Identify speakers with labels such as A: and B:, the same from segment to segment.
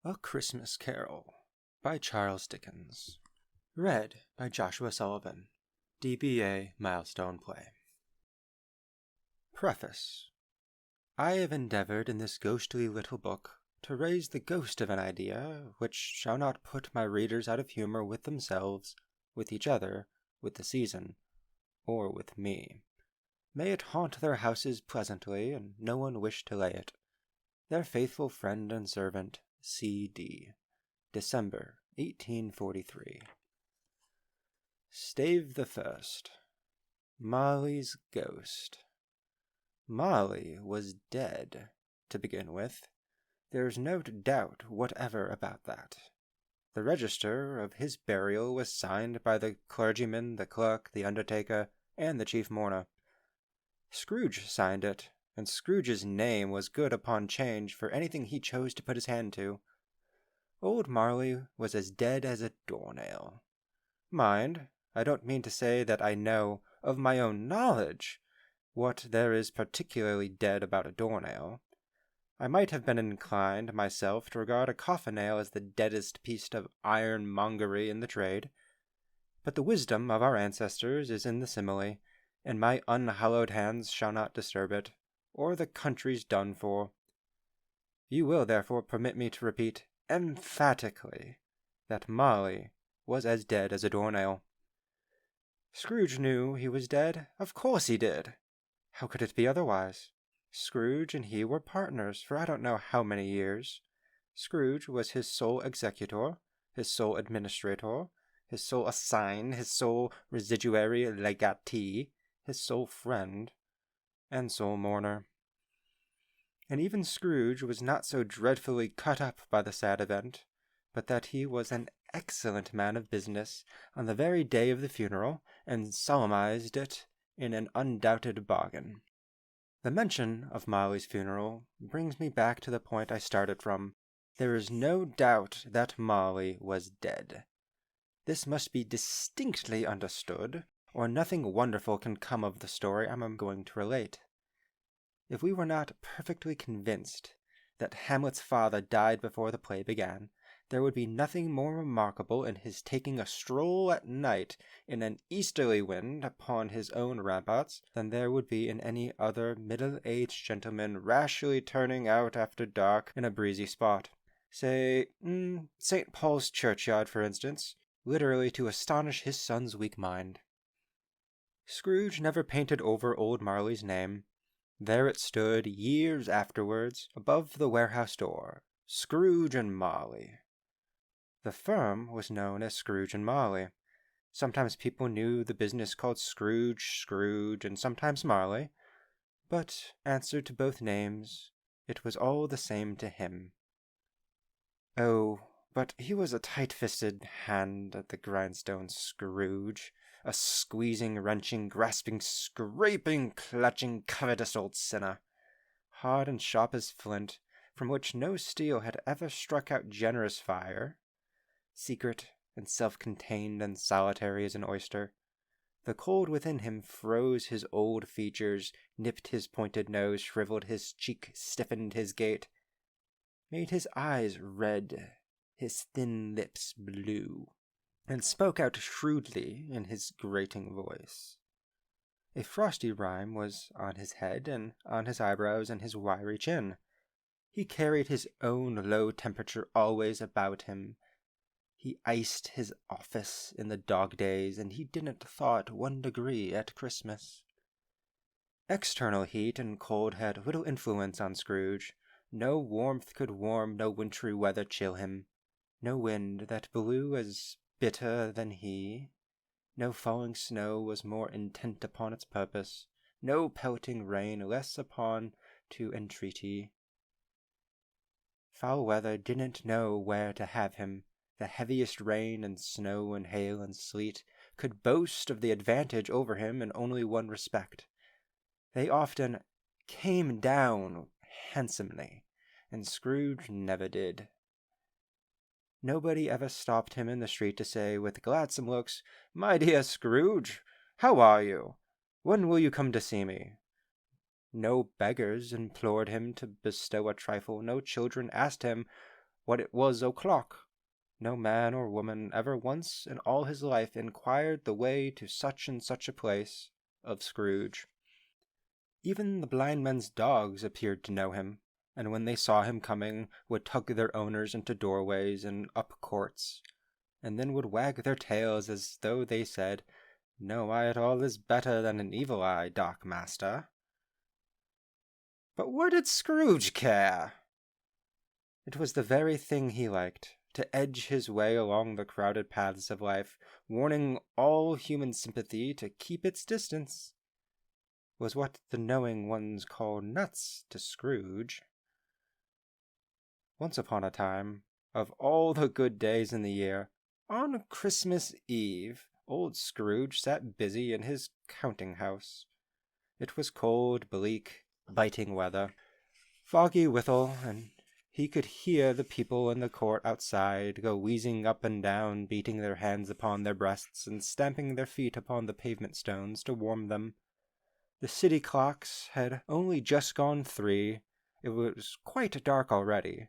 A: A Christmas Carol by Charles Dickens. Read by Joshua Sullivan. DBA Milestone Play. Preface. I have endeavored in this ghostly little book to raise the ghost of an idea which shall not put my readers out of humor with themselves, with each other, with the season, or with me. May it haunt their houses pleasantly, and no one wish to lay it. Their faithful friend and servant, C.D. December 1843. Stave the First. Molly's Ghost. Molly was dead, to begin with. There's no doubt whatever about that. The register of his burial was signed by the clergyman, the clerk, the undertaker, and the chief mourner. Scrooge signed it, and Scrooge's name was good upon change for anything he chose to put his hand to. Old Marley was as dead as a doornail. Mind, I don't mean to say that I know, of my own knowledge, what there is particularly dead about a doornail. I might have been inclined myself to regard a coffin-nail as the deadest piece of ironmongery in the trade, but the wisdom of our ancestors is in the simile, and my unhallowed hands shall not disturb it, or the country's done for. You will therefore permit me to repeat emphatically that Molly was as dead as a doornail. Scrooge knew he was dead. Of course he did. How could it be otherwise? Scrooge and he were partners for I don't know how many years. Scrooge was his sole executor, his sole administrator, his sole assign, his sole residuary legatee, his sole friend, and sole mourner. And even Scrooge was not so dreadfully cut up by the sad event, but that he was an excellent man of business on the very day of the funeral, and solemnized it in an undoubted bargain. The mention of Molly's funeral brings me back to the point I started from. There is no doubt that Molly was dead. This must be distinctly understood, or nothing wonderful can come of the story I am going to relate. If we were not perfectly convinced that Hamlet's father died before the play began, there would be nothing more remarkable in his taking a stroll at night in an easterly wind upon his own ramparts than there would be in any other middle-aged gentleman rashly turning out after dark in a breezy spot. Say, St. Paul's churchyard, for instance, literally to astonish his son's weak mind. Scrooge never painted over old Marley's name. There it stood, years afterwards, above the warehouse door, Scrooge and Molly. The firm was known as Scrooge and Molly. Sometimes people knew the business called Scrooge, and sometimes Marley, but answered to both names, it was all the same to him. Oh, but he was a tight-fisted hand at the grindstone, Scrooge, a squeezing, wrenching, grasping, scraping, clutching, covetous old sinner, hard and sharp as flint, from which no steel had ever struck out generous fire, secret and self-contained and solitary as an oyster. The cold within him froze his old features, nipped his pointed nose, shriveled his cheek, stiffened his gait, made his eyes red, his thin lips blue, and spoke out shrewdly in his grating voice. A frosty rime was on his head and on his eyebrows and his wiry chin. He carried his own low temperature always about him. He iced his office in the dog days, and he didn't thaw it 1 degree at Christmas. External heat and cold had little influence on Scrooge. No warmth could warm, no wintry weather chill him. No wind that blew as bitter than he. No falling snow was more intent upon its purpose. No pelting rain less upon to entreaty. Foul weather didn't know where to have him. The heaviest rain and snow and hail and sleet could boast of the advantage over him in only one respect. They often came down handsomely, and Scrooge never did. Nobody ever stopped him in the street to say, with gladsome looks, "My dear Scrooge, how are you? When will you come to see me?" No beggars implored him to bestow a trifle. No children asked him, what it was o'clock. No man or woman ever once in all his life inquired the way to such and such a place of Scrooge. Even the blind men's dogs appeared to know him, and when they saw him coming would tug their owners into doorways and up courts, and then would wag their tails as though they said, "No eye at all is better than an evil eye, Dock Master." But what did Scrooge care? It was the very thing he liked, to edge his way along the crowded paths of life, warning all human sympathy to keep its distance. Was what the knowing ones call nuts to Scrooge. Once upon a time, of all the good days in the year, on Christmas Eve, old Scrooge sat busy in his counting-house. It was cold, bleak, biting weather, foggy withal, and he could hear the people in the court outside go wheezing up and down, beating their hands upon their breasts and stamping their feet upon the pavement stones to warm them. The city clocks had only just gone 3. It was quite dark already.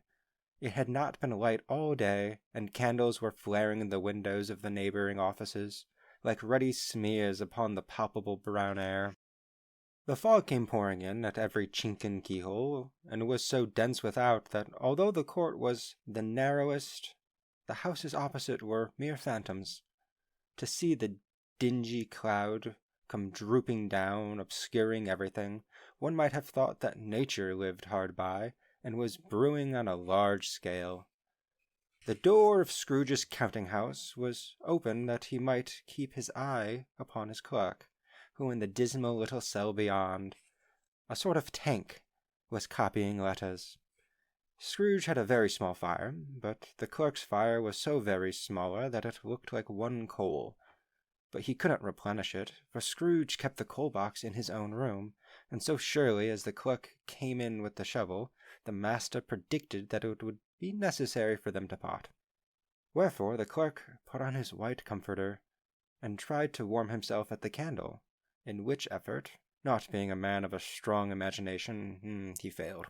A: It had not been light all day, and candles were flaring in the windows of the neighboring offices, like ruddy smears upon the palpable brown air. The fog came pouring in at every chink and keyhole, and was so dense without that although the court was the narrowest, the houses opposite were mere phantoms. To see the dingy cloud come drooping down, obscuring everything, one might have thought that nature lived hard by, and was brewing on a large scale. The door of Scrooge's counting-house was open that he might keep his eye upon his clerk, who in the dismal little cell beyond, a sort of tank, was copying letters. Scrooge had a very small fire, but the clerk's fire was so very smaller that it looked like one coal. But he couldn't replenish it, for Scrooge kept the coal-box in his own room, and so surely as the clerk came in with the shovel, the master predicted that it would be necessary for them to part. Wherefore the clerk put on his white comforter, and tried to warm himself at the candle, in which effort, not being a man of a strong imagination, he failed.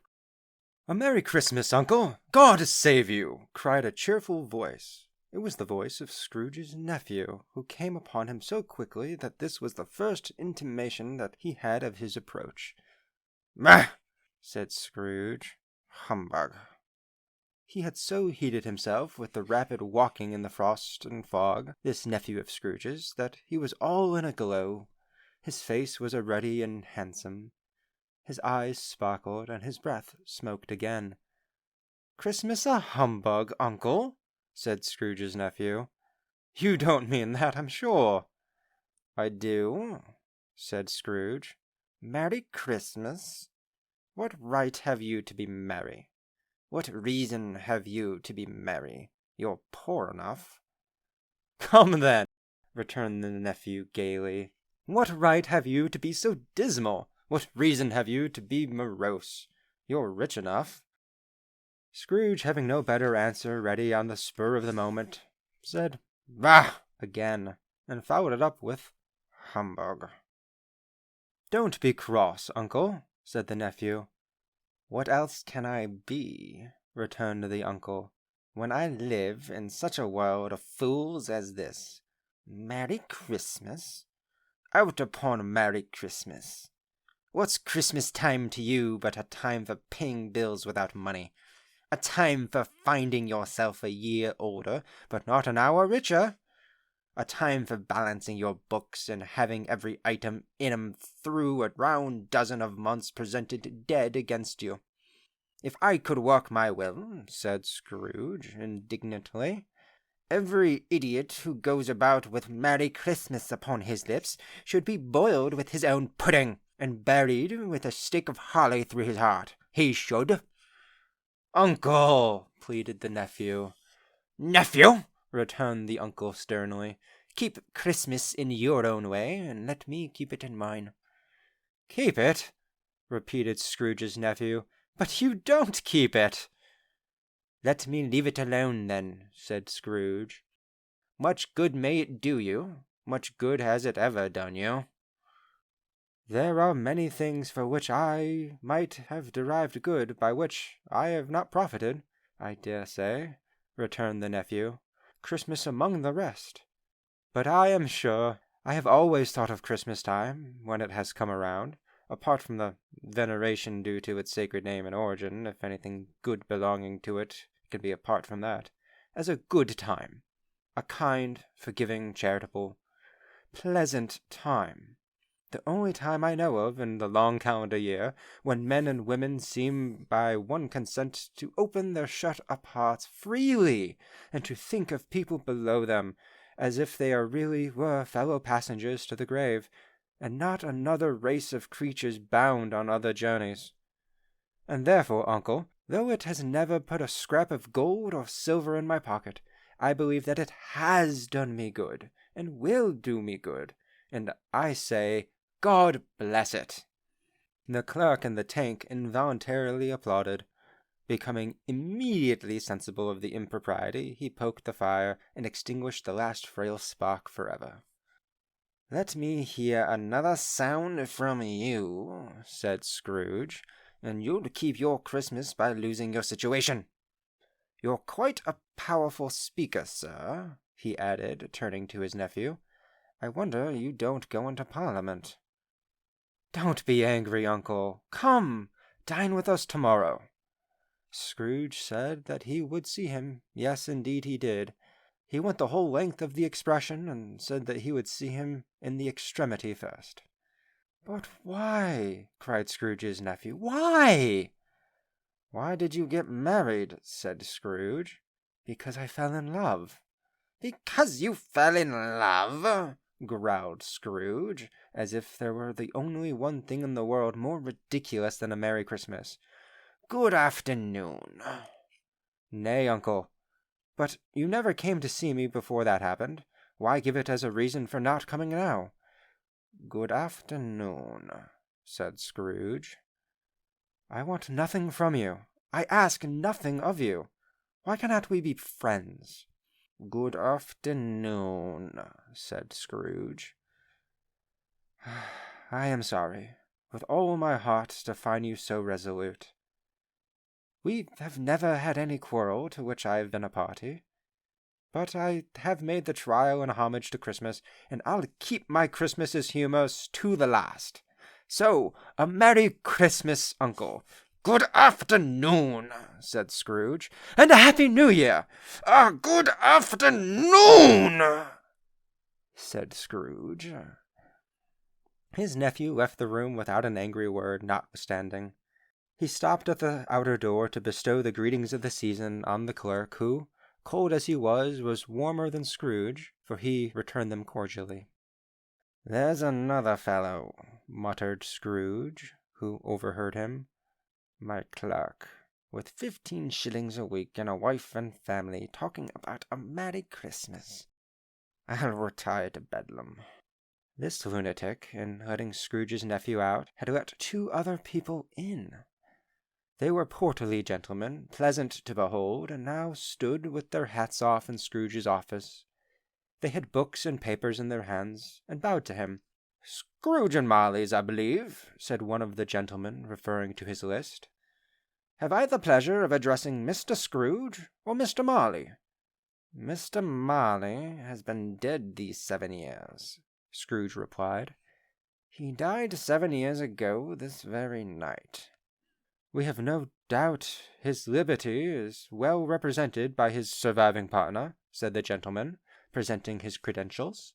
A: "A Merry Christmas, Uncle! God save you!" cried a cheerful voice. It was the voice of Scrooge's nephew, who came upon him so quickly that this was the first intimation that he had of his approach. "Bah!" said Scrooge. "Humbug!" He had so heated himself with the rapid walking in the frost and fog, this nephew of Scrooge's, that he was all in a glow. His face was a ruddy and handsome. His eyes sparkled, and his breath smoked again. "Christmas a humbug, Uncle?" said Scrooge's nephew. "You don't mean that, I'm sure." "I do," said Scrooge. "Merry Christmas? What right have you to be merry? What reason have you to be merry? You're poor enough." "Come then," returned the nephew gaily. "What right have you to be so dismal? What reason have you to be morose? You're rich enough." Scrooge, having no better answer ready on the spur of the moment, said "Bah!" again, and followed it up with "Humbug." "Don't be cross, Uncle," said the nephew. "What else can I be," returned the uncle, "when I live in such a world of fools as this? Merry Christmas? Out upon Merry Christmas! What's Christmas time to you but a time for paying bills without money? A time for finding yourself a year older, but not an hour richer? A time for balancing your books and having every item in 'em through a round dozen of months presented dead against you. If I could work my will," said Scrooge indignantly, "every idiot who goes about with Merry Christmas upon his lips should be boiled with his own pudding, and buried with a stake of holly through his heart. He should." "Uncle!" pleaded the nephew. "Nephew!" returned the uncle sternly. "Keep Christmas in your own way, and let me keep it in mine." "Keep it?" repeated Scrooge's nephew. "But you don't keep it." "Let me leave it alone, then," said Scrooge. "Much good may it do you. Much good has it ever done you." "There are many things for which I might have derived good, by which I have not profited. I dare say," returned the nephew. "Christmas among the rest. But I am sure I have always thought of Christmas time, when it has come around, apart from the veneration due to its sacred name and origin, if anything good belonging to it can be apart from that, as a good time, a kind, forgiving, charitable, pleasant time. The only time I know of in the long calendar year when men and women seem by one consent to open their shut-up hearts freely and to think of people below them as if they really were fellow passengers to the grave, and not another race of creatures bound on other journeys. And therefore, uncle, though it has never put a scrap of gold or silver in my pocket, I believe that it has done me good, and will do me good, and I say, God bless it." The clerk in the tank involuntarily applauded. Becoming immediately sensible of the impropriety, he poked the fire and extinguished the last frail spark forever. "Let me hear another sound from you," said Scrooge, "and you'll keep your Christmas by losing your situation. You're quite a powerful speaker, sir," he added, turning to his nephew. "I wonder you don't go into Parliament." "Don't be angry, uncle. Come, dine with us tomorrow." Scrooge said that he would see him. Yes, indeed he did. He went the whole length of the expression, and said that he would see him in the extremity first. "But why?" cried Scrooge's nephew. "Why?" "Why did you get married?" said Scrooge. "Because I fell in love." "Because you fell in love?" growled Scrooge, as if there were the only one thing in the world more ridiculous than a Merry Christmas. "Good afternoon." "Nay, uncle. But you never came to see me before that happened. Why give it as a reason for not coming now?" "Good afternoon," said Scrooge. "I want nothing from you. I ask nothing of you. Why cannot we be friends?" "Good afternoon," said Scrooge. "I am sorry, with all my heart, to find you so resolute. We have never had any quarrel to which I have been a party. But I have made the trial in homage to Christmas, and I'll keep my Christmas's humours to the last. So, a Merry Christmas, uncle." "Good afternoon," said Scrooge, "and a Happy New Year." "Good afternoon," said Scrooge. His nephew left the room without an angry word, notwithstanding. He stopped at the outer door to bestow the greetings of the season on the clerk, who, cold as he was warmer than Scrooge, for he returned them cordially. "There's another fellow," muttered Scrooge, who overheard him. "My clerk, with 15 shillings a week and a wife and family, talking about a Merry Christmas. I'll retire to Bedlam." This lunatic, in letting Scrooge's nephew out, had let 2 other people in. They were portly gentlemen, pleasant to behold, and now stood with their hats off in Scrooge's office. They had books and papers in their hands, and bowed to him. "Scrooge and Marley's, I believe," said one of the gentlemen, referring to his list. "Have I the pleasure of addressing Mr. Scrooge or Mr. Marley?" "Mr. Marley has been dead these 7 years," Scrooge replied. "He died 7 years ago this very night." "We have no doubt his liberty is well represented by his surviving partner," said the gentleman, presenting his credentials.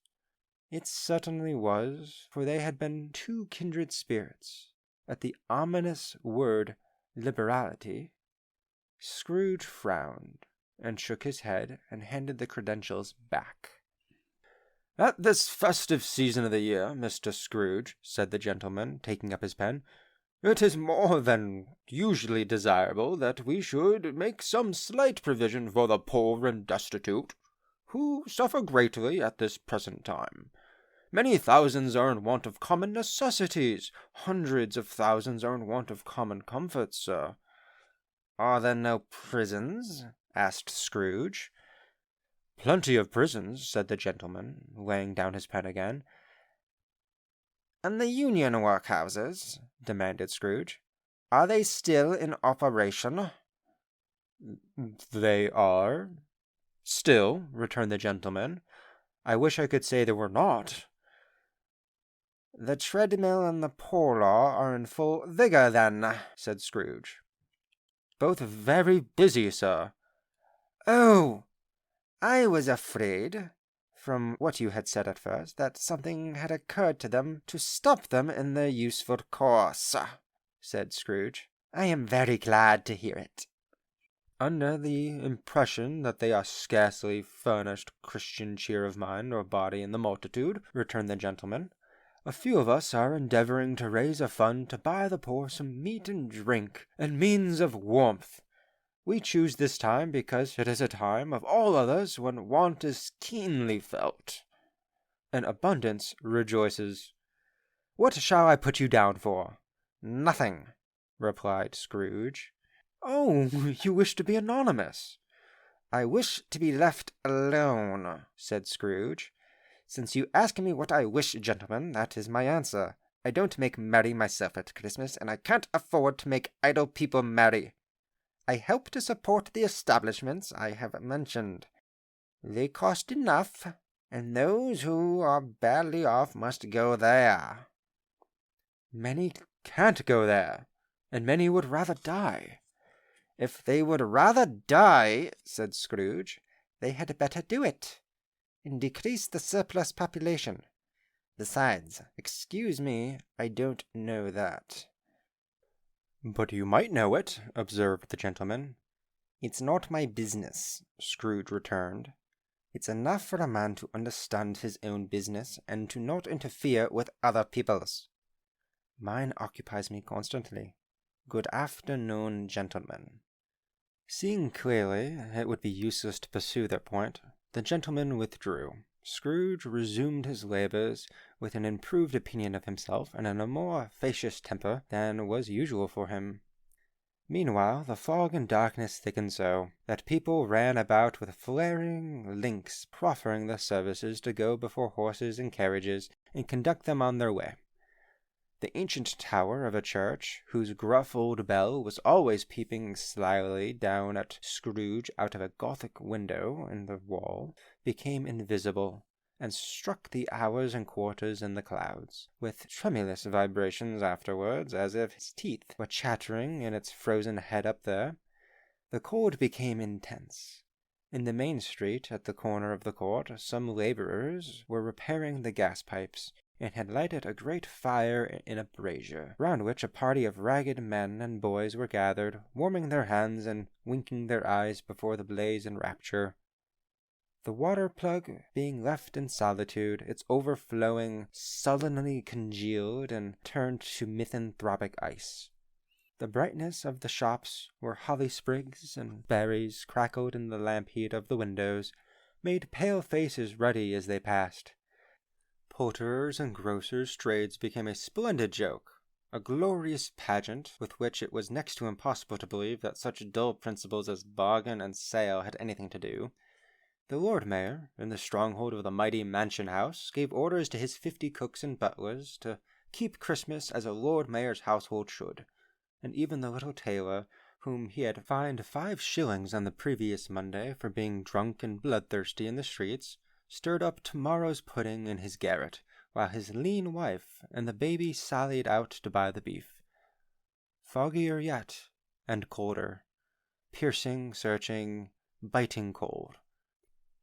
A: It certainly was, for they had been 2 kindred spirits. At the ominous word liberality, Scrooge frowned, and shook his head, and handed the credentials back. "At this festive season of the year, Mr. Scrooge," said the gentleman, taking up his pen, "it is more than usually desirable that we should make some slight provision for the poor and destitute, who suffer greatly at this present time. Many thousands are in want of common necessities. Hundreds of thousands are in want of common comforts, sir." "Are there no prisons?" asked Scrooge. "Plenty of prisons," said the gentleman, laying down his pen again. "And the Union workhouses?" demanded Scrooge. "Are they still in operation?" "They are." "Still," returned the gentleman, "I wish I could say they were not." "The treadmill and the poor law are in full vigour, then," said Scrooge. "Both very busy, sir." "Oh! I was afraid, from what you had said at first, that something had occurred to them to stop them in their useful course," said Scrooge. "I am very glad to hear it." "Under the impression that they are scarcely furnished Christian cheer of mind or body in the multitude," returned the gentleman, "a few of us are endeavouring to raise a fund to buy the poor some meat and drink, and means of warmth. We choose this time because it is a time of all others when want is keenly felt, and abundance rejoices. What shall I put you down for?" "Nothing," replied Scrooge. "Oh, you wish to be anonymous?" "I wish to be left alone," said Scrooge. "Since you ask me what I wish, gentlemen, that is my answer. I don't make merry myself at Christmas, and I can't afford to make idle people merry. I help to support the establishments I have mentioned. They cost enough, and those who are badly off must go there." "Many can't go there, and many would rather die." "If they would rather die," said Scrooge, "they had better do it, and decrease the surplus population. Besides, excuse me, I don't know that." "But you might know it," observed the gentleman. "It's not my business," Scrooge returned. "It's enough for a man to understand his own business, and to not interfere with other people's. Mine occupies me constantly. Good afternoon, gentlemen." Seeing clearly it would be useless to pursue their point, the gentleman withdrew. Scrooge resumed his labours with an improved opinion of himself and in a more facetious temper than was usual for him. Meanwhile, the fog and darkness thickened so that people ran about with flaring links, proffering their services to go before horses and carriages and conduct them on their way. The ancient tower of a church, whose gruff old bell was always peeping slyly down at Scrooge out of a Gothic window in the wall, became invisible, and struck the hours and quarters in the clouds, with tremulous vibrations afterwards, as if its teeth were chattering in its frozen head up there. The cold became intense. In the main street, at the corner of the court, some labourers were repairing the gas pipes, and had lighted a great fire in a brazier, round which a party of ragged men and boys were gathered, warming their hands and winking their eyes before the blaze in rapture. The water-plug being left in solitude, its overflowing sullenly congealed and turned to misanthropic ice. The brightness of the shops, where holly sprigs and berries crackled in the lamp heat of the windows, made pale faces ruddy as they passed. Poulterers' and grocers' trades became a splendid joke, a glorious pageant with which it was next to impossible to believe that such dull principles as bargain and sale had anything to do. The Lord Mayor, in the stronghold of the mighty mansion house, gave orders to his 50 cooks and butlers to keep Christmas as a Lord Mayor's household should, and even the little tailor, whom he had fined 5 shillings on the previous Monday for being drunk and bloodthirsty in the streets, stirred up tomorrow's pudding in his garret, while his lean wife and the baby sallied out to buy the beef. Foggier yet, and colder. Piercing, searching, biting cold.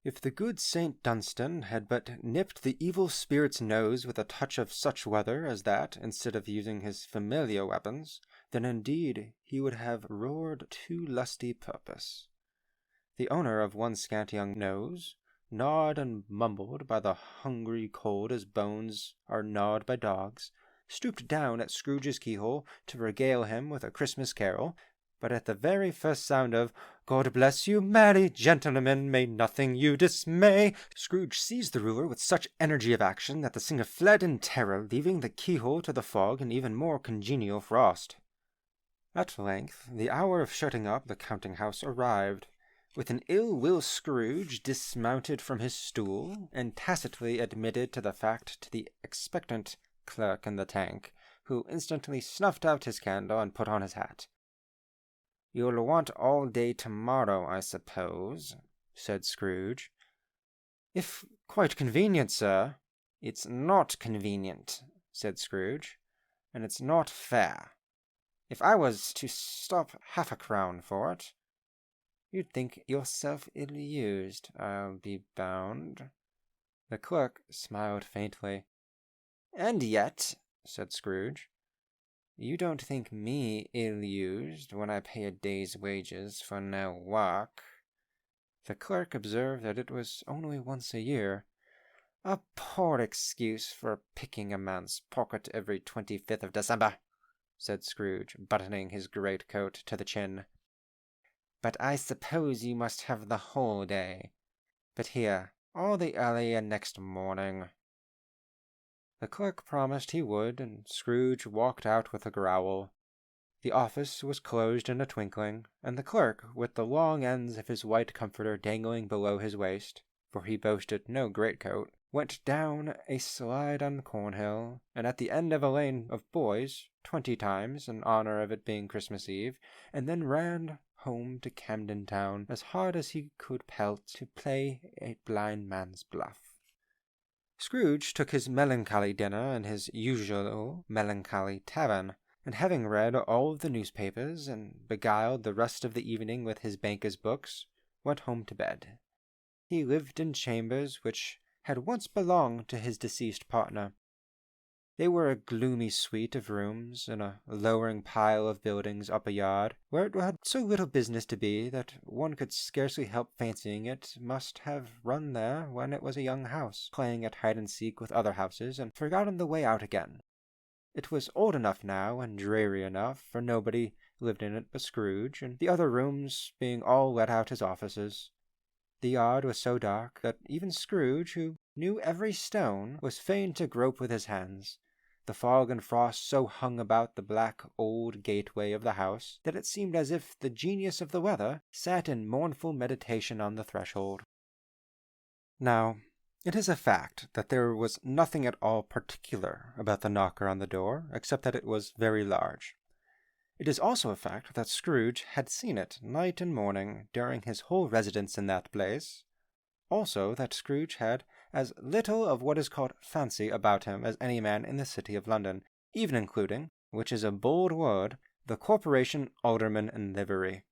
A: If the good St. Dunstan had but nipped the evil spirit's nose with a touch of such weather as that, instead of using his familiar weapons, then indeed he would have roared to lusty purpose. The owner of one scant young nose, gnawed and mumbled by the hungry cold as bones are gnawed by dogs, stooped down at Scrooge's keyhole to regale him with a Christmas carol, but at the very first sound of "God bless you, merry gentlemen, may nothing you dismay," Scrooge seized the ruler with such energy of action that the singer fled in terror, leaving the keyhole to the fog and even more congenial frost. At length the hour of shutting up the counting-house arrived. With an ill-will Scrooge dismounted from his stool, and tacitly admitted to the fact to the expectant clerk in the tank, who instantly snuffed out his candle and put on his hat. "You'll want all day tomorrow, I suppose," said Scrooge. "If quite convenient, sir." "It's not convenient," said Scrooge, "and it's not fair. If I was to stop half a crown for it, you'd think yourself ill-used, I'll be bound." The clerk smiled faintly. "And yet," said Scrooge, "you don't think me ill-used when I pay a day's wages for no work." The clerk observed that it was only once a year. "A poor excuse for picking a man's pocket every 25th of December," said Scrooge, buttoning his greatcoat to the chin. "But I suppose you must have the whole day. But here, all the earlier next morning." The clerk promised he would, and Scrooge walked out with a growl. The office was closed in a twinkling, and the clerk, with the long ends of his white comforter dangling below his waist, for he boasted no greatcoat, went down a slide on Cornhill, and at the end of a lane of boys 20 times, in honor of it being Christmas Eve, and then ran home to Camden Town as hard as he could pelt to play a blind man's bluff. Scrooge took his melancholy dinner in his usual melancholy tavern, and having read all of the newspapers and beguiled the rest of the evening with his banker's books, went home to bed. He lived in chambers which had once belonged to his deceased partner. They were a gloomy suite of rooms in a lowering pile of buildings up a yard, where it had so little business to be that one could scarcely help fancying it must have run there when it was a young house, playing at hide-and-seek with other houses, and forgotten the way out again. It was old enough now, and dreary enough, for nobody lived in it but Scrooge, and the other rooms being all let out as offices. The yard was so dark that even Scrooge, who knew every stone, was fain to grope with his hands. The fog and frost so hung about the black old gateway of the house that it seemed as if the genius of the weather sat in mournful meditation on the threshold. Now, it is a fact that there was nothing at all particular about the knocker on the door, except that it was very large. It is also a fact that Scrooge had seen it night and morning during his whole residence in that place. Also that Scrooge had as little of what is called fancy about him as any man in the city of London, even including, which is a bold word, the corporation alderman in livery.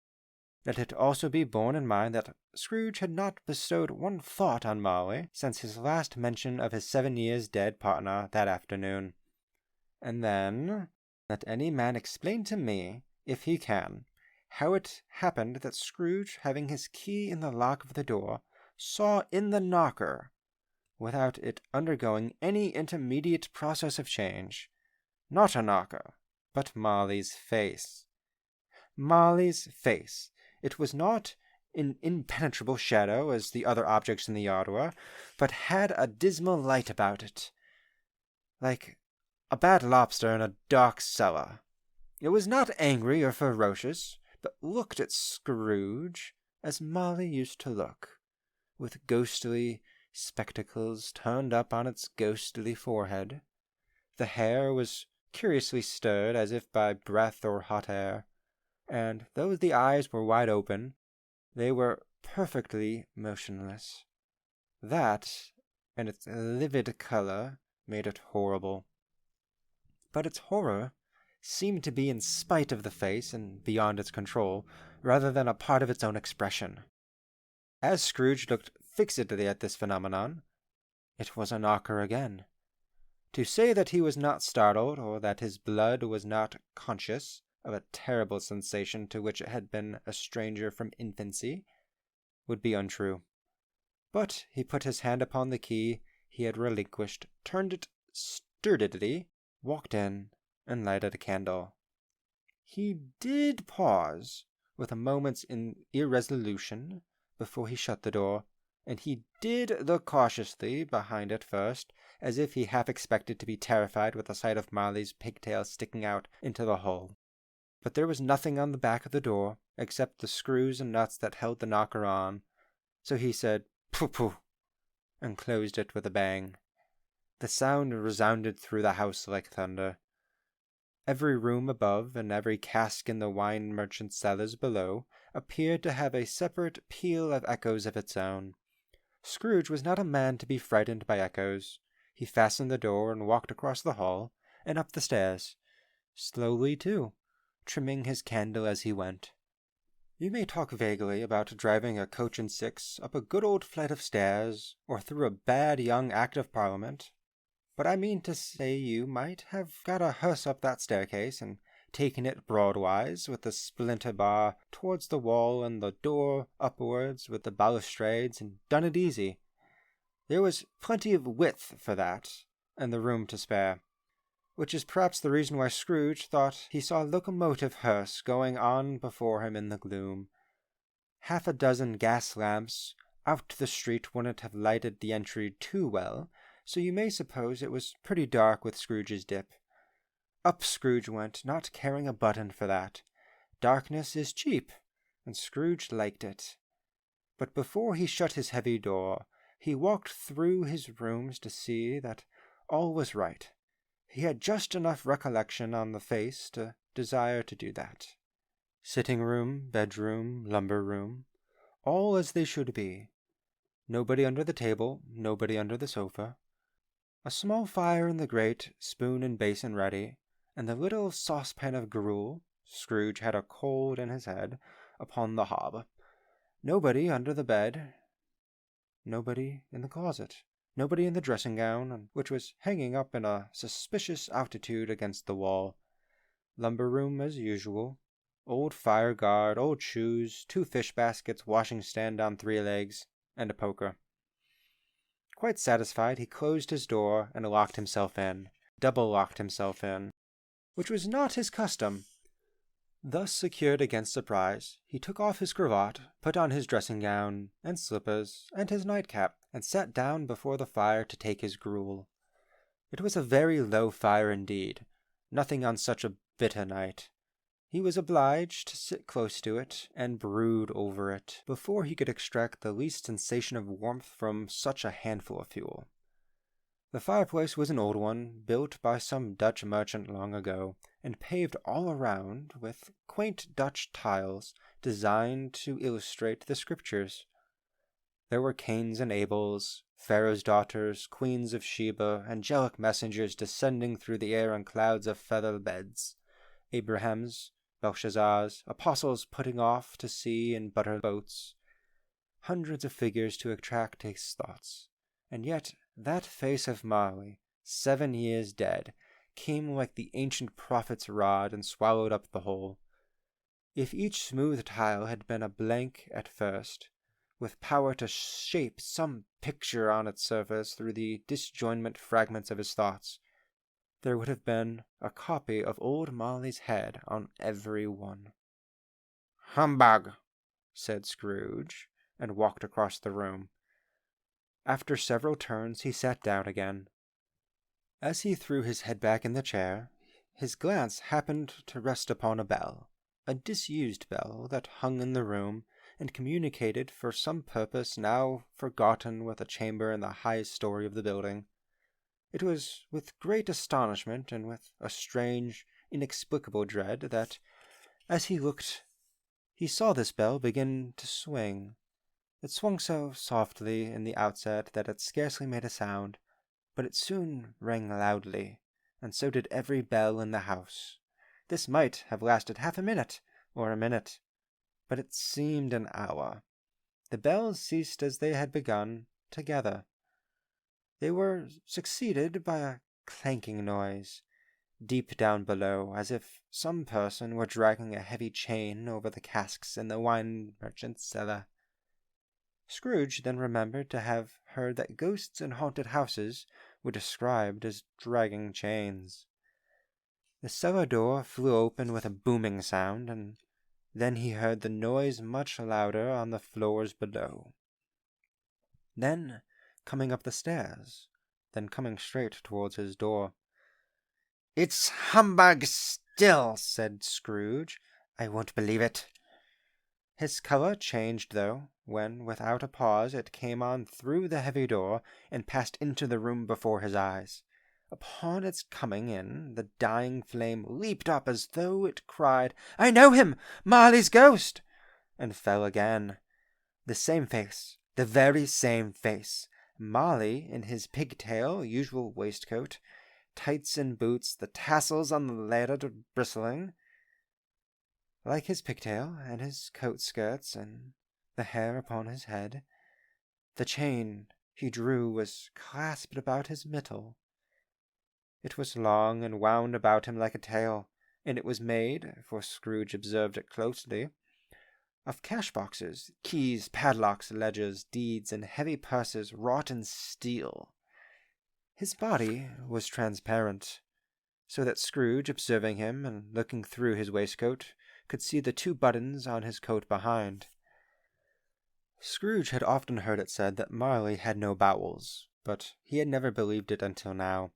A: Let it also be borne in mind that Scrooge had not bestowed one thought on Molly since his last mention of his 7 years dead partner that afternoon. And then, let any man explain to me, if he can, how it happened that Scrooge, having his key in the lock of the door, saw in the knocker, without it undergoing any intermediate process of change, not a knocker, but Molly's face. Molly's face. It was not an impenetrable shadow, as the other objects in the yard were, but had a dismal light about it, like a bad lobster in a dark cellar. It was not angry or ferocious, but looked at Scrooge as Molly used to look, with ghostly spectacles turned up on its ghostly forehead. The hair was curiously stirred as if by breath or hot air, and though the eyes were wide open, they were perfectly motionless. That, and its livid color, made it horrible. But its horror seemed to be in spite of the face and beyond its control, rather than a part of its own expression. As Scrooge looked fixedly at this phenomenon, it was a knocker again. To say that he was not startled, or that his blood was not conscious of a terrible sensation to which it had been a stranger from infancy, would be untrue. But he put his hand upon the key he had relinquished, turned it sturdily, walked in, and lighted a candle. He did pause, with a moment's irresolution, before he shut the door, and he did look cautiously behind it first, as if he half expected to be terrified with the sight of Molly's pigtail sticking out into the hole. But there was nothing on the back of the door, except the screws and nuts that held the knocker on, so he said, "Pooh!" and closed it with a bang. The sound resounded through the house like thunder. Every room above and every cask in the wine merchant's cellars below appeared to have a separate peal of echoes of its own. Scrooge was not a man to be frightened by echoes. He fastened the door and walked across the hall and up the stairs, slowly too, trimming his candle as he went. You may talk vaguely about driving a coach and six up a good old flight of stairs, or through a bad young Act of Parliament, but I mean to say you might have got a hearse up that staircase and taken it broadwise with the splinter bar towards the wall and the door upwards with the balustrades, and done it easy. There was plenty of width for that, and the room to spare, which is perhaps the reason why Scrooge thought he saw a locomotive hearse going on before him in the gloom. Half a dozen gas lamps out to the street wouldn't have lighted the entry too well, so you may suppose it was pretty dark with Scrooge's dip. Up Scrooge went, not caring a button for that. Darkness is cheap, and Scrooge liked it. But before he shut his heavy door, he walked through his rooms to see that all was right. He had just enough recollection on the face to desire to do that. Sitting room, bedroom, lumber room, all as they should be. Nobody under the table, nobody under the sofa. A small fire in the grate, spoon and basin ready, and the little saucepan of gruel, Scrooge had a cold in his head, upon the hob. Nobody under the bed, nobody in the closet, nobody in the dressing-gown, which was hanging up in a suspicious altitude against the wall. Lumber room as usual. Old fire guard, old shoes, 2 fish baskets, washing stand on 3 legs, and a poker. Quite satisfied, he closed his door and locked himself in, double-locked himself in, which was not his custom. Thus secured against surprise, he took off his cravat, put on his dressing-gown and slippers and his nightcap, and sat down before the fire to take his gruel. It was a very low fire indeed, nothing on such a bitter night. He was obliged to sit close to it and brood over it before he could extract the least sensation of warmth from such a handful of fuel. The fireplace was an old one, built by some Dutch merchant long ago, and paved all around with quaint Dutch tiles designed to illustrate the Scriptures. There were Cains and Abels, Pharaoh's daughters, queens of Sheba, angelic messengers descending through the air on clouds of feather beds, Abraham's, Belshazzar's, apostles putting off to sea in butter boats, hundreds of figures to attract his thoughts. And yet that face of Marley, 7 years dead, came like the ancient prophet's rod and swallowed up the whole. If each smooth tile had been a blank at first, with power to shape some picture on its surface through the disjoinment fragments of his thoughts, there would have been a copy of old Marley's head on every one. "Humbug!" said Scrooge, and walked across the room. After several turns he sat down again. As he threw his head back in the chair, his glance happened to rest upon a bell, a disused bell that hung in the room and communicated for some purpose now forgotten with a chamber in the highest story of the building. It was with great astonishment and with a strange, inexplicable dread that, as he looked, he saw this bell begin to swing. It swung so softly in the outset that it scarcely made a sound, but it soon rang loudly, and so did every bell in the house. This might have lasted half a minute, or a minute, but it seemed an hour. The bells ceased as they had begun, together. They were succeeded by a clanking noise, deep down below, as if some person were dragging a heavy chain over the casks in the wine merchant's cellar. Scrooge then remembered to have heard that ghosts in haunted houses were described as dragging chains. The cellar door flew open with a booming sound, and then he heard the noise much louder on the floors below. Then coming up the stairs, then coming straight towards his door. "It's humbug still," said Scrooge. "I won't believe it." His colour changed, though, when, without a pause, it came on through the heavy door and passed into the room before his eyes. Upon its coming in, the dying flame leaped up as though it cried, "I know him! Marley's ghost!" and fell again. The same face, the very same face. Marley in his pigtail usual waistcoat, tights and boots, the tassels on the leather bristling like his pigtail, and his coat skirts, and the hair upon his head. The chain he drew was clasped about his middle. It was long and wound about him like a tail, and it was made, for Scrooge observed it closely, of cash-boxes, keys, padlocks, ledgers, deeds, and heavy purses wrought in steel. His body was transparent, so that Scrooge, observing him and looking through his waistcoat, could see the 2 buttons on his coat behind. Scrooge had often heard it said that Marley had no bowels, but he had never believed it until now.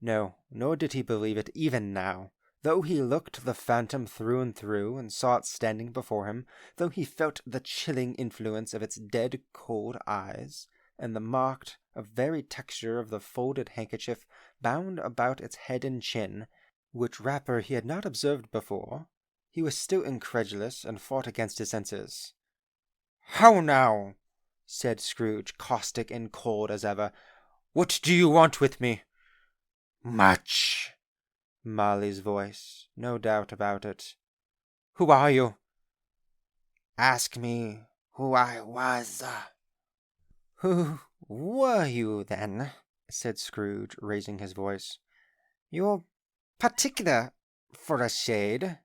A: No, nor did he believe it even now. Though he looked the phantom through and through, and saw it standing before him, though he felt the chilling influence of its dead cold eyes, and the marked, very texture of the folded handkerchief bound about its head and chin, which wrapper he had not observed before, he was still incredulous, and fought against his senses. "How now?" said Scrooge, caustic and cold as ever. "What do you want with me?" "Much." Marley's voice, no doubt about it. "Who are you?" "Ask me who I was." "Who were you, then?" said Scrooge, raising his voice. "You're particular for a shade."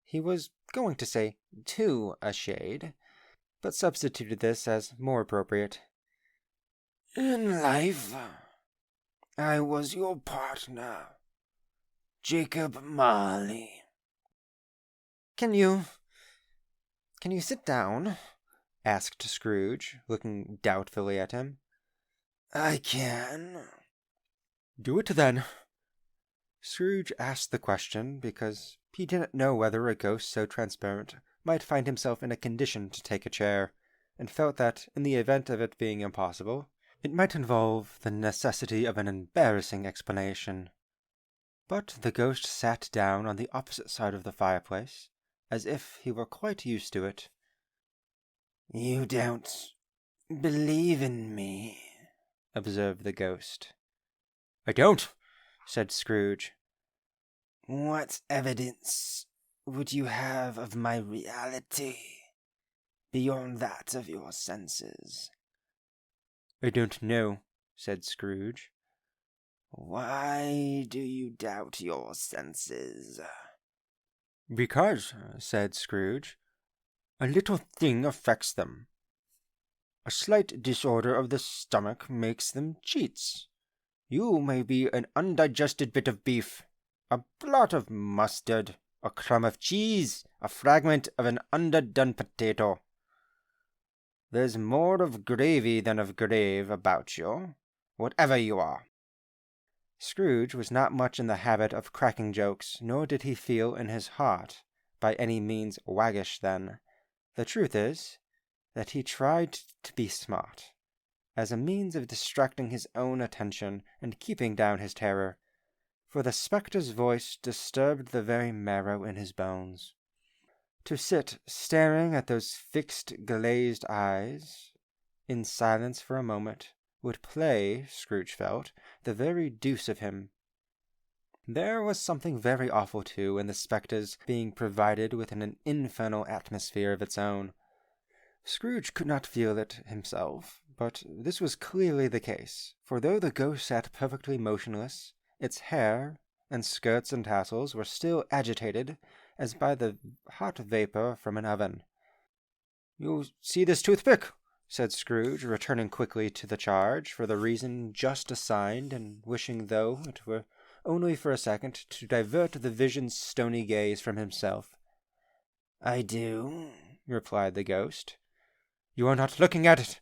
A: He was going to say "to a shade," but substituted this as more appropriate. "In life, I was your partner, Jacob Marley." Can you sit down?" asked Scrooge, looking doubtfully at him. "I can." "Do it, then." Scrooge asked the question because he didn't know whether a ghost so transparent might find himself in a condition to take a chair, and felt that, in the event of it being impossible, it might involve the necessity of an embarrassing explanation. But the ghost sat down on the opposite side of the fireplace, as if he were quite used to it. "You don't believe in me," observed the ghost. "I don't," said Scrooge. "What evidence would you have of my reality, beyond that of your senses?" "I don't know," said Scrooge. "Why do you doubt your senses?" "Because," said Scrooge, "a little thing affects them. A slight disorder of the stomach makes them cheats. You may be an undigested bit of beef, a blot of mustard, a crumb of cheese, a fragment of an underdone potato. There's more of gravy than of grave about you, whatever you are." Scrooge was not much in the habit of cracking jokes, nor did he feel in his heart by any means waggish then. The truth is that he tried to be smart, as a means of distracting his own attention and keeping down his terror, for the spectre's voice disturbed the very marrow in his bones. To sit staring at those fixed, glazed eyes, in silence for a moment, would play, Scrooge felt, the very deuce of him. There was something very awful, too, in the spectre's being provided with an infernal atmosphere of its own. Scrooge could not feel it himself, but this was clearly the case, for though the ghost sat perfectly motionless, its hair and skirts and tassels were still agitated as by the hot vapor from an oven. "You see this toothpick?" said Scrooge, returning quickly to the charge, for the reason just assigned, and wishing, though it were only for a second, to divert the vision's stony gaze from himself. "I do," replied the ghost. "You are not looking at it,"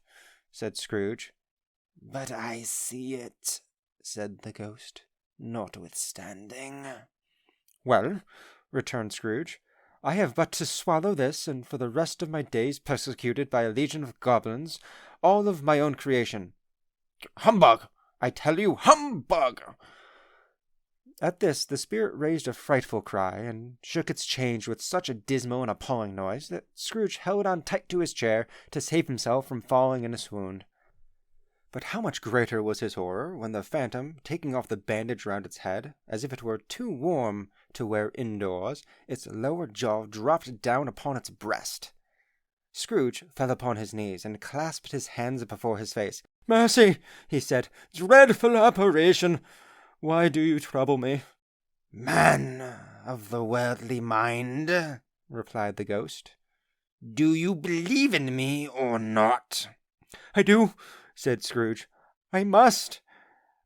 A: said Scrooge. "But I see it," said the ghost, "notwithstanding." "Well," returned Scrooge, "I have but to swallow this, and for the rest of my days persecuted by a legion of goblins, all of my own creation." "Humbug! I tell you, humbug!" At this, the spirit raised a frightful cry, and shook its chain with such a dismal and appalling noise that Scrooge held on tight to his chair to save himself from falling in a swoon. But how much greater was his horror when the phantom, taking off the bandage round its head, as if it were too warm to wear indoors, its lower jaw dropped down upon its breast. Scrooge fell upon his knees and clasped his hands before his face. "Mercy," he said, "dreadful apparition! Why do you trouble me?"
B: "Man of the worldly mind," replied the ghost, "do you believe in me or not?"
A: "I do," said Scrooge. "I must.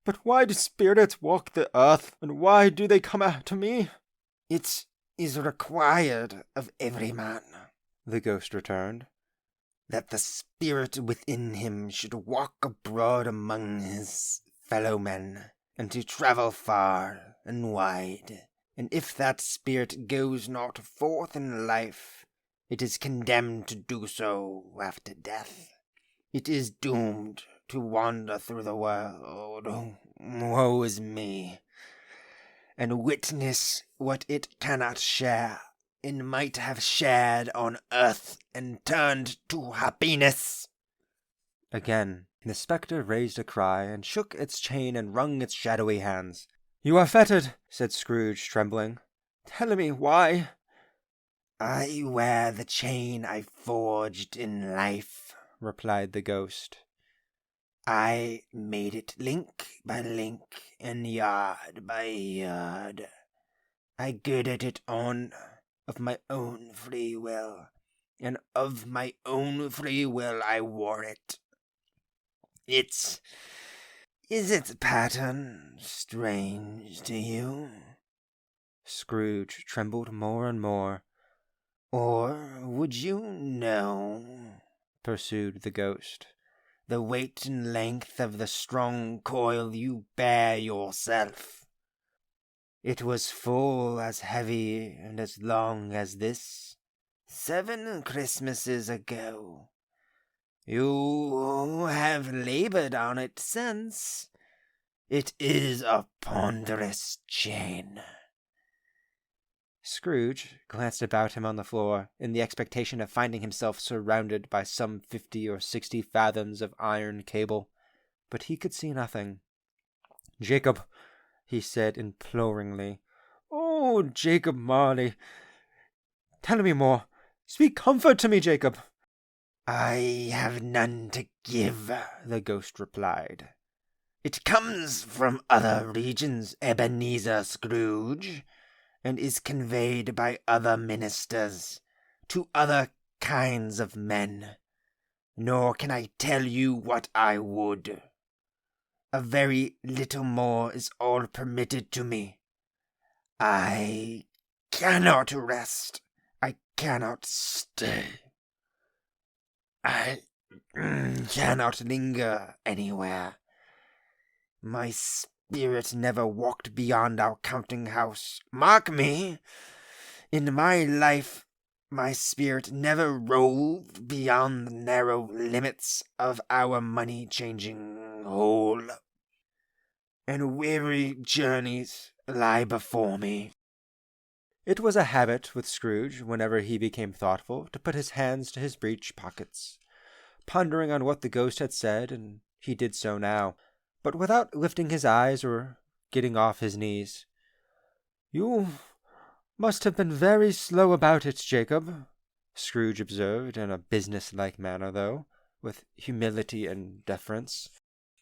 A: But why do spirits walk the earth, and why do they come to me?"
B: "It is required of every man," the ghost returned, "that the spirit within him should walk abroad among his fellow men, and to travel far and wide. And if that spirit goes not forth in life, it is condemned to do so after death. It is doomed to wander through the world, woe is me, and witness what it cannot share, and might have shared on earth and turned to happiness."
A: Again, the spectre raised a cry, and shook its chain and wrung its shadowy hands. "You are fettered," said Scrooge, trembling. "Tell me why."
B: "I wear the chain I forged in life," replied the ghost. "I made it link by link and yard by yard. I girded it on of my own free will, and of my own free will I wore it. Is its pattern strange to you?"
A: Scrooge trembled more and more.
B: "Or would you know," pursued the ghost, "the weight and length of the strong coil you bear yourself? It was full as heavy and as long as this 7 Christmases ago. You have labored on it since. It is a ponderous chain."
A: Scrooge glanced about him on the floor, in the expectation of finding himself surrounded by some 50 or 60 fathoms of iron cable, but he could see nothing. "Jacob," he said imploringly. "Oh, Jacob Marley, tell me more. Speak comfort to me, Jacob."
B: "I have none to give," the ghost replied. "It comes from other regions, Ebenezer Scrooge, and is conveyed by other ministers to other kinds of men. Nor can I tell you what I would. A very little more is all permitted to me. I cannot rest. I cannot stay. I cannot linger anywhere. My spirit never walked beyond our counting-house. Mark me! In my life, my spirit never roved beyond the narrow limits of our money-changing hole. And weary journeys lie before me."
A: It was a habit with Scrooge, whenever he became thoughtful, to put his hands to his breech pockets, pondering on what the ghost had said, and he did so now, but without lifting his eyes or getting off his knees. "You must have been very slow about it, Jacob," Scrooge observed, in a business-like manner, though with humility and deference.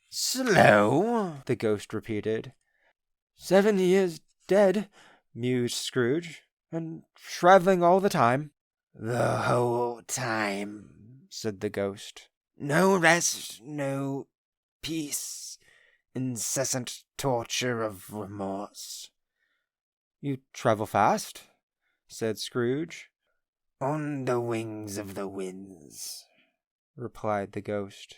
B: "Slow?"
A: the ghost repeated. 7 years dead," mused Scrooge, "and traveling all the time."
B: "The whole time," said the ghost. "No rest, no peace, incessant torture of remorse."
A: "You travel fast?" said Scrooge.
B: "On the wings of the winds,"
A: replied the ghost.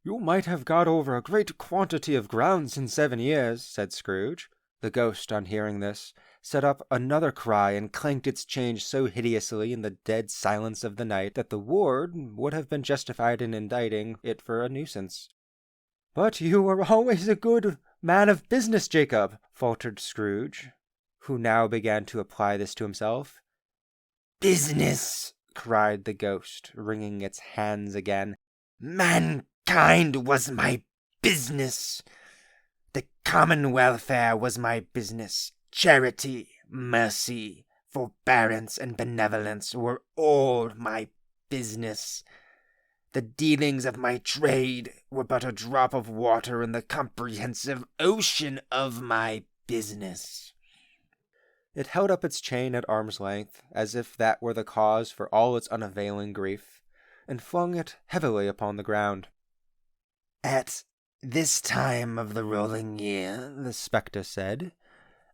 A: "You might have got over a great quantity of ground in 7 years," said Scrooge. The ghost, on hearing this, set up another cry and clanked its chain so hideously in the dead silence of the night that the ward would have been justified in indicting it for a nuisance. "But you were always a good Man of business, Jacob, faltered Scrooge, who now began to apply this to himself.
B: Business,
A: cried the ghost, wringing its hands again.
B: Mankind was my business. The common welfare was my business. Charity, mercy, forbearance, and benevolence were all my business. The dealings of my trade were but a drop of water in the comprehensive ocean of my business.
A: It held up its chain at arm's length, as if that were the cause for all its unavailing grief, and flung it heavily upon the ground.
B: At this time of the rolling year, the spectre said,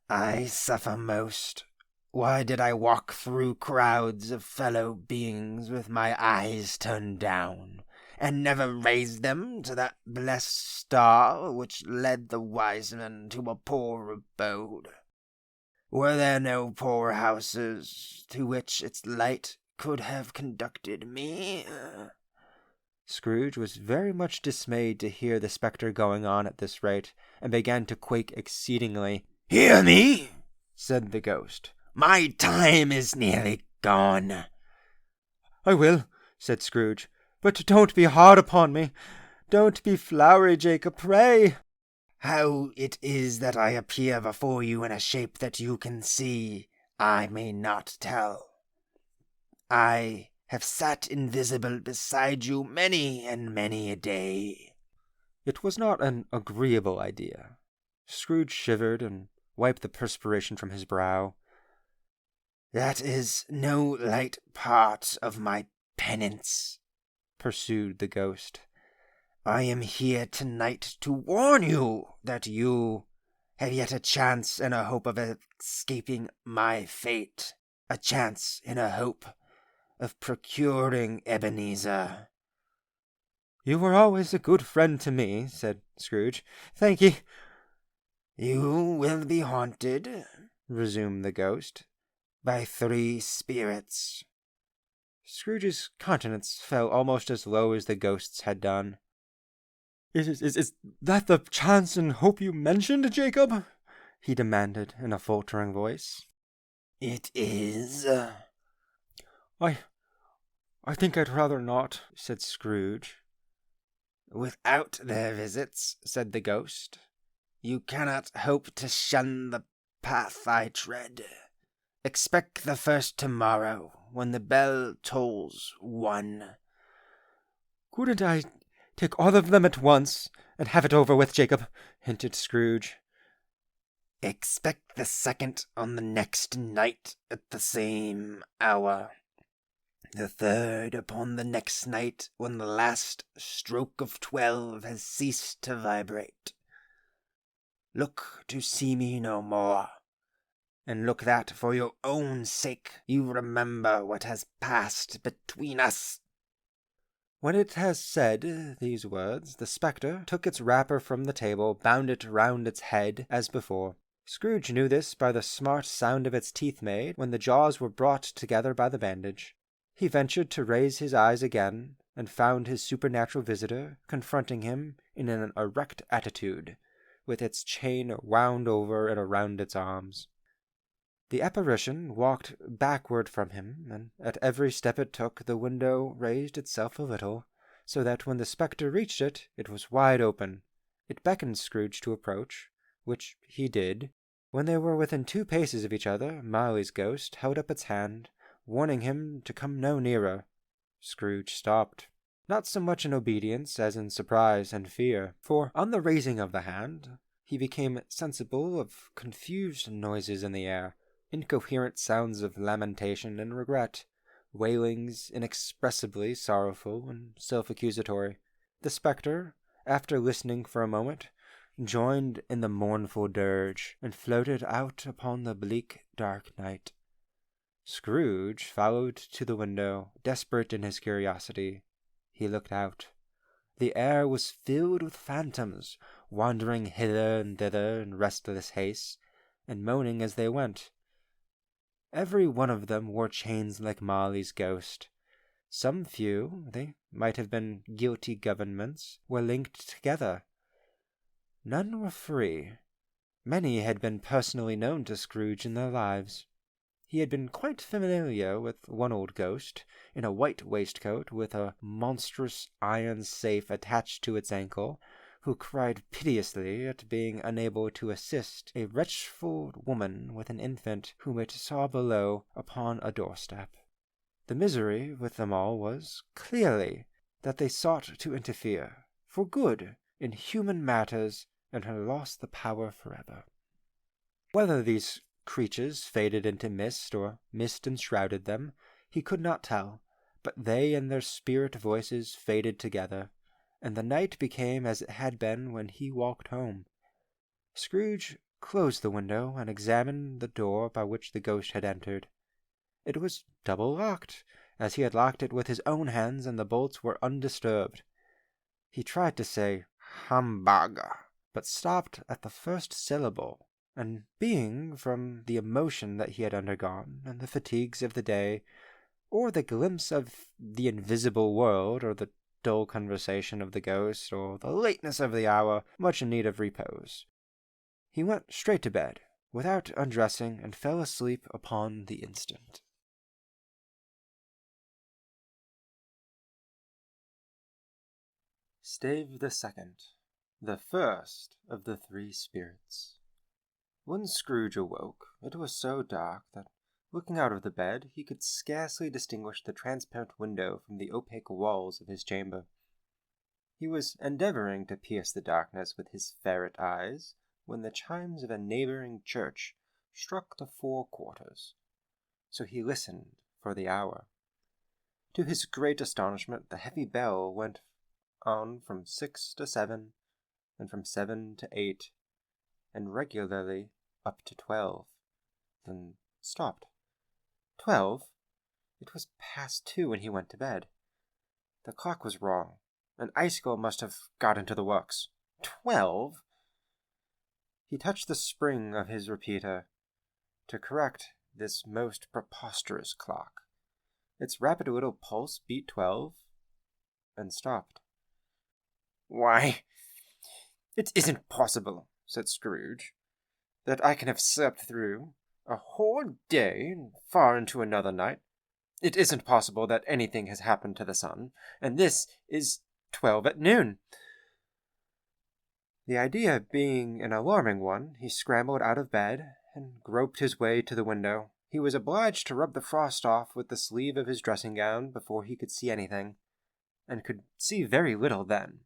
B: I suffer most. Why did I walk through crowds of fellow beings with my eyes turned down, and never raise them to that blessed star which led the wise men to a poor abode? Were there no poor houses to which its light could have conducted me?
A: Scrooge was very much dismayed to hear the spectre going on at this rate, and began to quake exceedingly.
B: Hear me,
A: said the ghost.
B: My time is nearly gone.
A: I will, said Scrooge, but don't be hard upon me. Don't be flowery, Jacob, pray.
B: How it is that I appear before you in a shape that you can see, I may not tell. I have sat invisible beside you many and many a day.
A: It was not an agreeable idea. Scrooge shivered and wiped the perspiration from his brow.
B: That is no light part of my penance, pursued the ghost. I am here tonight to warn you that you have yet a chance and a hope of escaping my fate, a chance and a hope of procuring Ebenezer.
A: You were always a good friend to me, said Scrooge. Thank ye.
B: You will be haunted,
A: resumed the ghost,
B: by 3 spirits.
A: Scrooge's countenance fell almost as low as the ghost's had done. Is that the chance and hope you mentioned, Jacob? He demanded in a faltering voice.
B: It is.
A: I think I'd rather not, said Scrooge.
B: Without their visits, said the ghost, you cannot hope to shun the path I tread. Expect the first tomorrow, when the bell tolls 1.
A: Couldn't I take all of them at once, and have it over with, Jacob? Hinted Scrooge.
B: Expect the second on the next night at the same hour. The third upon the next night, when the last stroke of 12 has ceased to vibrate. Look to see me no more, and look that for your own sake you remember what has passed between us.
A: When it has said these words, the spectre took its wrapper from the table, bound it round its head as before. Scrooge knew this by the smart sound of its teeth made when the jaws were brought together by the bandage. He ventured to raise his eyes again, and found his supernatural visitor confronting him in an erect attitude, with its chain wound over and around its arms. The apparition walked backward from him, and at every step it took, the window raised itself a little, so that when the spectre reached it, it was wide open. It beckoned Scrooge to approach, which he did. When they were within 2 paces of each other, Marley's ghost held up its hand, warning him to come no nearer. Scrooge stopped, not so much in obedience as in surprise and fear, for on the raising of the hand, he became sensible of confused noises in the air, incoherent sounds of lamentation and regret, wailings inexpressibly sorrowful and self-accusatory. The spectre, after listening for a moment, joined in the mournful dirge, and floated out upon the bleak, dark night. Scrooge followed to the window, desperate in his curiosity. He looked out. The air was filled with phantoms, wandering hither and thither in restless haste, and moaning as they went. Every one of them wore chains like Marley's ghost. Some few, they might have been guilty governments, were linked together. None were free. Many had been personally known to Scrooge in their lives. He had been quite familiar with one old ghost, in a white waistcoat with a monstrous iron safe attached to its ankle, who cried piteously at being unable to assist a wretchful woman with an infant whom it saw below upon a doorstep. The misery with them all was, clearly, that they sought to interfere, for good, in human matters, and had lost the power forever. Whether these creatures faded into mist, or mist enshrouded them, he could not tell, but they and their spirit voices faded together, and the night became as it had been when he walked home. Scrooge closed the window and examined the door by which the ghost had entered. It was double-locked, as he had locked it with his own hands, and the bolts were undisturbed. He tried to say, "Humbug," but stopped at the first syllable, and being, from the emotion that he had undergone, and the fatigues of the day, or the glimpse of the invisible world, or the dull conversation of the ghost, or the lateness of the hour, much in need of repose, he went straight to bed, without undressing, and fell asleep upon the instant. Stave the Second, the first of the three spirits. When Scrooge awoke, it was so dark that, looking out of the bed, he could scarcely distinguish the transparent window from the opaque walls of his chamber. He was endeavoring to pierce the darkness with his ferret eyes, when the chimes of a neighboring church struck the 4 quarters. So he listened for the hour. To his great astonishment, the heavy bell went on from 6 to 7, and from 7 to 8, and regularly up to 12, then stopped. 12? It was past 2 when he went to bed. The clock was wrong. An icicle must have got into the works. 12? He touched the spring of his repeater to correct this most preposterous clock. Its rapid little pulse beat 12, and stopped. "Why, it isn't possible," said Scrooge, "that I can have slept through a whole day and far into another night. It isn't possible that anything has happened to the sun, and this is 12 at noon." The idea being an alarming one, he scrambled out of bed and groped his way to the window. He was obliged to rub the frost off with the sleeve of his dressing gown before he could see anything, and could see very little then.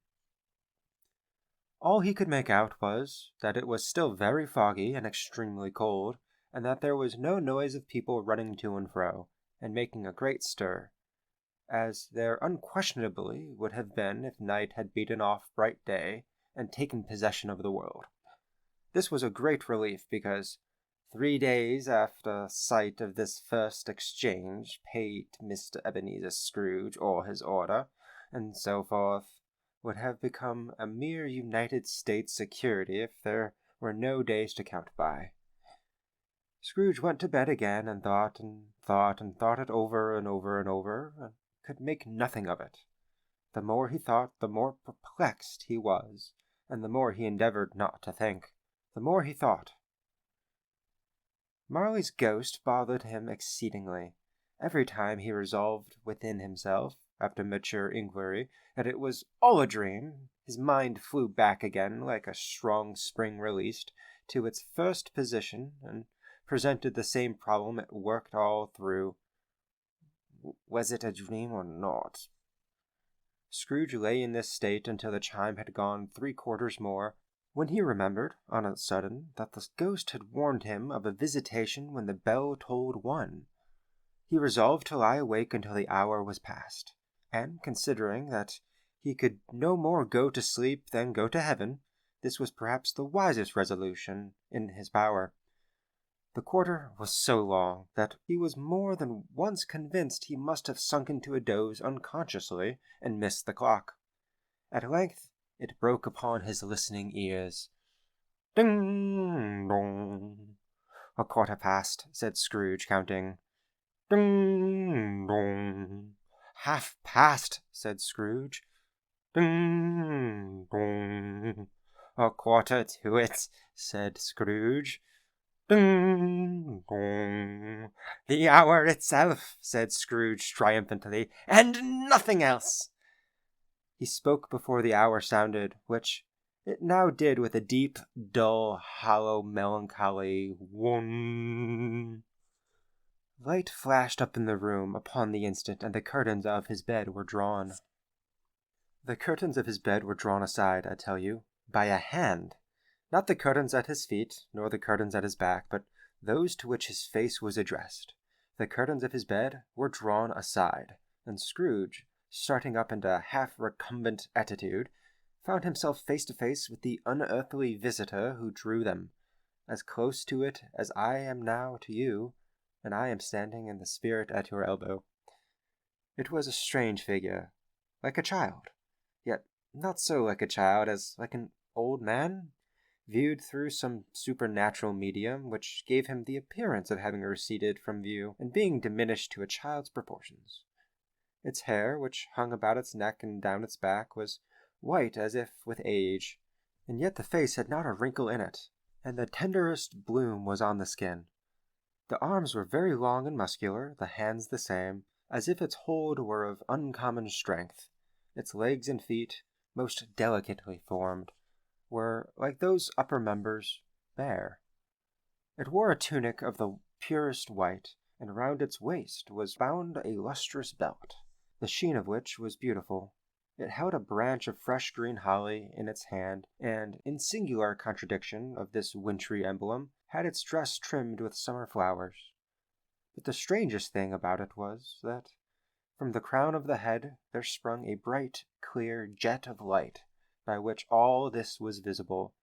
A: All he could make out was that it was still very foggy and extremely cold, and that there was no noise of people running to and fro, and making a great stir, as there unquestionably would have been if night had beaten off bright day and taken possession of the world. This was a great relief, because 3 days after sight of this first exchange, paid to Mr. Ebenezer Scrooge or his order, and so forth, would have become a mere United States security if there were no days to count by. Scrooge went to bed again, and thought and thought and thought it over and over and over, and could make nothing of it. The more he thought, the more perplexed he was, and the more he endeavored not to think, the more he thought. Marley's ghost bothered him exceedingly. Every time he resolved within himself, after mature inquiry, that it was all a dream, his mind flew back again, like a strong spring released, to its first position, and presented the same problem it worked all through. Was it a dream or not? Scrooge lay in this state until the chime had gone 3 quarters more, when he remembered, on a sudden, that the ghost had warned him of a visitation when the bell tolled 1. He resolved to lie awake until the hour was past, and, considering that he could no more go to sleep than go to heaven, this was perhaps the wisest resolution in his power. The quarter was so long that he was more than once convinced he must have sunk into a doze unconsciously and missed the clock. At length it broke upon his listening ears. "Ding dong." "A quarter past," said Scrooge, counting. "Ding dong." "Half past," said Scrooge. "Ding dong." "A quarter to it," said Scrooge. "Ding dong! The hour itself," said Scrooge triumphantly, "and nothing else." He spoke before the hour sounded, which it now did with a deep, dull, hollow, melancholy one. Light flashed up in the room upon the instant, and the curtains of his bed were drawn. The curtains of his bed were drawn aside, I tell you, by a hand. Not the curtains at his feet, nor the curtains at his back, but those to which his face was addressed. The curtains of his bed were drawn aside, and Scrooge, starting up into a half-recumbent attitude, found himself face to face with the unearthly visitor who drew them, as close to it as I am now to you, and I am standing in the spirit at your elbow. It was a strange figure, like a child, yet not so like a child as like an old man, viewed through some supernatural medium which gave him the appearance of having receded from view and being diminished to a child's proportions. Its hair, which hung about its neck and down its back, was white as if with age, and yet the face had not a wrinkle in it, and the tenderest bloom was on the skin. The arms were very long and muscular, the hands the same, as if its hold were of uncommon strength. Its legs and feet, most delicately formed, were, like those upper members, bare. It wore a tunic of the purest white, and round its waist was bound a lustrous belt, the sheen of which was beautiful. It held a branch of fresh green holly in its hand, and, in singular contradiction of this wintry emblem, had its dress trimmed with summer flowers. But the strangest thing about it was, that from the crown of the head there sprung a bright, clear jet of light, by which all this was visible,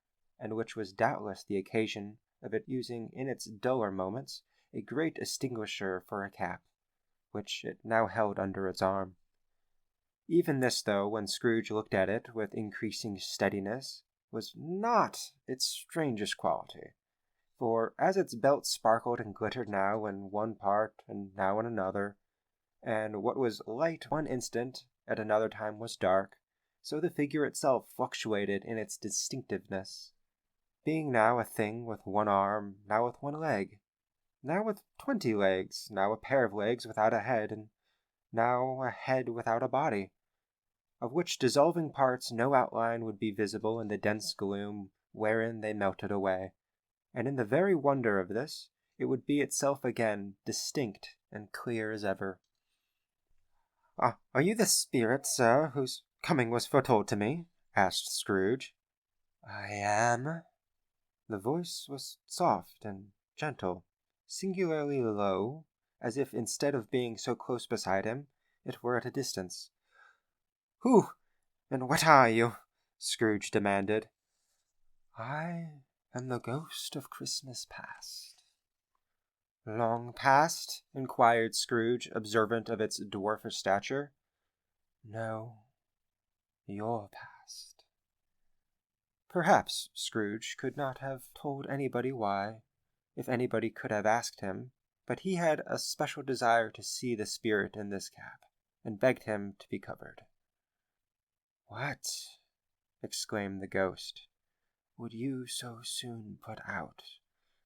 A: and which was doubtless the occasion of it using in its duller moments a great extinguisher for a cap, which it now held under its arm. Even this, though, when Scrooge looked at it with increasing steadiness, was not its strangest quality, for as its belt sparkled and glittered now in one part and now in another, and what was light one instant at another time was dark, so the figure itself fluctuated in its distinctiveness, being now a thing with one arm, now with one leg, now with 20 legs, now a pair of legs without a head, and now a head without a body, of which dissolving parts no outline would be visible in the dense gloom wherein they melted away, and in the very wonder of this, it would be itself again distinct and clear as ever. "Are you the spirit, sir, whose coming was foretold to me?" asked Scrooge. "I am." The voice was soft and gentle, singularly low, as if instead of being so close beside him, it were at a distance. "Who and what are you?" Scrooge demanded. "I am the ghost of Christmas past." "Long past?" inquired Scrooge, observant of its dwarfish stature. "No, your past." Perhaps Scrooge could not have told anybody why, if anybody could have asked him, but he had a special desire to see the spirit in this cap, and begged him to be covered. "What!" exclaimed the ghost, "would you so soon put out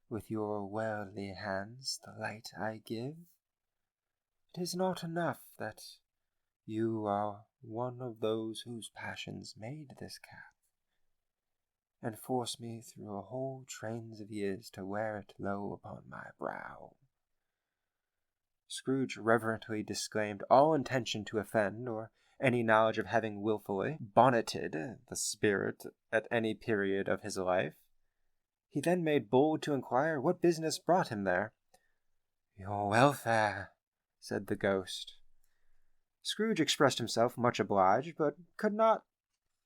A: with your worldly hands the light I give? It is not enough that you are one of those whose passions made this cap, and force me through whole trains of years to wear it low upon my brow." Scrooge reverently disclaimed all intention to offend, or any knowledge of having wilfully bonneted the spirit at any period of his life. He then made bold to inquire what business brought him there. "Your welfare," said the ghost. Scrooge expressed himself much obliged, but could not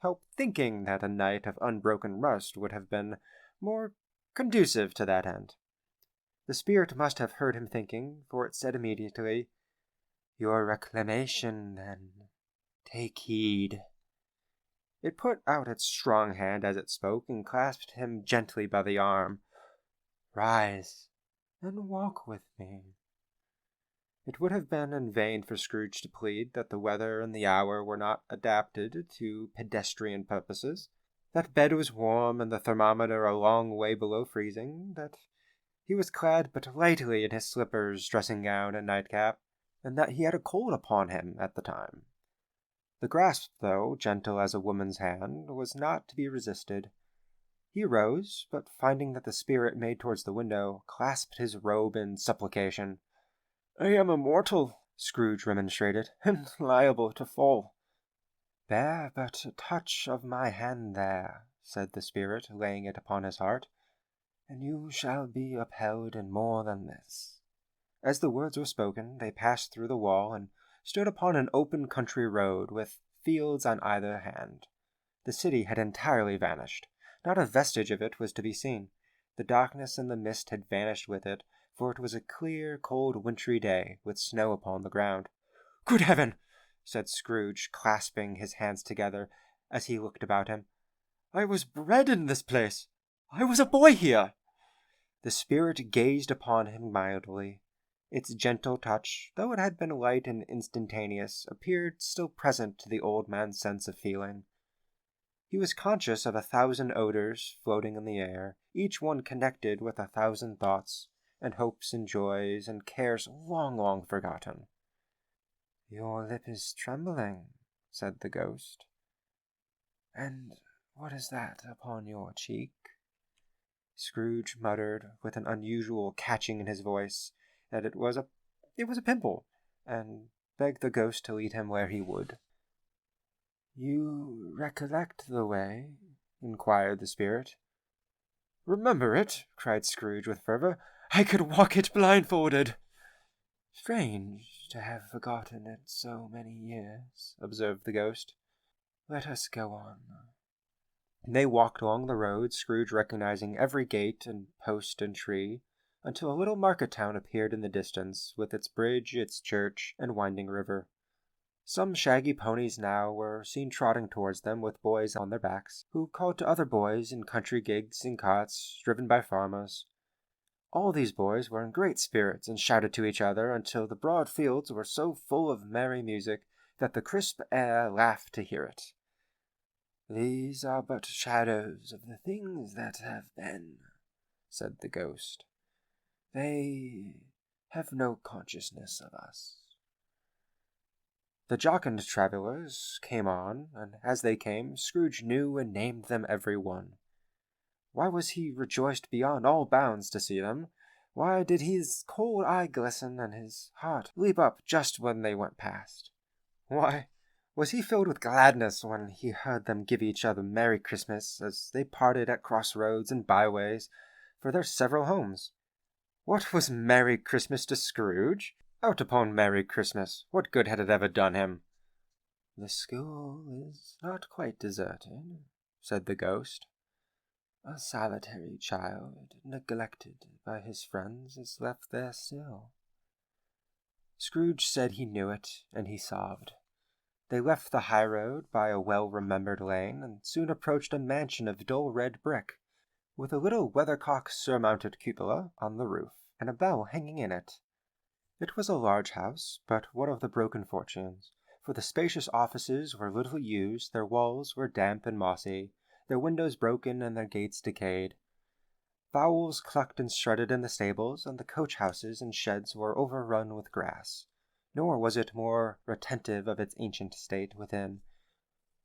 A: help thinking that a night of unbroken rest would have been more conducive to that end. The spirit must have heard him thinking, for it said immediately, "Your reclamation, then. Take heed." It put out its strong hand as it spoke, and clasped him gently by the arm. "Rise, and walk with me." It would have been in vain for Scrooge to plead that the weather and the hour were not adapted to pedestrian purposes. that bed was warm and the thermometer a long way below freezing, that he was clad but lightly in his slippers, dressing gown, and nightcap, and that he had a cold upon him at the time. The grasp, though gentle as a woman's hand, was not to be resisted. He rose, but finding that the spirit made towards the window, clasped his robe in supplication. "I am immortal," Scrooge remonstrated, "and liable to fall." "Bear but a touch of my hand there," said the spirit, laying it upon his heart, "and you shall be upheld in more than this." As the words were spoken, they passed through the wall and stood upon an open country road, with fields on either hand. The city had entirely vanished. Not a vestige of it was to be seen. The darkness and the mist had vanished with it, for it was a clear, cold, wintry day, with snow upon the ground. "Good heaven!" said Scrooge, clasping his hands together as he looked about him. "I was bred in this place. I was a boy here." The spirit gazed upon him mildly. Its gentle touch, though it had been light and instantaneous, appeared still present to the old man's sense of feeling. He was conscious of 1,000 odors floating in the air, each one connected with 1,000 thoughts, and hopes and joys, and cares long, long forgotten. "Your lip is trembling," said the ghost. "And what is that upon your cheek?" Scrooge muttered, with an unusual catching in his voice, that it was a pimple, and begged the ghost to lead him where he would. "You recollect the way?" inquired the spirit. "Remember it?" cried Scrooge with fervor. "I could walk it blindfolded." "Strange to have forgotten it so many years," observed the ghost. "Let us go on." They walked along the road, Scrooge recognizing every gate and post and tree, until a little market town appeared in the distance, with its bridge, its church, and winding river. Some shaggy ponies now were seen trotting towards them with boys on their backs, who called to other boys in country gigs and carts, driven by farmers. All these boys were in great spirits and shouted to each other until the broad fields were so full of merry music that the crisp air laughed to hear it. "These are but shadows of the things that have been," said the ghost. "They have no consciousness of us." The jocund travellers came on, and as they came, Scrooge knew and named them every one. Why was he rejoiced beyond all bounds to see them? Why did his cold eye glisten and his heart leap up just when they went past? Why was he filled with gladness when he heard them give each other Merry Christmas as they parted at crossroads and byways for their several homes? What was Merry Christmas to Scrooge? Out upon Merry Christmas! What good had it ever done him? "The school is not quite deserted," said the ghost. "A solitary child, neglected by his friends, is left there still." Scrooge said he knew it, and he sobbed. They left the high road by a well-remembered lane, and soon approached a mansion of dull red brick, with a little weathercock-surmounted cupola on the roof, and a bell hanging in it. It was a large house, but one of the broken fortunes, for the spacious offices were little used, their walls were damp and mossy, their windows broken and their gates decayed. Fowls clucked and strutted in the stables, and the coach-houses and sheds were overrun with grass. Nor was it more retentive of its ancient state within.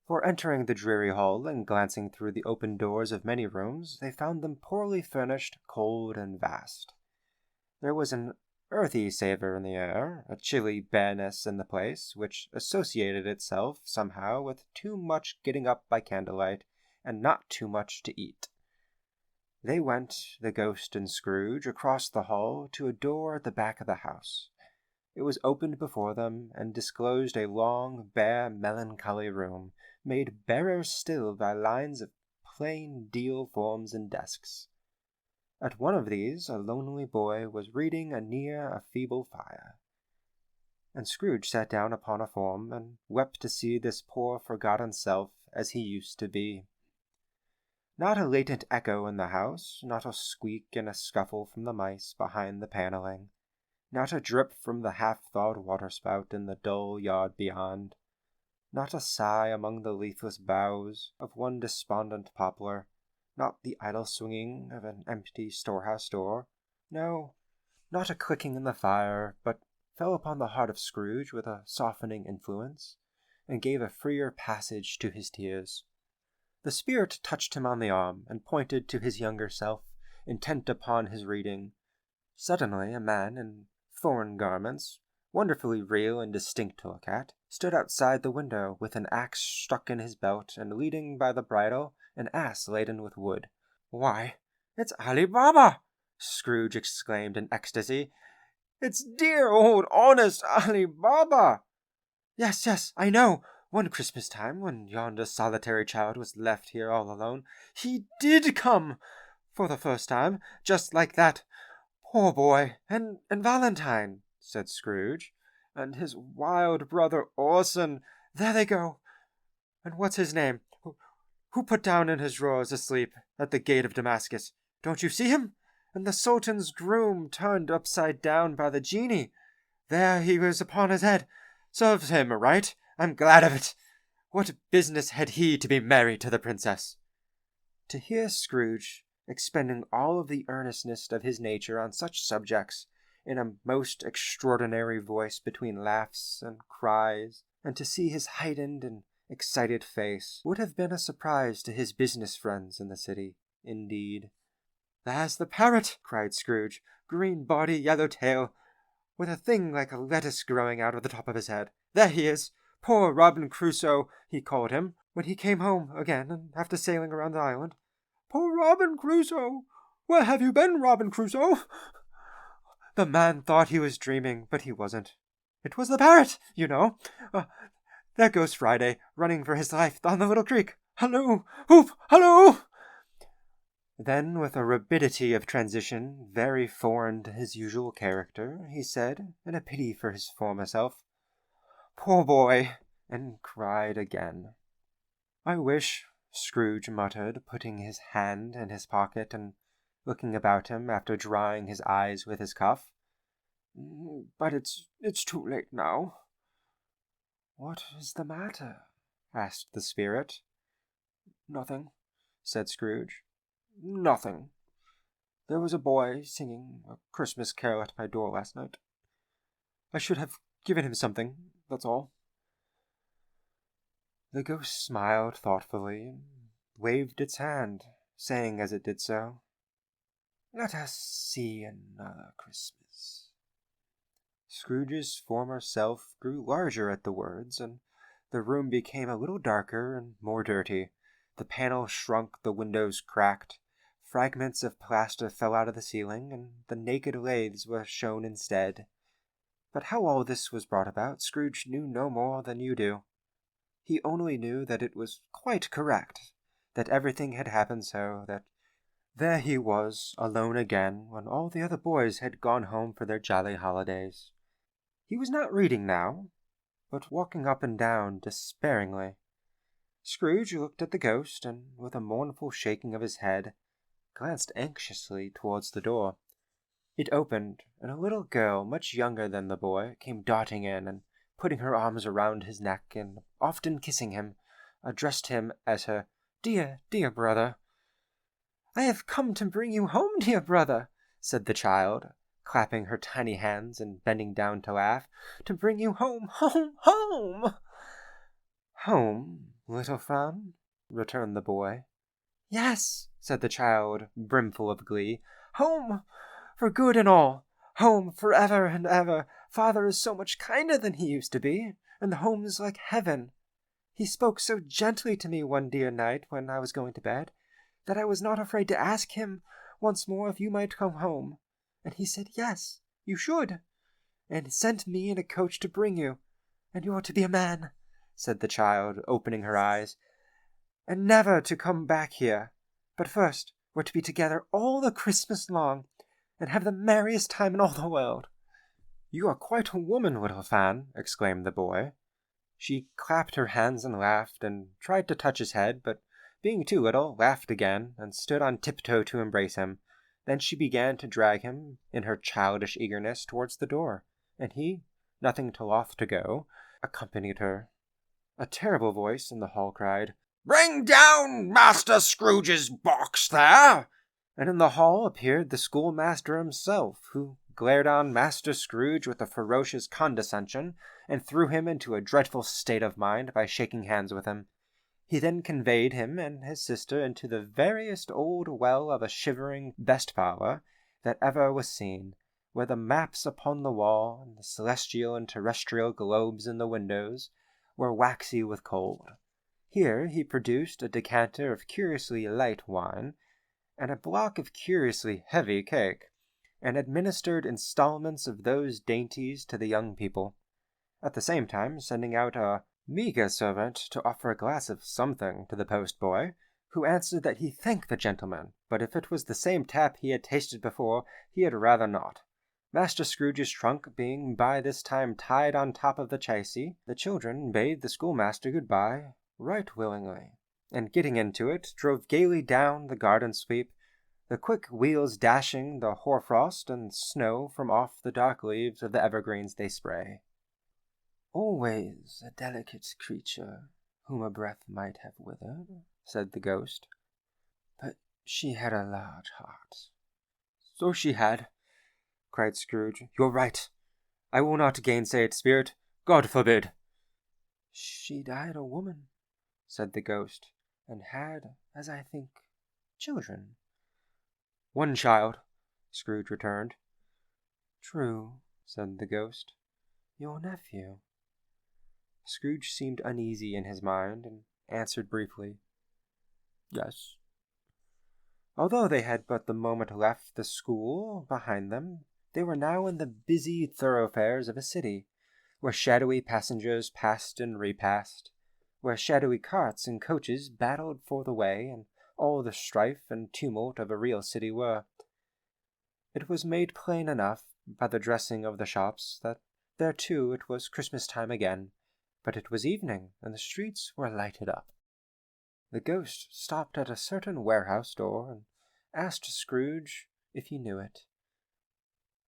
A: For entering the dreary hall and glancing through the open doors of many rooms, they found them poorly furnished, cold, and vast. There was an earthy savour in the air, a chilly bareness in the place, which associated itself somehow with too much getting up by candlelight, and not too much to eat. They went, the ghost and Scrooge, across the hall to a door at the back of the house. It was opened before them, and disclosed a long, bare, melancholy room, made barer still by lines of plain deal forms and desks. At one of these a lonely boy was reading near a feeble fire, and Scrooge sat down upon a form, and wept to see this poor forgotten self as he used to be. Not a latent echo in the house, not a squeak and a scuffle from the mice behind the panelling, not a drip from the half-thawed water-spout in the dull yard beyond, Not a sigh among the leafless boughs of one despondent poplar, not the idle swinging of an empty storehouse door. No, not a clicking in the fire, but fell upon the heart of Scrooge with a softening influence, and gave a freer passage to his tears. The spirit touched him on the arm, and pointed to his younger self, intent upon his reading. Suddenly a man in foreign garments, wonderfully real and distinct to look at, stood outside the window with an axe stuck in his belt and leading by the bridle an ass laden with wood. "Why, it's Ali Baba!" Scrooge exclaimed in ecstasy. "It's dear old honest Ali Baba!" Yes, I know. One Christmas time, when yonder solitary child was left here all alone, he did come for the first time, just like that. Poor boy, and Valentine," said Scrooge, "and his wild brother Orson. There they go. And what's his name? Who put down in his drawers asleep at the gate of Damascus? Don't you see him? And the Sultan's groom turned upside down by the genie. There he was upon his head. Serves him right. I'm glad of it. What business had he to be married to the princess?" To hear Scrooge expending all of the earnestness of his nature on such subjects, in a most extraordinary voice between laughs and cries, and to see his heightened and excited face, would have been a surprise to his business friends in the city, indeed. "There's the parrot!" cried Scrooge. "Green body, yellow tail, with a thing like a lettuce growing out of the top of his head. There he is! Poor Robin Crusoe, he called him, when he came home again after sailing around the island. Poor Robin Crusoe! Where have you been, Robin Crusoe?" The man thought he was dreaming, but he wasn't. It was the parrot, you know. There goes Friday, running for his life down the little creek. Halloo! Hoop! Halloo! Then, with a rapidity of transition very foreign to his usual character, he said, in a pity for his former self, "Poor boy!" and cried again. "I wish," Scrooge muttered, putting his hand in his pocket and looking about him after drying his eyes with his cuff, "but it's too late now." "What is the matter?" asked the spirit. "Nothing," said Scrooge. "Nothing. There was a boy singing a Christmas carol at my door last night. I should have given him something, that's all." The ghost smiled thoughtfully and waved its hand, saying as it did so, "Let us see another Christmas." Scrooge's former self grew larger at the words, and the room became a little darker and more dirty. The panels shrunk, the windows cracked, fragments of plaster fell out of the ceiling, and the naked laths were shown instead. But how all this was brought about, Scrooge knew no more than you do. He only knew that it was quite correct, that everything had happened so, that there he was, alone again, when all the other boys had gone home for their jolly holidays. He was not reading now, but walking up and down despairingly. Scrooge looked at the ghost, and with a mournful shaking of his head, glanced anxiously towards the door. It opened, and a little girl, much younger than the boy, came darting in, and putting her arms around his neck, and often kissing him, addressed him as her dear brother. "I have come to bring you home, dear brother," said the child, clapping her tiny hands and bending down to laugh. "To bring you home, home, home!" "Home, little Fran?" returned the boy. "Yes," said the child, brimful of glee. "Home, for good and all. Home forever and ever. Father is so much kinder than he used to be, and the home is like heaven. He spoke so gently to me one dear night when I was going to bed, that I was not afraid to ask him once more if you might come home. And he said, yes, you should, and sent me in a coach to bring you. And you are to be a man," said the child, opening her eyes, "and never to come back here. But first, we're to be together all the Christmas long, and have the merriest time in all the world." "You are quite a woman, little Fan," exclaimed the boy. She clapped her hands and laughed, and tried to touch his head, but being too little, laughed again, and stood on tiptoe to embrace him. Then she began to drag him, in her childish eagerness, towards the door, and he, nothing too loth to go, accompanied her. A terrible voice in the hall cried,
B: "Bring down Master Scrooge's box there!"
A: And in the hall appeared the schoolmaster himself, who glared on Master Scrooge with a ferocious condescension, and threw him into a dreadful state of mind by shaking hands with him. He then conveyed him and his sister into the veriest old well of a shivering best parlour that ever was seen, where the maps upon the wall, and the celestial and terrestrial globes in the windows, were waxy with cold. Here he produced a decanter of curiously light wine, and a block of curiously heavy cake, and administered installments of those dainties to the young people, at the same time sending out a meagre servant to offer a glass of something to the post-boy, who answered that he thanked the gentleman, but if it was the same tap he had tasted before, he had rather not. Master Scrooge's trunk being by this time tied on top of the chassis, the children bade the schoolmaster good-bye right willingly, and getting into it, drove gaily down the garden sweep, the quick wheels dashing the hoarfrost and snow from off the dark leaves of the evergreens they spray. "Always a delicate creature, whom a breath might have withered," said the ghost. "But she had a large heart." "So she had," cried Scrooge. "You're right. I will not gainsay it, spirit. God forbid." "She died a woman," said the ghost, "and had, as I think, children." "One child," Scrooge returned. "True," said the ghost. "Your nephew." Scrooge seemed uneasy in his mind, and answered briefly, "Yes." Although they had but the moment left the school behind them, they were now in the busy thoroughfares of a city, where shadowy passengers passed and repassed, where shadowy carts and coaches battled for the way, and all the strife and tumult of a real city were. It was made plain enough by the dressing of the shops that there too it was Christmas time again, but it was evening, and the streets were lighted up. The ghost stopped at a certain warehouse door, and asked Scrooge if he knew it.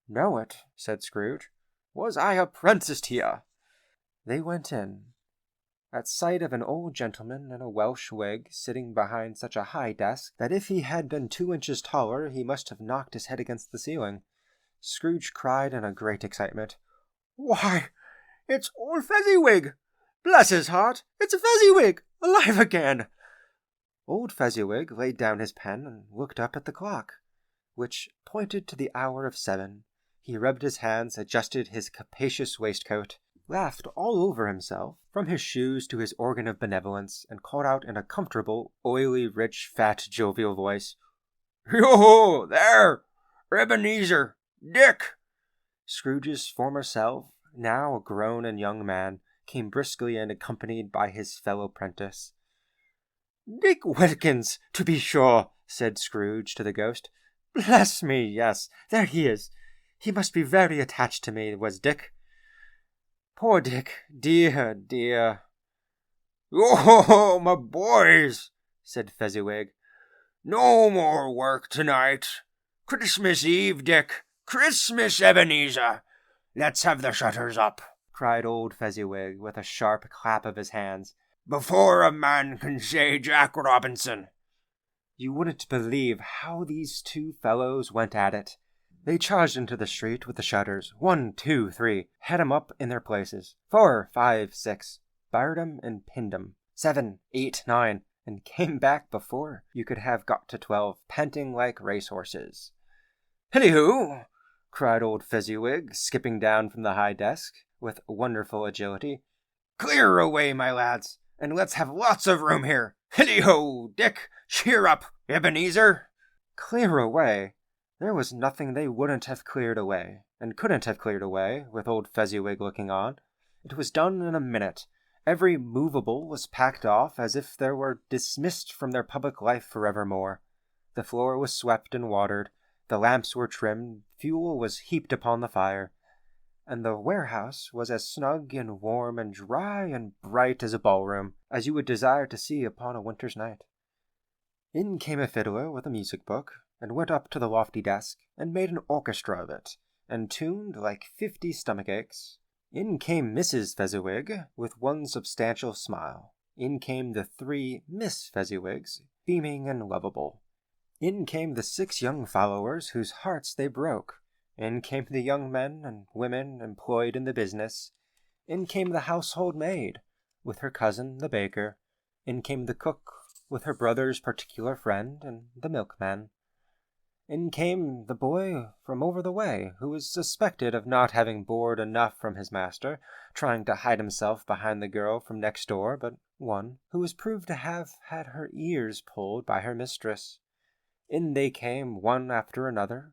A: "Know it?" said Scrooge. "Was I apprenticed here?" They went in. At sight of an old gentleman in a Welsh wig sitting behind such a high desk that if he had been 2 inches taller he must have knocked his head against the ceiling, Scrooge cried in a great excitement, "Why, it's old Fezziwig! Bless his heart, it's Fezziwig, alive again!" Old Fezziwig laid down his pen and looked up at the clock, which pointed to the hour of 7. He rubbed his hands, adjusted his capacious waistcoat, laughed all over himself, from his shoes to his organ of benevolence, and called out in a comfortable, oily, rich, fat, jovial voice, "Yo-ho, there! Ebenezer! Dick!" Scrooge's former self, now a grown and young man, came briskly in accompanied by his fellow prentice. "Dick Wilkins, to be sure," said Scrooge to the ghost. "Bless me, yes, there he is. He must be very attached to me, was Dick. Poor Dick, dear, dear."
B: "Oh, my boys," said Fezziwig. "No more work tonight. Christmas Eve, Dick. Christmas, Ebenezer. Let's have the shutters up,"
A: cried old Fezziwig with a sharp clap of his hands,
B: "before a man can say Jack Robinson."
A: You wouldn't believe how these two fellows went at it. They charged into the street with the shutters. 1, 2, 3. Had 'em up in their places. 4, 5, 6. Barred 'em and pinned 'em. 7, 8, 9. And came back before you could have got to 12, panting like racehorses. "Hilly-hoo!" cried old Fezziwig, skipping down from the high desk with wonderful agility.
B: "Clear away, my lads, and let's have lots of room here. Hilly-ho, Dick! Cheer up, Ebenezer!"
A: Clear away? There was nothing they wouldn't have cleared away, and couldn't have cleared away, with old Fezziwig looking on. It was done in a minute. Every movable was packed off as if they were dismissed from their public life forevermore. The floor was swept and watered, the lamps were trimmed, fuel was heaped upon the fire, and the warehouse was as snug and warm and dry and bright as a ballroom, as you would desire to see upon a winter's night. In came a fiddler with a music-book, and went up to the lofty desk, and made an orchestra of it, and tuned like 50 stomach-aches, In came Mrs. Fezziwig with one substantial smile. In came the 3 Miss Fezziwigs, beaming and lovable. In came the 6 young followers whose hearts they broke. In came the young men and women employed in the business. In came the household maid, with her cousin the baker. In came the cook, with her brother's particular friend, and the milkman. In came the boy from over the way, who was suspected of not having bored enough from his master, trying to hide himself behind the girl from next door, but one who was proved to have had her ears pulled by her mistress. In they came one after another,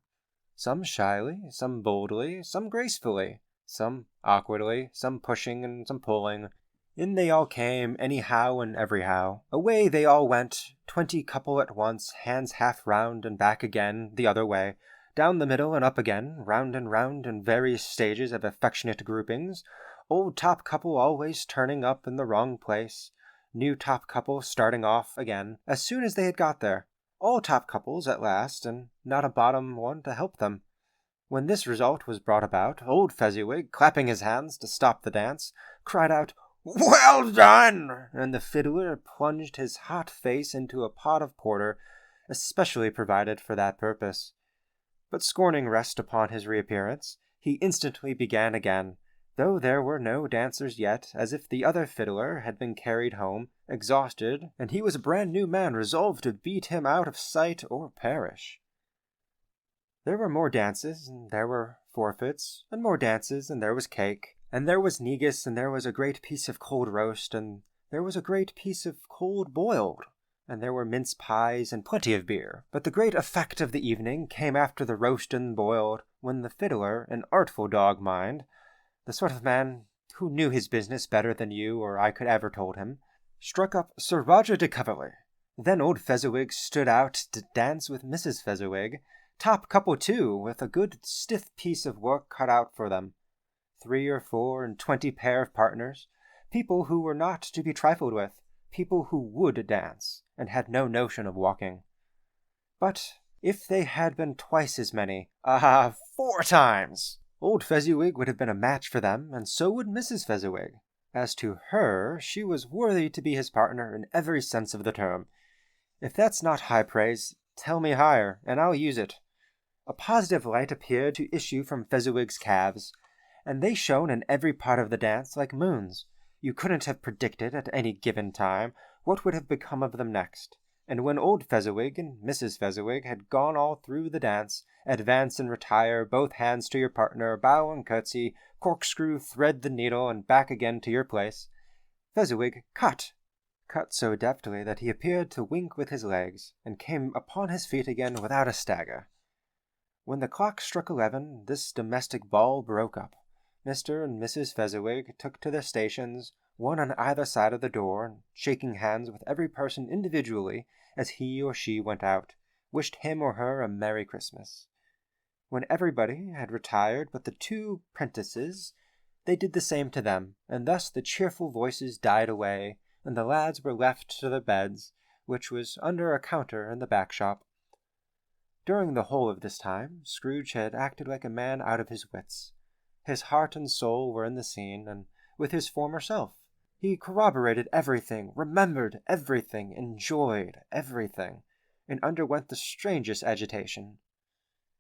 A: some shyly, some boldly, some gracefully, some awkwardly, some pushing and some pulling. In they all came, anyhow and everyhow. Away they all went, 20 couple at once, hands half round and back again, the other way, down the middle and up again, round and round in various stages of affectionate groupings, old top couple always turning up in the wrong place, new top couple starting off again as soon as they had got there, all top couples at last, and not a bottom one to help them. When this result was brought about, old Fezziwig, clapping his hands to stop the dance, cried out, "Well done!" and the fiddler plunged his hot face into a pot of porter, especially provided for that purpose. But scorning rest upon his reappearance, he instantly began again, though there were no dancers yet, as if the other fiddler had been carried home, exhausted, and he was a brand-new man resolved to beat him out of sight or perish. There were more dances, and there were forfeits, and more dances, and there was cake, and there was negus, and there was a great piece of cold roast, and there was a great piece of cold boiled, and there were mince pies and plenty of beer. But the great effect of the evening came after the roast and boiled, when the fiddler, an artful dog, mind, the sort of man who knew his business better than you or I could ever told him, struck up Sir Roger de Coverley. Then old Fezziwig stood out to dance with Mrs. Fezziwig, top couple too, with a good stiff piece of work cut out for them. 3 or 4 and 20 pair of partners, people who were not to be trifled with, people who would dance, and had no notion of walking. But if they had been twice as many, 4 times, old Fezziwig would have been a match for them, and so would Mrs. Fezziwig. As to her, she was worthy to be his partner in every sense of the term. If that's not high praise, tell me higher, and I'll use it. A positive light appeared to issue from Fezziwig's calves, and they shone in every part of the dance like moons. You couldn't have predicted at any given time what would have become of them next. And when old Fezziwig and Mrs. Fezziwig had gone all through the dance, advance and retire, both hands to your partner, bow and curtsy, corkscrew, thread the needle, and back again to your place, Fezziwig cut so deftly that he appeared to wink with his legs, and came upon his feet again without a stagger. When the clock struck 11, this domestic ball broke up. Mr. and Mrs. Fezziwig took to their stations, one on either side of the door, and shaking hands with every person individually as he or she went out, wished him or her a Merry Christmas. When everybody had retired but the 2 prentices, they did the same to them, and thus the cheerful voices died away, and the lads were left to their beds, which was under a counter in the back shop. During the whole of this time, Scrooge had acted like a man out of his wits. His heart and soul were in the scene, and with his former self. He corroborated everything, remembered everything, enjoyed everything, and underwent the strangest agitation.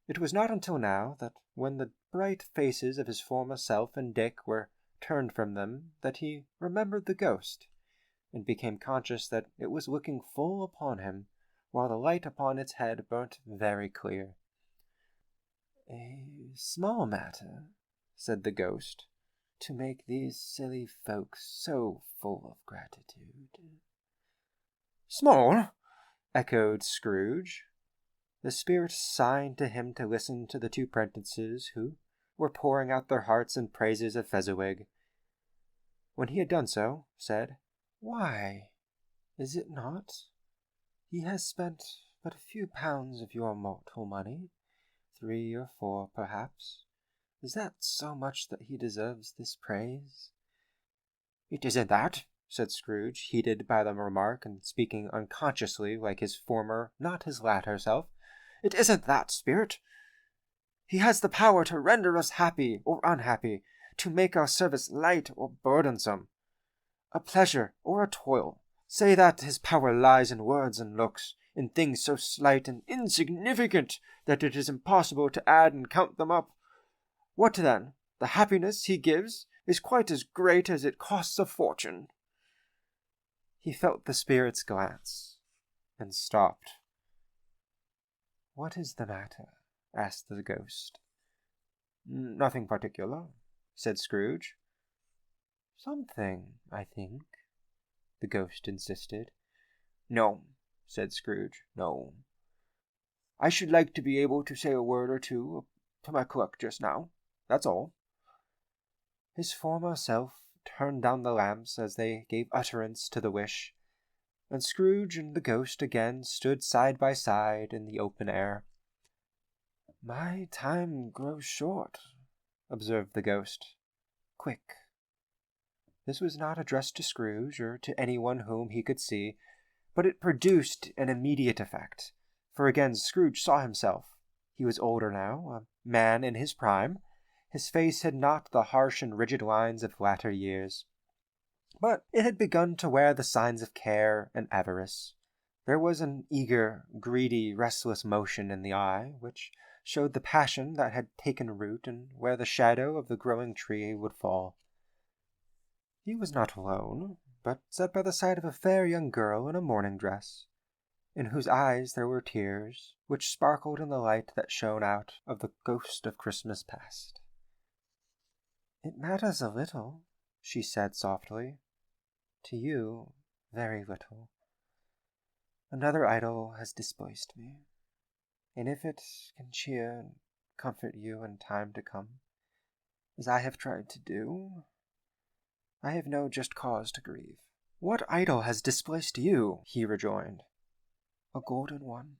A: It was not until now that, when the bright faces of his former self and Dick were turned from them, that he remembered the ghost, and became conscious that it was looking full upon him, while the light upon its head burnt very clear. "A small matter," said the ghost, "to make these silly folks so full of gratitude." "Small?" echoed Scrooge. The spirit signed to him to listen to the 2 prentices who were pouring out their hearts in praises of Fezziwig. When he had done so, said, "Why, is it not? He has spent but a few pounds of your mortal money, 3 or 4 perhaps. Is that so much that he deserves this praise?" "It isn't that," said Scrooge, heated by the remark, and speaking unconsciously like his former, not his latter self. "It isn't that, Spirit. He has the power to render us happy or unhappy, to make our service light or burdensome, a pleasure or a toil. Say that his power lies in words and looks, in things so slight and insignificant that it is impossible to add and count them up. What then? The happiness he gives is quite as great as it costs a fortune." He felt the spirit's glance, and stopped. "What is the matter?" asked the ghost. "Nothing particular," said Scrooge. "Something, I think," the ghost insisted. "No," said Scrooge, "no. I should like to be able to say a word or two to my clerk just now. That's all." His former self turned down the lamps as they gave utterance to the wish, and Scrooge and the ghost again stood side by side in the open air. "My time grows short," observed the ghost. "Quick." This was not addressed to Scrooge or to anyone whom he could see, but it produced an immediate effect, for again Scrooge saw himself. He was older now, a man in his prime. His face had not the harsh and rigid lines of latter years, but it had begun to wear the signs of care and avarice. There was an eager, greedy, restless motion in the eye, which showed the passion that had taken root and where the shadow of the growing tree would fall. He was not alone, but sat by the side of a fair young girl in a morning dress, in whose eyes there were tears, which sparkled in the light that shone out of the ghost of Christmas past. "It matters a little," she said softly. "To you, very little. Another idol has displaced me, and if it can cheer and comfort you in time to come, as I have tried to do, I have no just cause to grieve." "What idol has displaced you?" he rejoined. "A golden one."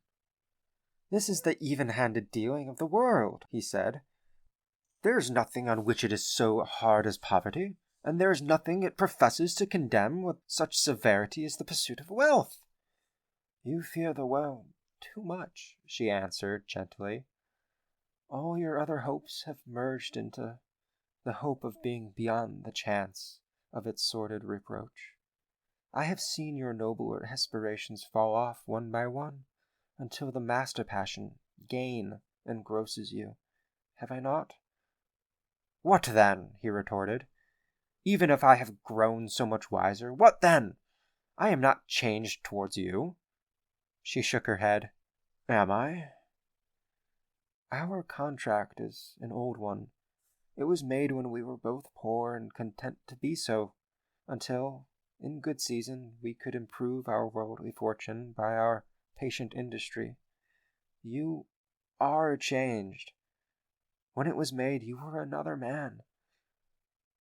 A: "This is the even-handed dealing of the world," he said. "There is nothing on which it is so hard as poverty, and there is nothing it professes to condemn with such severity as the pursuit of wealth." "You fear the world too much," she answered gently. "All your other hopes have merged into the hope of being beyond the chance of its sordid reproach. I have seen your nobler aspirations fall off one by one, until the master passion, gain, engrosses you. Have I not?" "What then?" he retorted. "Even if I have grown so much wiser, what then? I am not changed towards you." She shook her head. "Am I?" "Our contract is an old one. It was made when we were both poor and content to be so, until, in good season, we could improve our worldly fortune by our patient industry. You are changed. When it was made, you were another man."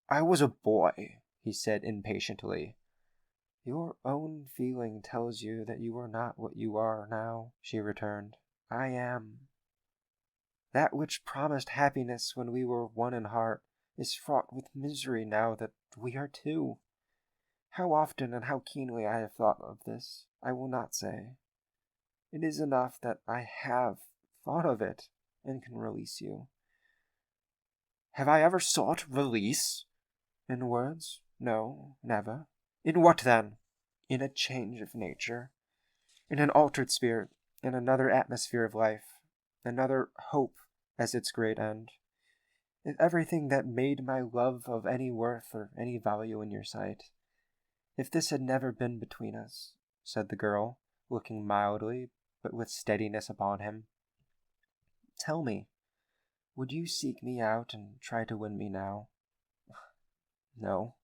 A: "I was a boy," he said impatiently. "Your own feeling tells you that you are not what you are now," she returned. "I am. That which promised happiness when we were one in heart is fraught with misery now that we are two. How often and how keenly I have thought of this, I will not say. It is enough that I have thought of it and can release you." "Have I ever sought release?" "In words, no, never." "In what then?" "In a change of nature, in an altered spirit, in another atmosphere of life, another hope as its great end. If everything that made my love of any worth or any value in your sight, if this had never been between us," said the girl, looking mildly but with steadiness upon him, "tell me, would you seek me out and try to win me now?" "No."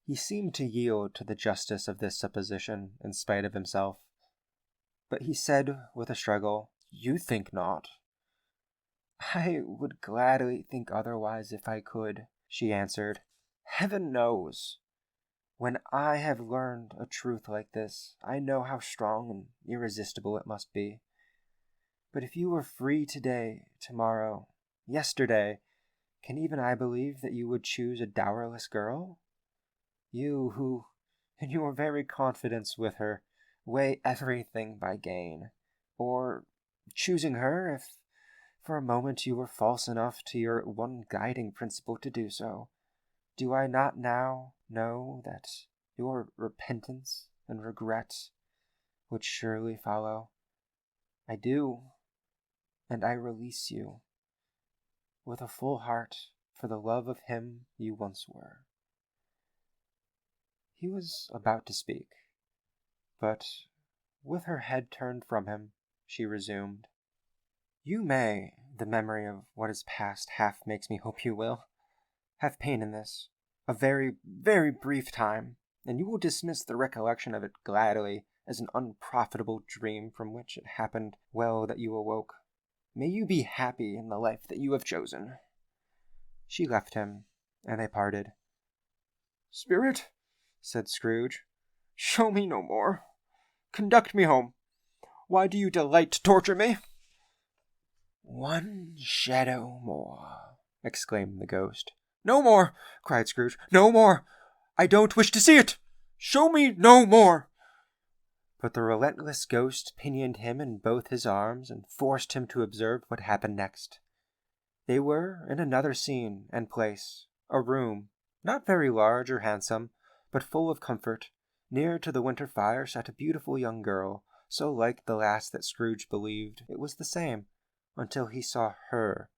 A: He seemed to yield to the justice of this supposition in spite of himself, but he said with a struggle, "You think not." "I would gladly think otherwise if I could," she answered. "Heaven knows. When I have learned a truth like this, I know how strong and irresistible it must be. But if you were free today, tomorrow, yesterday, can even I believe that you would choose a dowerless girl? You who, in your very confidence with her, weigh everything by gain, or, choosing her, if For a moment you were false enough to your one guiding principle to do so. Do I not now know that your repentance and regret would surely follow? I do, and I release you, with a full heart, for the love of him you once were. He was about to speak, but with her head turned from him, she resumed. You may, the memory of what is past half makes me hope you will, have pain in this, a very, very brief time, and you will dismiss the recollection of it gladly as an unprofitable dream from which it happened well that you awoke. May you be happy in the life that you have chosen. She left him, and they parted. Spirit, said Scrooge, show me no more. Conduct me home. Why do you delight to torture me? One shadow more, exclaimed the ghost. No more, cried Scrooge. No more. I don't wish to see it. Show me no more. But the relentless ghost pinioned him in both his arms and forced him to observe what happened next. They were in another scene and place, a room, not very large or handsome, but full of comfort. Near to the winter fire sat a beautiful young girl, so like the last that Scrooge believed it was the same, until he saw her,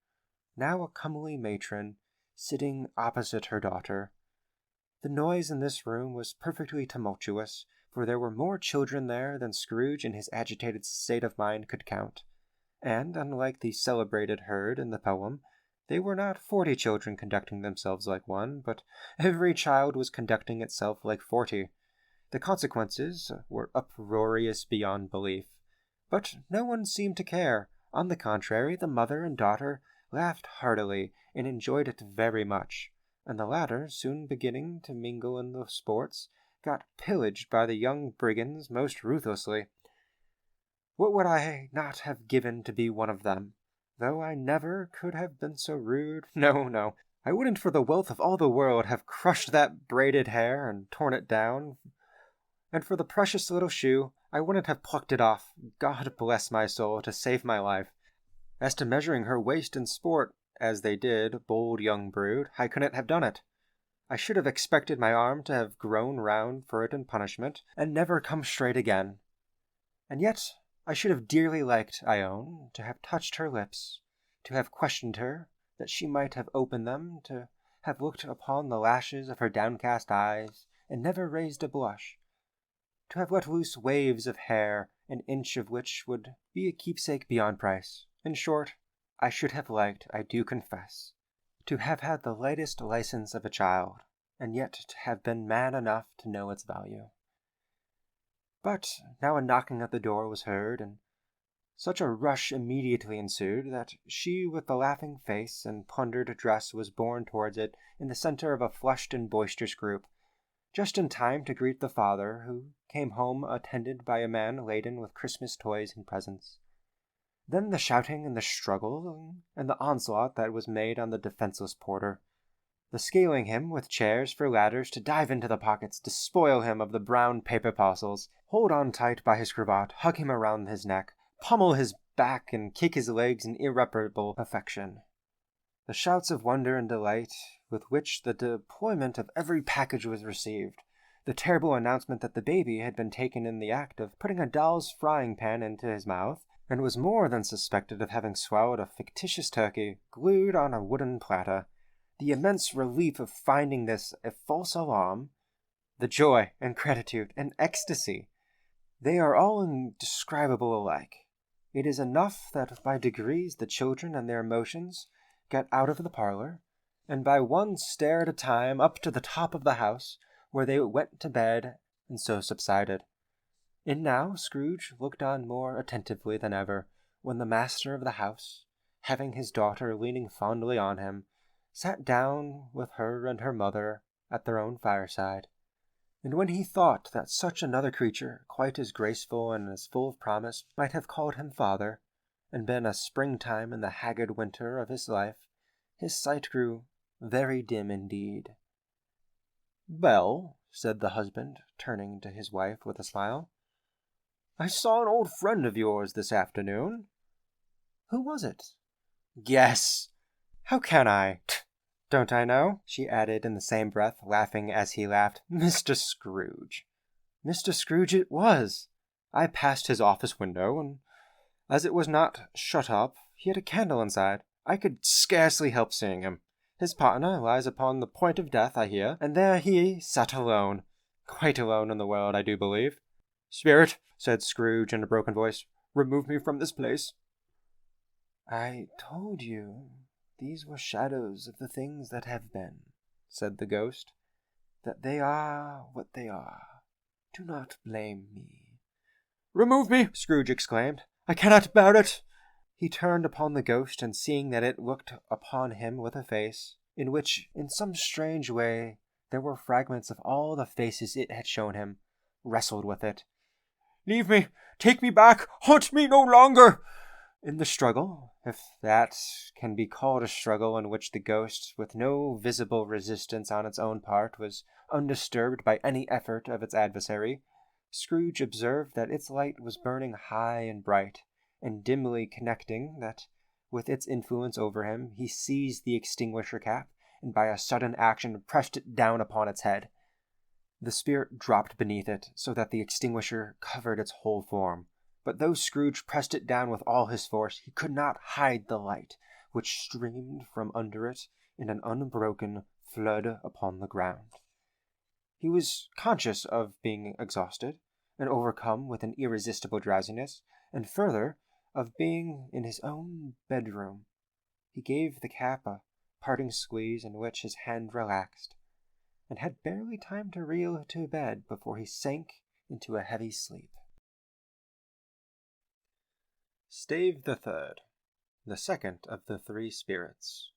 A: now a comely matron, sitting opposite her daughter. The noise in this room was perfectly tumultuous, for there were more children there than Scrooge in his agitated state of mind could count. And, unlike the celebrated herd in the poem, they were not 40 children conducting themselves like one, but every child was conducting itself like 40. The consequences were uproarious beyond belief, but no one seemed to care. On the contrary, the mother and daughter laughed heartily and enjoyed it very much, and the latter, soon beginning to mingle in the sports, got pillaged by the young brigands most ruthlessly. What would I not have given to be one of them? Though I never could have been so rude. No, I wouldn't for the wealth of all the world have crushed that braided hair and torn it down. And for the precious little shoe, I wouldn't have plucked it off, God bless my soul, to save my life. As to measuring her waist in sport, as they did, bold young brood, I couldn't have done it. I should have expected my arm to have grown round for it in punishment, and never come straight again. And yet I should have dearly liked, I own, to have touched her lips, to have questioned her, that she might have opened them, to have looked upon the lashes of her downcast eyes, and never raised a blush, to have let loose waves of hair, an inch of which would be a keepsake beyond price. In short, I should have liked, I do confess, to have had the lightest license of a child, and yet to have been man enough to know its value. But now a knocking at the door was heard, and such a rush immediately ensued that she with the laughing face and plundered dress was borne towards it in the centre of a flushed and boisterous group, just in time to greet the father, who came home attended by a man laden with Christmas toys and presents. Then the shouting and the struggle, and the onslaught that was made on the defenceless porter. The scaling him with chairs for ladders to dive into the pockets, despoil him of the brown paper parcels, hold on tight by his cravat, hug him around his neck, pummel his back, and kick his legs in irreparable affection. The shouts of wonder and delight with which the deployment of every package was received, the terrible announcement that the baby had been taken in the act of putting a doll's frying pan into his mouth, and was more than suspected of having swallowed a fictitious turkey glued on a wooden platter, the immense relief of finding this a false alarm, the joy and gratitude and ecstasy, they are all indescribable alike. It is enough that by degrees the children and their emotions got out of the parlor, and by one stair at a time up to the top of the house, where they went to bed, and so subsided. And now Scrooge looked on more attentively than ever, when the master of the house, having his daughter leaning fondly on him, sat down with her and her mother at their own fireside. And when he thought that such another creature, quite as graceful and as full of promise, might have called him father, and been a springtime in the haggard winter of his life, his sight grew very dim indeed. "Well," said the husband, turning to his wife with a smile, "I saw an old friend of yours this afternoon." "Who was it?" Yes. How can I? Don't I know? She added in the same breath, laughing as he laughed. Mr. Scrooge. Mr. Scrooge it was. I passed his office window, and as it was not shut up, he had a candle inside. I could scarcely help seeing him. His partner lies upon the point of death, I hear, and there he sat alone. Quite alone in the world, I do believe. Spirit, said Scrooge in a broken voice, remove me from this place. I told you these were shadows of the things that have been, said the ghost, that they are what they are. Do not blame me. Remove me, Scrooge exclaimed. I cannot bear it. He turned upon the ghost, and seeing that it looked upon him with a face, in which, in some strange way, there were fragments of all the faces it had shown him, wrestled with it. Leave me! Take me back! Haunt me no longer! In the struggle, if that can be called a struggle in which the ghost, with no visible resistance on its own part, was undisturbed by any effort of its adversary, Scrooge observed that its light was burning high and bright, and dimly connecting that with its influence over him, he seized the extinguisher cap, and by a sudden action pressed it down upon its head. The spirit dropped beneath it, so that the extinguisher covered its whole form. But though Scrooge pressed it down with all his force, he could not hide the light, which streamed from under it in an unbroken flood upon the ground. He was conscious of being exhausted, and overcome with an irresistible drowsiness, and further, of being in his own bedroom. He gave the cap a parting squeeze in which his hand relaxed, and had barely time to reel to bed before he sank into a heavy sleep. Stave the Third, the second of the three spirits.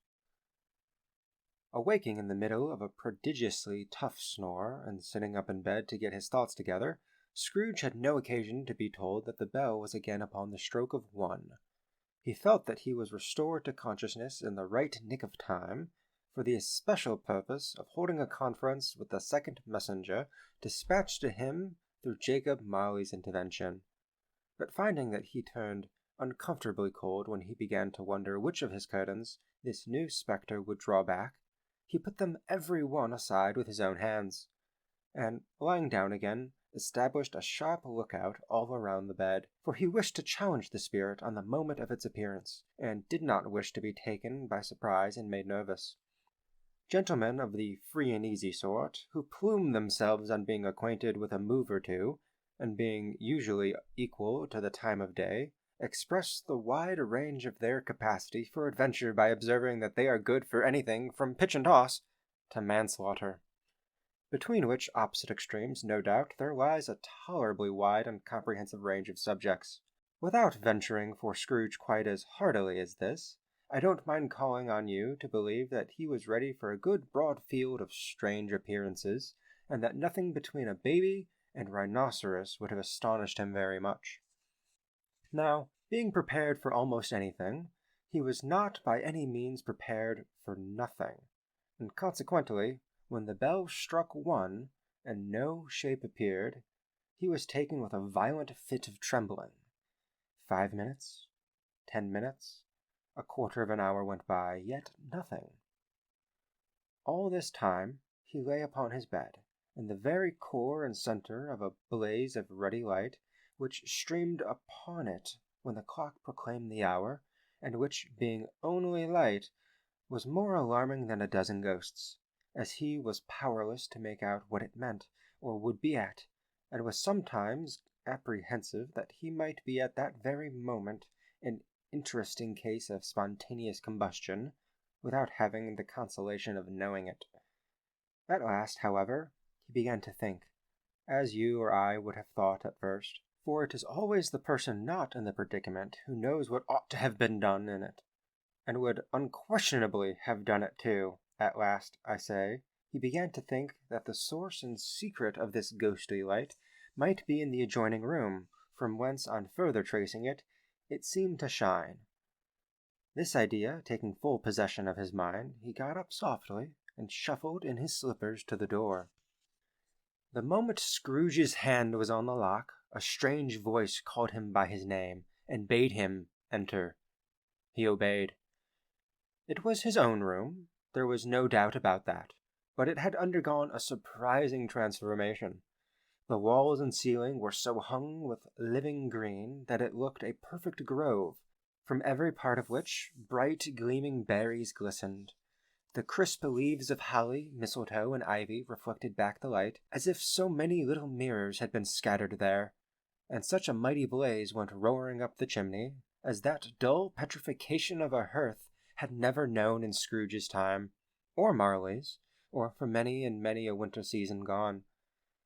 A: Awaking in the middle of a prodigiously tough snore, and sitting up in bed to get his thoughts together, Scrooge had no occasion to be told that the bell was again upon the stroke of 1. He felt that he was restored to consciousness in the right nick of time, for the especial purpose of holding a conference with the second messenger dispatched to him through Jacob Marley's intervention. But finding that he turned uncomfortably cold when he began to wonder which of his curtains this new spectre would draw back, he put them every one aside with his own hands, and, lying down again, established a sharp lookout all around the bed, for he wished to challenge the spirit on the moment of its appearance, and did not wish to be taken by surprise and made nervous. Gentlemen of the free and easy sort, who plume themselves on being acquainted with a move or two, and being usually equal to the time of day, express the wide range of their capacity for adventure by observing that they are good for anything from pitch and toss to manslaughter. Between which opposite extremes, no doubt, there lies a tolerably wide and comprehensive range of subjects. Without venturing for Scrooge quite as heartily as this, I don't mind calling on you to believe that he was ready for a good broad field of strange appearances, and that nothing between a baby and rhinoceros would have astonished him very much. Now, being prepared for almost anything, he was not by any means prepared for nothing, and consequently, when the bell struck 1, and no shape appeared, he was taken with a violent fit of trembling. 5 minutes, 10 minutes, a quarter of an hour went by, yet nothing. All this time he lay upon his bed, in the very core and center of a blaze of ruddy light, which streamed upon it when the clock proclaimed the hour, and which, being only light, was more alarming than a dozen ghosts, as he was powerless to make out what it meant, or would be at, and was sometimes apprehensive that he might be at that very moment an interesting case of spontaneous combustion, without having the consolation of knowing it. At last, however, he began to think, as you or I would have thought at first, for it is always the person not in the predicament who knows what ought to have been done in it, and would unquestionably have done it too. At last, I say, he began to think that the source and secret of this ghostly light might be in the adjoining room, from whence, on further tracing it, it seemed to shine. This idea taking full possession of his mind, he got up softly and shuffled in his slippers to the door. The moment Scrooge's hand was on the lock, a strange voice called him by his name, and bade him enter. He obeyed. It was his own room, there was no doubt about that, but it had undergone a surprising transformation. The walls and ceiling were so hung with living green that it looked a perfect grove, from every part of which bright gleaming berries glistened. The crisp leaves of holly, mistletoe, and ivy reflected back the light, as if so many little mirrors had been scattered there, and such a mighty blaze went roaring up the chimney, as that dull petrification of a hearth had never known in Scrooge's time, or Marley's, or for many and many a winter season gone.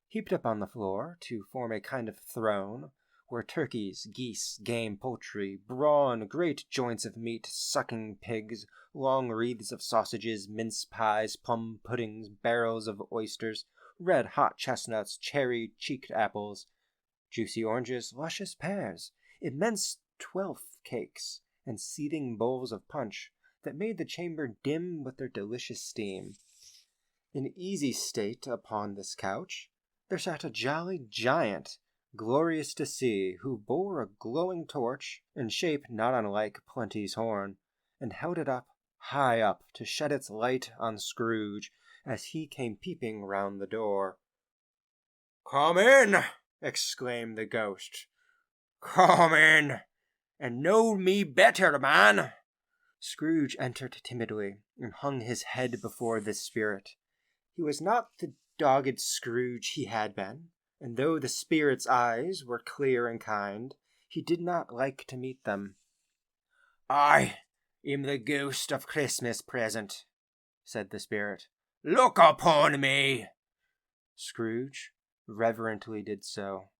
A: Heaped up on the floor, to form a kind of throne, were turkeys, geese, game, poultry, brawn, great joints of meat, sucking pigs, long wreaths of sausages, mince pies, plum puddings, barrels of oysters, red-hot chestnuts, cherry-cheeked apples, juicy oranges, luscious pears, immense twelfth cakes, and seething bowls of punch that made the chamber dim with their delicious steam. In easy state upon this couch there sat a jolly giant, glorious to see, who bore a glowing torch, in shape not unlike Plenty's horn, and held it up, high up, to shed its light on Scrooge as he came peeping round the door. "Come in!" exclaimed the ghost. "Come in, and know me better, man!" Scrooge entered timidly, and hung his head before this spirit. He was not the dogged Scrooge he had been, and though the spirit's eyes were clear and kind, he did not like to meet them. "I am the ghost of Christmas present," said the spirit. "Look upon me!" Scrooge reverently did so.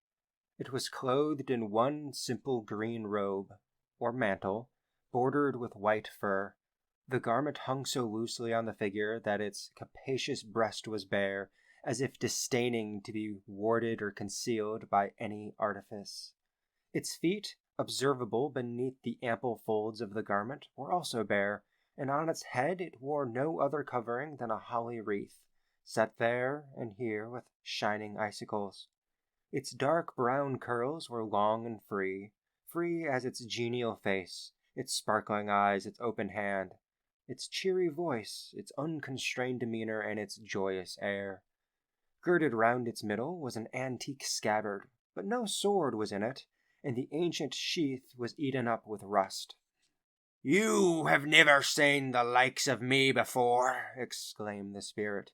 A: It was clothed in one simple green robe, or mantle, bordered with white fur. The garment hung so loosely on the figure that its capacious breast was bare, as if disdaining to be warded or concealed by any artifice. Its feet, observable beneath the ample folds of the garment, were also bare, and on its head it wore no other covering than a holly wreath, set there and here with shining icicles. Its dark brown curls were long and free as its genial face, its sparkling eyes, its open hand, its cheery voice, its unconstrained demeanor, and its joyous air. Girded round its middle was an antique scabbard, but no sword was in it, and the ancient sheath was eaten up with rust. "You have never seen the likes of me before," exclaimed the spirit.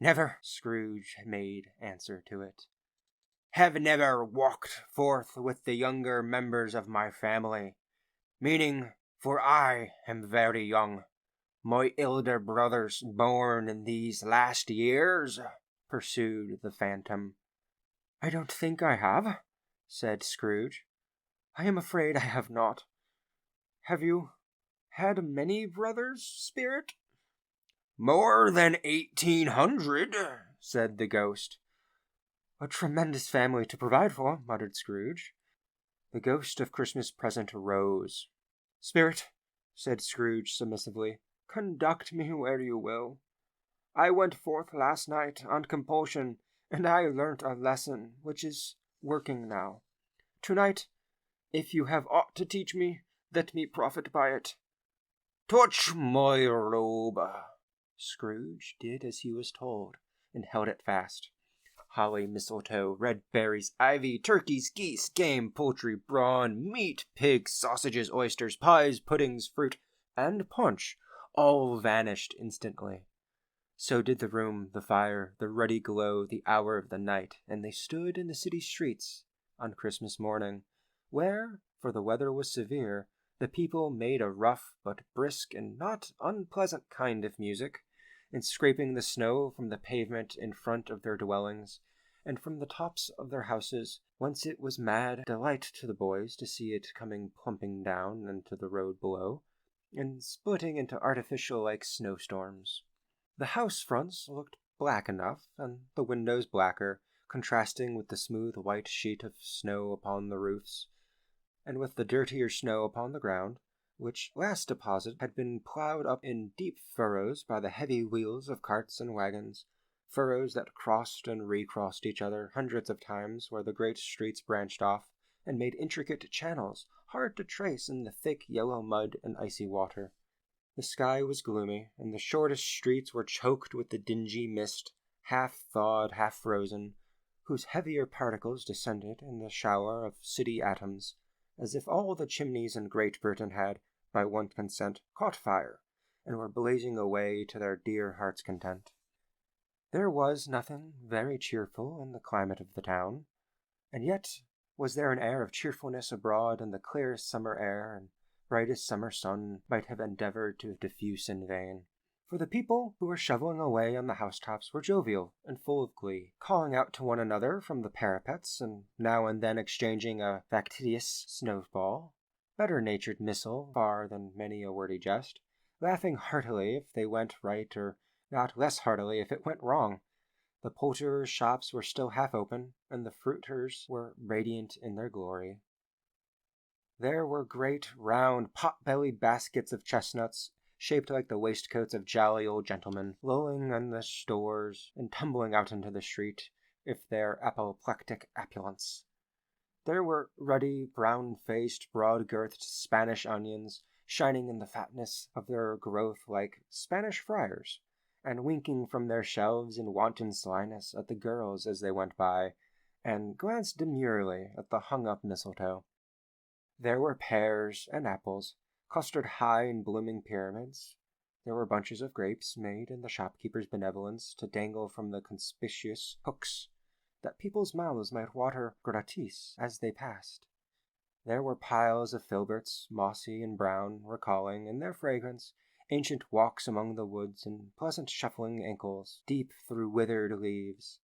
A: "Never," Scrooge made answer to it. "Have never walked forth with the younger members of my family, meaning, for I am very young, my elder brothers born in these last years?" pursued the phantom. "I don't think I have," said Scrooge. "I am afraid I have not. Have you had many brothers, spirit?" "More than 1,800, said the ghost. "A tremendous family to provide for," muttered Scrooge. The ghost of Christmas present rose. "Spirit," said Scrooge submissively, "conduct me where you will. I went forth last night on compulsion, and I learnt a lesson which is working now. Tonight, if you have aught to teach me, let me profit by it." "Touch my robe." Scrooge did as he was told, and held it fast. Holly, mistletoe, red berries, ivy, turkeys, geese, game, poultry, brawn, meat, pigs, sausages, oysters, pies, puddings, fruit, and punch all vanished instantly. So did the room, the fire, the ruddy glow, the hour of the night, and they stood in the city streets on Christmas morning, where, for the weather was severe, the people made a rough but brisk and not unpleasant kind of music, in scraping the snow from the pavement in front of their dwellings, and from the tops of their houses, whence it was mad delight to the boys to see it coming plumping down into the road below, and splitting into artificial-like snowstorms. The house fronts looked black enough, and the windows blacker, contrasting with the smooth white sheet of snow upon the roofs, and with the dirtier snow upon the ground, which last deposit had been ploughed up in deep furrows by the heavy wheels of carts and wagons, furrows that crossed and recrossed each other hundreds of times where the great streets branched off, and made intricate channels hard to trace in the thick yellow mud and icy water. The sky was gloomy, and the shortest streets were choked with the dingy mist, half-thawed, half-frozen, whose heavier particles descended in the shower of city atoms, as if all the chimneys in Great Britain had, by one consent, caught fire, and were blazing away to their dear heart's content. There was nothing very cheerful in the climate of the town, and yet was there an air of cheerfulness abroad in the clearest summer air and brightest summer sun might have endeavored to diffuse in vain. For the people who were shoveling away on the housetops were jovial and full of glee, calling out to one another from the parapets, and now and then exchanging a facetious snowball, better-natured missile far than many a wordy jest, laughing heartily if they went right, or not less heartily if it went wrong. The poulterers' shops were still half open, and the fruiters were radiant in their glory. There were great, round, pot-bellied baskets of chestnuts, shaped like the waistcoats of jolly old gentlemen, lolling in the stores and tumbling out into the street, if their apoplectic opulence. There were ruddy, brown-faced, broad-girthed Spanish onions, shining in the fatness of their growth like Spanish friars, and winking from their shelves in wanton slyness at the girls as they went by, and glanced demurely at the hung-up mistletoe. There were pears and apples, clustered high in blooming pyramids. There were bunches of grapes made in the shopkeeper's benevolence to dangle from the conspicuous hooks, that people's mouths might water gratis as they passed. There were piles of filberts, mossy and brown, recalling, in their fragrance, ancient walks among the woods and pleasant shuffling ankles, deep through withered leaves.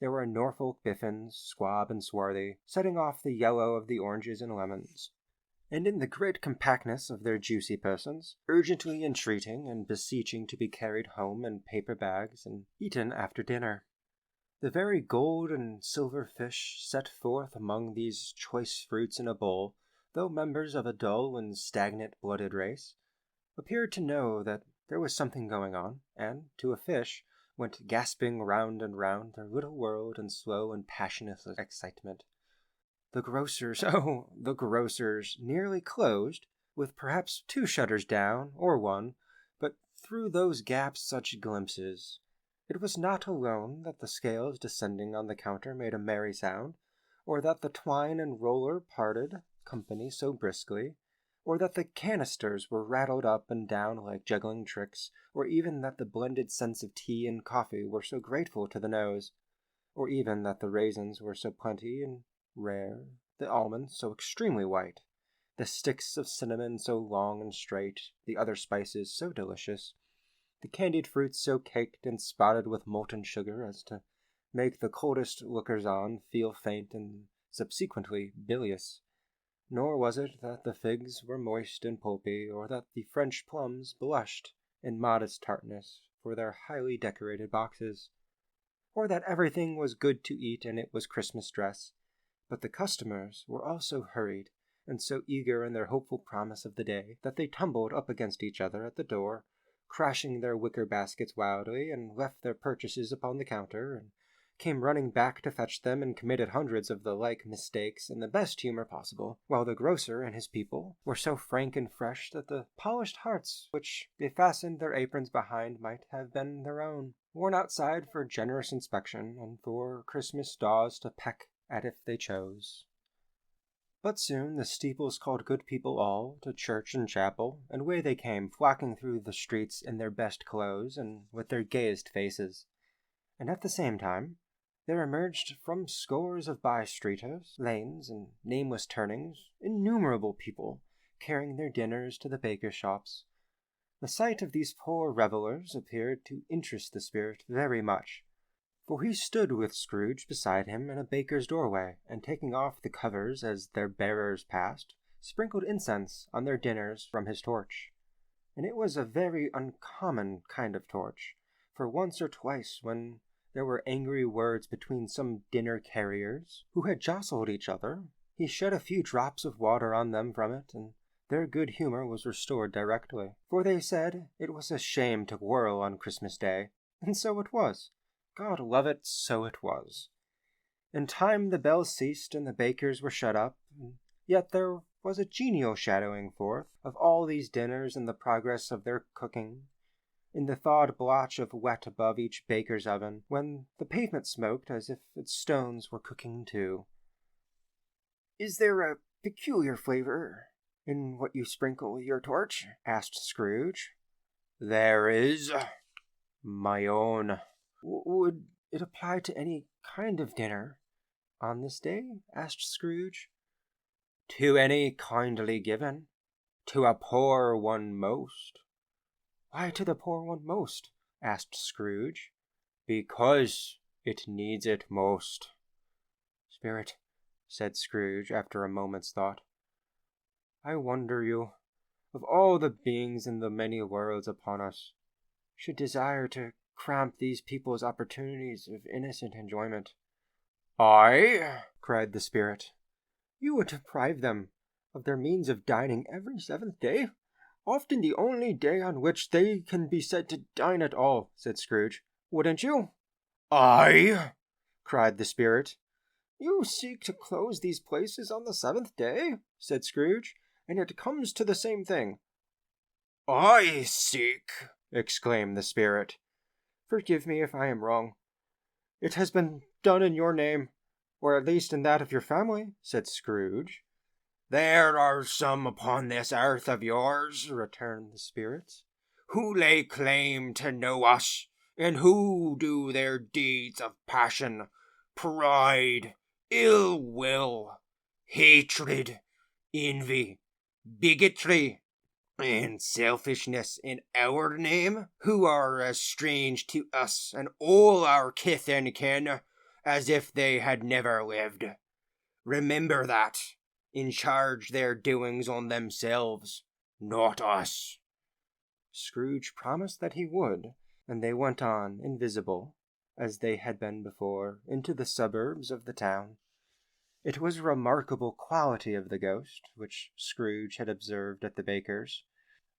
A: There were Norfolk biffins, squab and swarthy, setting off the yellow of the oranges and lemons, and in the great compactness of their juicy persons, urgently entreating and beseeching to be carried home in paper bags and eaten after dinner. The very gold and silver fish set forth among these choice fruits in a bowl, though members of a dull and stagnant-blooded race, appeared to know that there was something going on, and, to a fish, went gasping round and round their little world in slow and passionate excitement. The grocers, the grocers, nearly closed, with perhaps 2 shutters down, or 1, but through those gaps such glimpses. It was not alone that the scales descending on the counter made a merry sound, or that the twine and roller parted company so briskly, or that the canisters were rattled up and down like juggling tricks, or even that the blended scents of tea and coffee were so grateful to the nose, or even that the raisins were so plenty and rare, the almonds so extremely white, the sticks of cinnamon so long and straight, the other spices so delicious, the candied fruits so caked and spotted with molten sugar as to make the coldest lookers-on feel faint and subsequently bilious. Nor was it that the figs were moist and pulpy, or that the French plums blushed in modest tartness for their highly decorated boxes, or that everything was good to eat and it was Christmas dress, but the customers were all so hurried and so eager in their hopeful promise of the day that they tumbled up against each other at the door, crashing their wicker baskets wildly, and left their purchases upon the counter, and came running back to fetch them, and committed hundreds of the like mistakes in the best humor possible, while the grocer and his people were so frank and fresh that the polished hearts which they fastened their aprons behind might have been their own, worn outside for generous inspection, and for Christmas daws to peck at if they chose. But soon the steeples called good people all to church and chapel, and away they came, flocking through the streets in their best clothes and with their gayest faces. And at the same time, there emerged from scores of by-streeters, lanes, and nameless turnings, innumerable people, carrying their dinners to the bakers' shops. The sight of these poor revellers appeared to interest the spirit very much, for he stood with Scrooge beside him in a baker's doorway, and taking off the covers as their bearers passed, sprinkled incense on their dinners from his torch. And it was a very uncommon kind of torch, for once or twice when there were angry words between some dinner carriers, who had jostled each other, he shed a few drops of water on them from it, and their good humor was restored directly, for they said it was a shame to quarrel on Christmas Day, and so it was. God love it, so it was. In time the bells ceased, and the bakers were shut up, and yet there was a genial shadowing forth of all these dinners and the progress of their cooking, in the thawed blotch of wet above each baker's oven, when the pavement smoked as if its stones were cooking too. "Is there a peculiar flavor in what you sprinkle with your torch?" asked Scrooge. "There is. My own." "Would it apply to any kind of dinner on this day?" asked Scrooge. "To any kindly given. To a poor one most." "Why to the poor one most?" asked Scrooge. "Because it needs it most." "Spirit," said Scrooge after a moment's thought, "I wonder you, of all the beings in the many worlds upon us, should desire to cramp these people's opportunities of innocent enjoyment." "I?" cried the spirit. "You would deprive them of their means of dining every seventh day? Often the only day on which they can be said to dine at all," said Scrooge. "Wouldn't you?" "I?" cried the spirit. "You seek to close these places on the seventh day," said Scrooge, "and it comes to the same thing." "I seek!" exclaimed the spirit. "Forgive me if I am wrong. It has been done in your name, or at least in that of your family," said Scrooge. "There are some upon this earth of yours," returned the spirit, "who lay claim to know us, and who do their deeds of passion, pride, ill will, hatred, envy, bigotry, and selfishness in our name, who are as strange to us and all our kith and kin as if they had never lived. Remember that, and charge their doings on themselves, not us." Scrooge promised that he would, and they went on, invisible, as they had been before, into the suburbs of the town. It was a remarkable quality of the ghost, which Scrooge had observed at the baker's,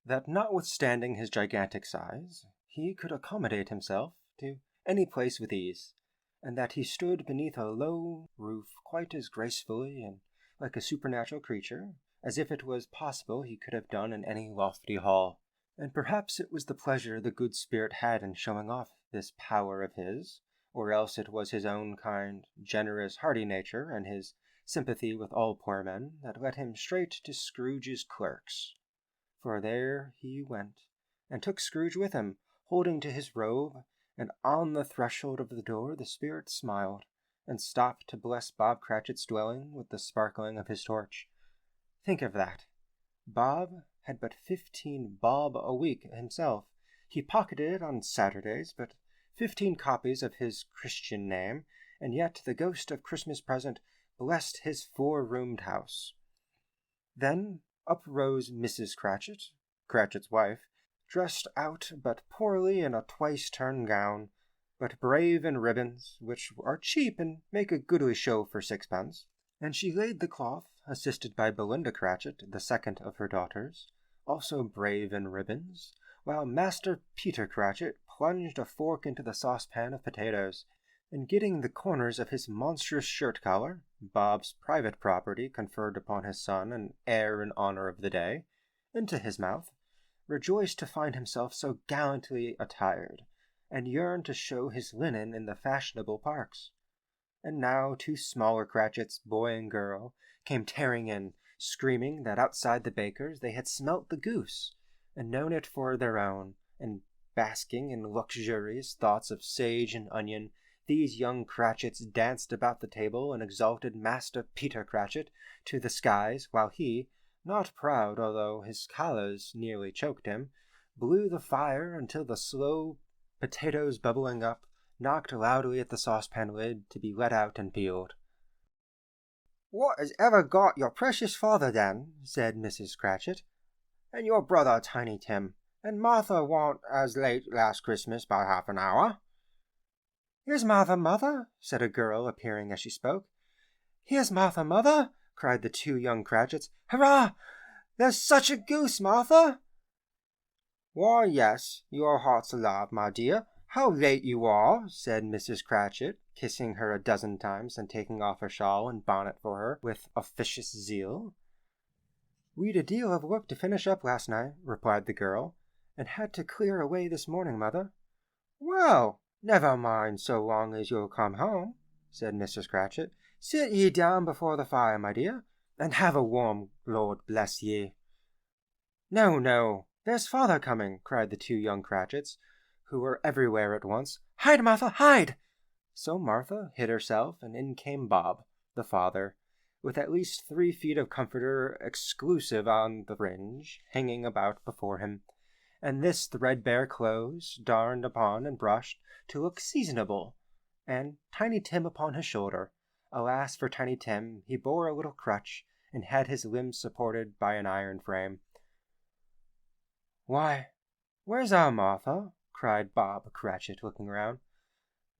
A: that notwithstanding his gigantic size, he could accommodate himself to any place with ease, and that he stood beneath a low roof quite as gracefully and like a supernatural creature as if it was possible he could have done in any lofty hall. And perhaps it was the pleasure the good spirit had in showing off this power of his, or else it was his own kind, generous, hearty nature, and his sympathy with all poor men, that led him straight to Scrooge's clerks. For there he went, and took Scrooge with him, holding to his robe, and on the threshold of the door the spirit smiled, and stopped to bless Bob Cratchit's dwelling with the sparkling of his torch. Think of that! Bob had but 15 bob a week himself. He pocketed on Saturdays but 15 copies of his Christian name, and yet the ghost of Christmas present blessed his 4-roomed house. Then up rose Mrs. Cratchit, Cratchit's wife, dressed out but poorly in a twice-turned gown, but brave in ribbons, which are cheap and make a goodly show for 6pence, and she laid the cloth, assisted by Belinda Cratchit, the second of her daughters, also brave in ribbons, while Master Peter Cratchit plunged a fork into the saucepan of potatoes, and getting the corners of his monstrous shirt-collar, Bob's private property conferred upon his son and heir in honor of the day, into his mouth, rejoiced to find himself so gallantly attired, and yearned to show his linen in the fashionable parks. And now 2 smaller Cratchits, boy and girl, came tearing in, screaming that outside the baker's they had smelt the goose, and known it for their own, and basking in luxurious thoughts of sage and onion, these young Cratchits danced about the table and exalted Master Peter Cratchit to the skies, while he, not proud although his collars nearly choked him, blew the fire until the slow potatoes bubbling up knocked loudly at the saucepan lid to be let out and peeled. "What has ever got your precious father, then?" said Mrs. Cratchit, "and your brother, Tiny Tim, and Martha warn't as late last Christmas by half an hour?" "Here's Martha, mother," said a girl, appearing as she spoke. "Here's Martha, mother," cried the 2 young Cratchits. "Hurrah! There's such a goose, Martha!" "Why, yes, your heart's alive, my dear. How late you are," said Mrs. Cratchit, kissing her a dozen times and taking off her shawl and bonnet for her with officious zeal. "We'd a deal of work to finish up last night," replied the girl, "and had to clear away this morning, Mother." "Well, never mind so long as you'll come home," said Mrs. Cratchit. "Sit ye down before the fire, my dear, and have a warm, Lord bless ye." "No, no, there's father coming," cried the two young Cratchits, who were everywhere at once. "Hide, Martha, hide!" So Martha hid herself, and in came Bob, the father, with at least 3 feet of comforter exclusive on the fringe, hanging about before him, and this threadbare clothes darned upon and brushed to look seasonable, and Tiny Tim upon his shoulder. Alas for Tiny Tim, he bore a little crutch, and had his limbs supported by an iron frame. "Why, where's our Martha?" cried Bob Cratchit, looking round.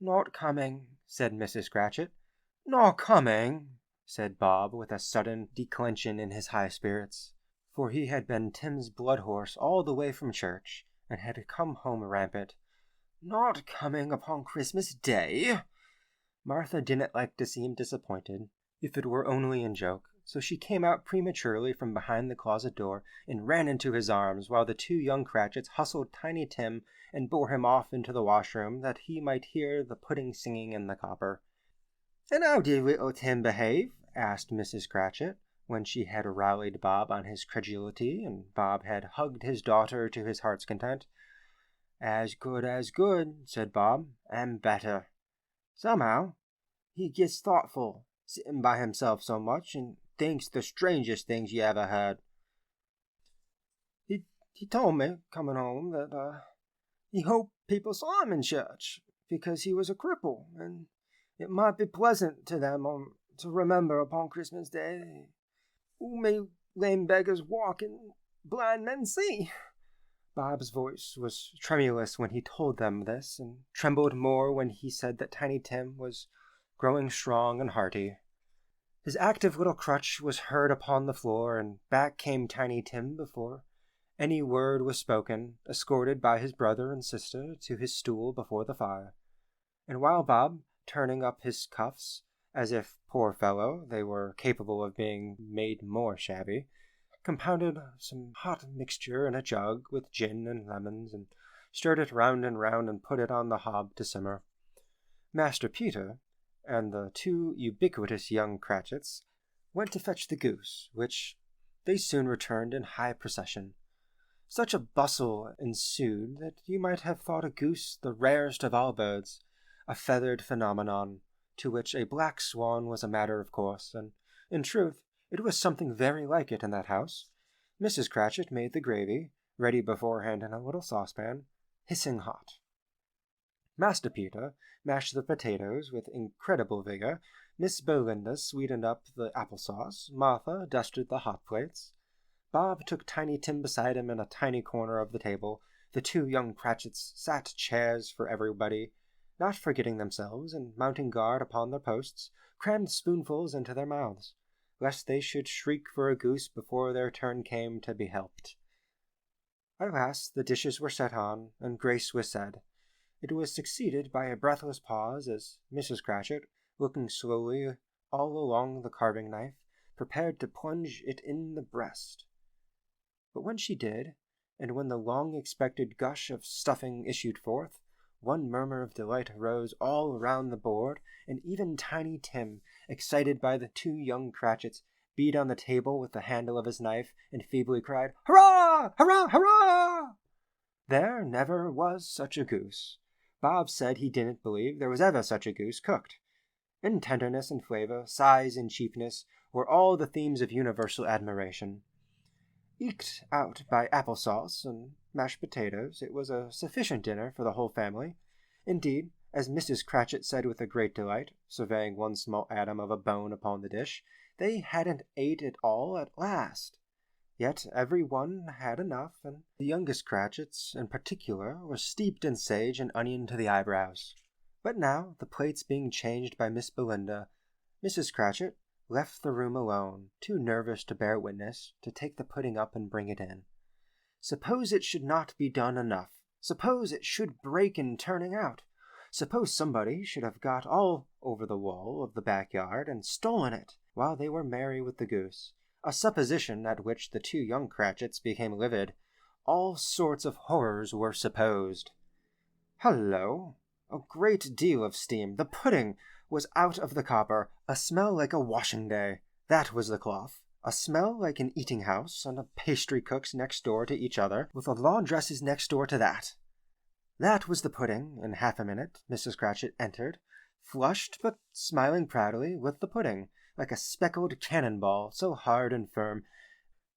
A: "Not coming," said Mrs. Cratchit. "Not coming," said Bob, with a sudden declension in his high spirits, for he had been Tim's blood horse all the way from church, and had come home rampant. "Not coming upon Christmas Day?" Martha didn't like to see him disappointed, if it were only in joke, so she came out prematurely from behind the closet door and ran into his arms, while the two young Cratchits hustled Tiny Tim and bore him off into the washroom that he might hear the pudding singing in the copper. "And how did little Tim behave?" asked Mrs. Cratchit, when she had rallied Bob on his credulity, and Bob had hugged his daughter to his heart's content. As good," said Bob, "and better. Somehow, he gets thoughtful, sitting by himself so much, and thinks the strangest things you ever heard. He told me, coming home, that he hoped people saw him in church, because he was a cripple, and it might be pleasant to them to remember upon Christmas Day. Who may lame beggars walk and blind men see?" Bob's voice was tremulous when he told them this, and trembled more when he said that Tiny Tim was growing strong and hearty. His active little crutch was heard upon the floor, and back came Tiny Tim before any word was spoken, escorted by his brother and sister to his stool before the fire. And while Bob, turning up his cuffs, as if, poor fellow, they were capable of being made more shabby, compounded some hot mixture in a jug with gin and lemons, and stirred it round and round and put it on the hob to simmer, Master Peter and the two ubiquitous young Cratchits went to fetch the goose, which they soon returned in high procession. Such a bustle ensued that you might have thought a goose the rarest of all birds, a feathered phenomenon, to which a black swan was a matter of course, and, in truth, it was something very like it in that house. Mrs. Cratchit made the gravy, ready beforehand in a little saucepan, hissing hot. Master Peter mashed the potatoes with incredible vigor, Miss Belinda sweetened up the applesauce, Martha dusted the hot plates. Bob took Tiny Tim beside him in a tiny corner of the table. The two young Cratchits sat chairs for everybody, not forgetting themselves, and mounting guard upon their posts, crammed spoonfuls into their mouths, lest they should shriek for a goose before their turn came to be helped. At last the dishes were set on, and grace was said. It was succeeded by a breathless pause as Mrs. Cratchit, looking slowly all along the carving knife, prepared to plunge it in the breast. But when she did, and when the long-expected gush of stuffing issued forth, one murmur of delight rose all around the board, and even Tiny Tim, excited by the two young Cratchits, beat on the table with the handle of his knife, and feebly cried, "Hurrah! Hurrah! Hurrah!" There never was such a goose. Bob said he didn't believe there was ever such a goose cooked. In tenderness and flavor, size and cheapness, were all the themes of universal admiration. Eked out by applesauce and mashed potatoes, it was a sufficient dinner for the whole family. Indeed, as Mrs. Cratchit said with a great delight, surveying one small atom of a bone upon the dish, they hadn't ate it all at last. Yet every one had enough, and the youngest Cratchits, in particular, were steeped in sage and onion to the eyebrows. But now, the plates being changed by Miss Belinda, Mrs. Cratchit left the room alone, too nervous to bear witness, to take the pudding up and bring it in. Suppose it should not be done enough. Suppose it should break in turning out. Suppose somebody should have got all over the wall of the backyard and stolen it while they were merry with the goose. a supposition at which the two young Cratchits became livid. All sorts of horrors were supposed. Hello! A great deal of steam. The pudding was out of the copper, a smell like a washing day. That was the cloth. A smell like an eating house, and a pastry cook's next door to each other, with a laundress's next door to that. That was the pudding. In half a minute, Mrs. Cratchit entered, flushed but smiling proudly, with the pudding, like a speckled cannon-ball, so hard and firm,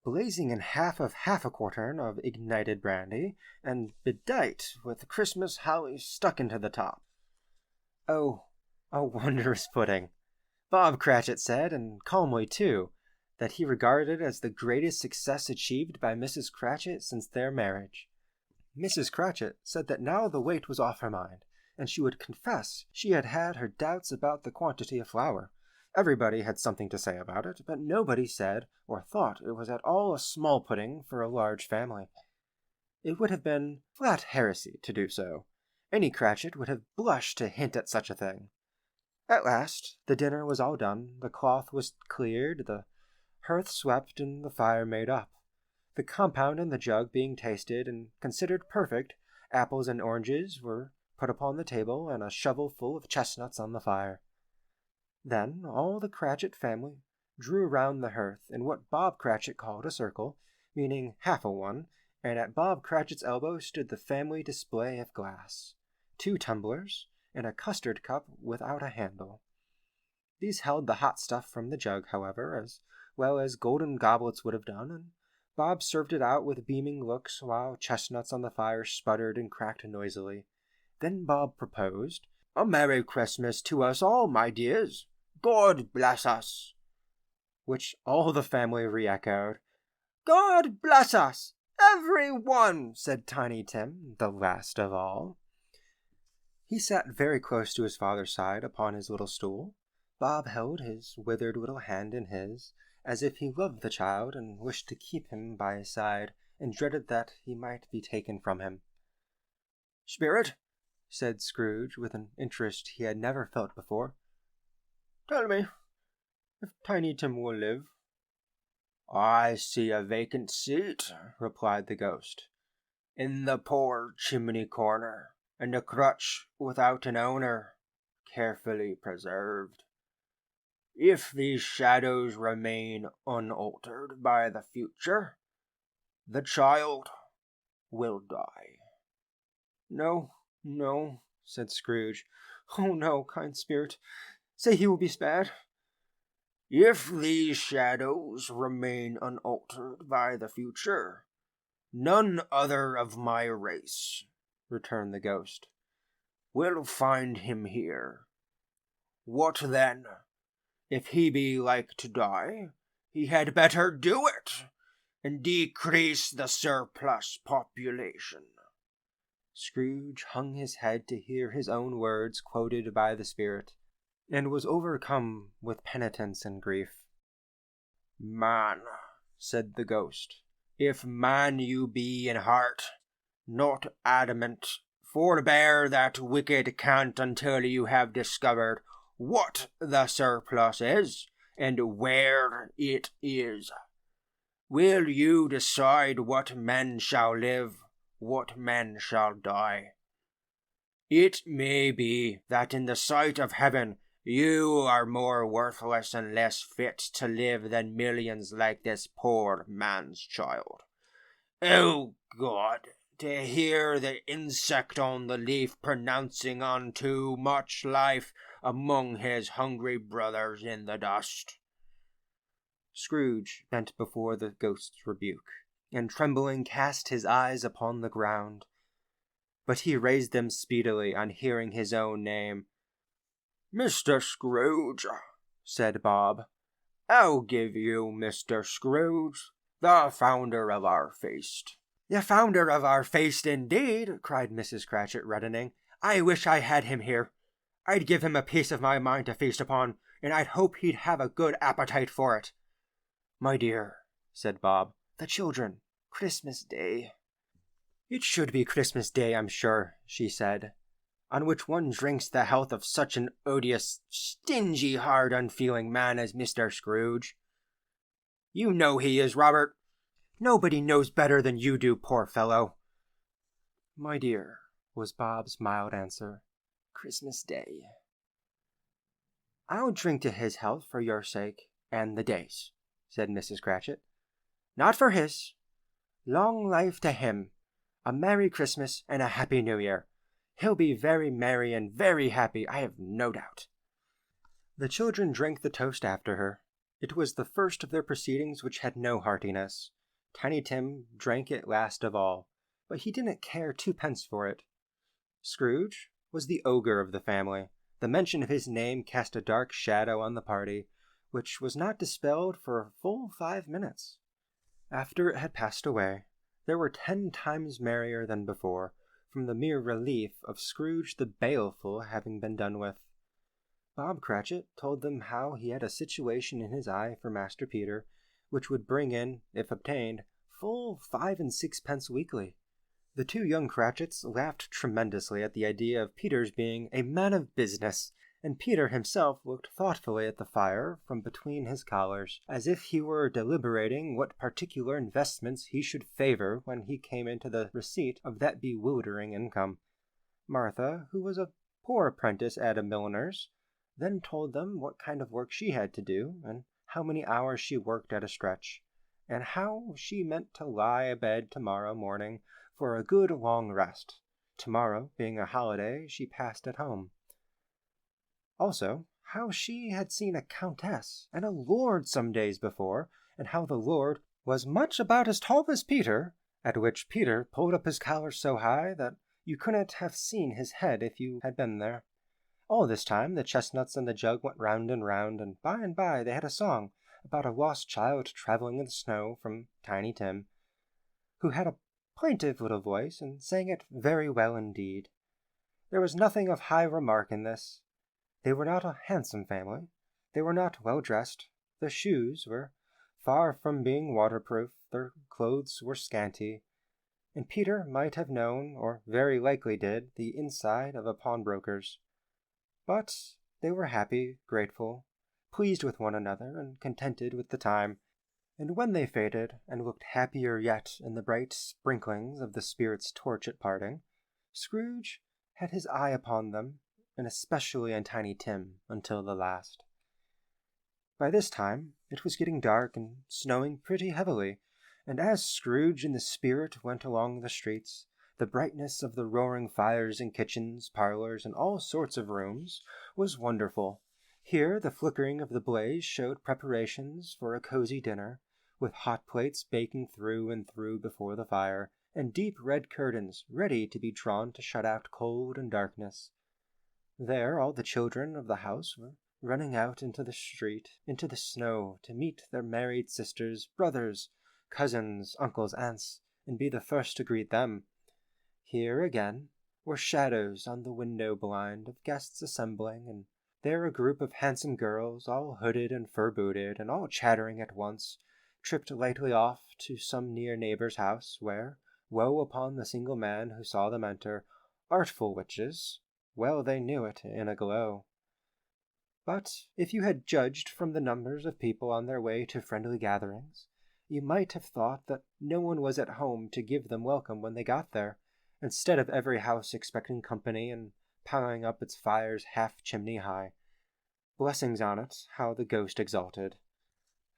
A: blazing in half a quartern of ignited brandy, and bedight with Christmas holly stuck into the top. Oh, a wondrous pudding! Bob Cratchit said, and calmly too, that he regarded it as the greatest success achieved by Mrs. Cratchit since their marriage. Mrs. Cratchit said that now the weight was off her mind, and she would confess she had had her doubts about the quantity of flour. Everybody had something to say about it, but nobody said or thought it was at all a small pudding for a large family. It would have been flat heresy to do so. Any Cratchit would have blushed to hint at such a thing. At last, the dinner was all done, the cloth was cleared, the hearth swept, and the fire made up. The compound in the jug being tasted and considered perfect, apples and oranges were put upon the table, and a shovel full of chestnuts on the fire. Then all the Cratchit family drew round the hearth in what Bob Cratchit called a circle, meaning half a one, and at Bob Cratchit's elbow stood the family display of glass, 2 tumblers, and a custard cup without a handle. These held the hot stuff from the jug, however, as well as golden goblets would have done, and Bob served it out with beaming looks while chestnuts on the fire sputtered and cracked noisily. Then Bob proposed, "A Merry Christmas to us all, my dears! God bless us!" Which all the family re-echoed. "God bless us, every one!" said Tiny Tim, the last of all. He sat very close to his father's side upon his little stool. Bob held his withered little hand in his, as if he loved the child and wished to keep him by his side, and dreaded that he might be taken from him. "Spirit," said Scrooge, with an interest he had never felt before, "tell me if Tiny Tim will live." "I see a vacant seat," replied the ghost, "in the poor chimney corner, and a crutch without an owner, carefully preserved. If these shadows remain unaltered by the future, the child will die." "No, no," said Scrooge. "Oh, no, kind spirit. Say he will be spared." "If these shadows remain unaltered by the future, none other of my race," returned the ghost, "will find him here. What then? If he be like to die, he had better do it, and decrease the surplus population." Scrooge hung his head to hear his own words quoted by the spirit, and was overcome with penitence and grief. "Man," said the ghost, "if man you be in heart, not adamant, forbear that wicked cant until you have discovered what the surplus is, and where it is. Will you decide what men shall live, what men shall die? It may be that in the sight of heaven you are more worthless and less fit to live than millions like this poor man's child. Oh God, to hear the insect on the leaf pronouncing on too much life among his hungry brothers in the dust." Scrooge bent before the ghost's rebuke, and trembling cast his eyes upon the ground. But he raised them speedily on hearing his own name. "Mr. Scrooge," said Bob. "I'll give you Mr. Scrooge, the founder of our feast." "The founder of our feast, indeed!" cried Mrs. Cratchit, reddening. "I wish I had him here. I'd give him a piece of my mind to feast upon, and I'd hope he'd have a good appetite for it." "My dear," said Bob, "the children, Christmas Day." "It should be Christmas Day, I'm sure," she said, "on which one drinks the health of such an odious, stingy, hard, unfeeling man as Mr. Scrooge." You know he is, Robert. Nobody knows better than you do, poor fellow. My dear, was Bob's mild answer, Christmas Day. I'll drink to his health for your sake, and the day's, said Mrs. Cratchit. Not for his. Long life to him. A Merry Christmas and a Happy New Year. He'll be very merry and very happy, I have no doubt. The children drank the toast after her. It was the first of their proceedings which had no heartiness. Tiny Tim drank it last of all, but he didn't care twopence for it. Scrooge was the ogre of the family. The mention of his name cast a dark shadow on the party, which was not dispelled for a full 5 minutes. After it had passed away, they were 10 times merrier than before, from the mere relief of Scrooge the Baleful having been done with. Bob Cratchit told them how he had a situation in his eye for Master Peter, which would bring in, if obtained, full 5 and 6 weekly. The 2 young Cratchits laughed tremendously at the idea of Peter's being a man of business, and Peter himself looked thoughtfully at the fire from between his collars, as if he were deliberating what particular investments he should favor when he came into the receipt of that bewildering income. Martha, who was a poor apprentice at a milliner's, then told them what kind of work she had to do, and how many hours she worked at a stretch, and how she meant to lie abed tomorrow morning for a good long rest. Tomorrow, being a holiday, she passed at home. Also, how she had seen a countess and a lord some days before, and how the lord was much about as tall as Peter, at which Peter pulled up his collar so high that you couldn't have seen his head if you had been there. All this time the chestnuts and the jug went round, and by they had a song about a lost child traveling in the snow from Tiny Tim, who had a plaintive little voice and sang it very well indeed. There was nothing of high remark in this. They were not a handsome family. They were not well dressed. Their shoes were far from being waterproof. Their clothes were scanty, and Peter might have known, or very likely did, the inside of a pawnbroker's. But they were happy, grateful, pleased with one another, and contented with the time. And when they faded, and looked happier yet in the bright sprinklings of the spirit's torch at parting, Scrooge had his eye upon them, and especially on Tiny Tim, until the last. By this time it was getting dark and snowing pretty heavily, and as Scrooge and the spirit went along the streets, the brightness of the roaring fires in kitchens, parlors, and all sorts of rooms was wonderful. Here the flickering of the blaze showed preparations for a cozy dinner, with hot plates baking through and through before the fire, and deep red curtains ready to be drawn to shut out cold and darkness. There all the children of the house were running out into the street, into the snow, to meet their married sisters, brothers, cousins, uncles, aunts, and be the first to greet them. Here, again, were shadows on the window blind of guests assembling, and there a group of handsome girls, all hooded and fur-booted, and all chattering at once, tripped lightly off to some near neighbor's house, where, woe upon the single man who saw them enter, artful witches, well they knew it in a glow. But if you had judged from the numbers of people on their way to friendly gatherings, you might have thought that no one was at home to give them welcome when they got there, instead of every house expecting company and piling up its fires half chimney high. Blessings on it, how the ghost exulted!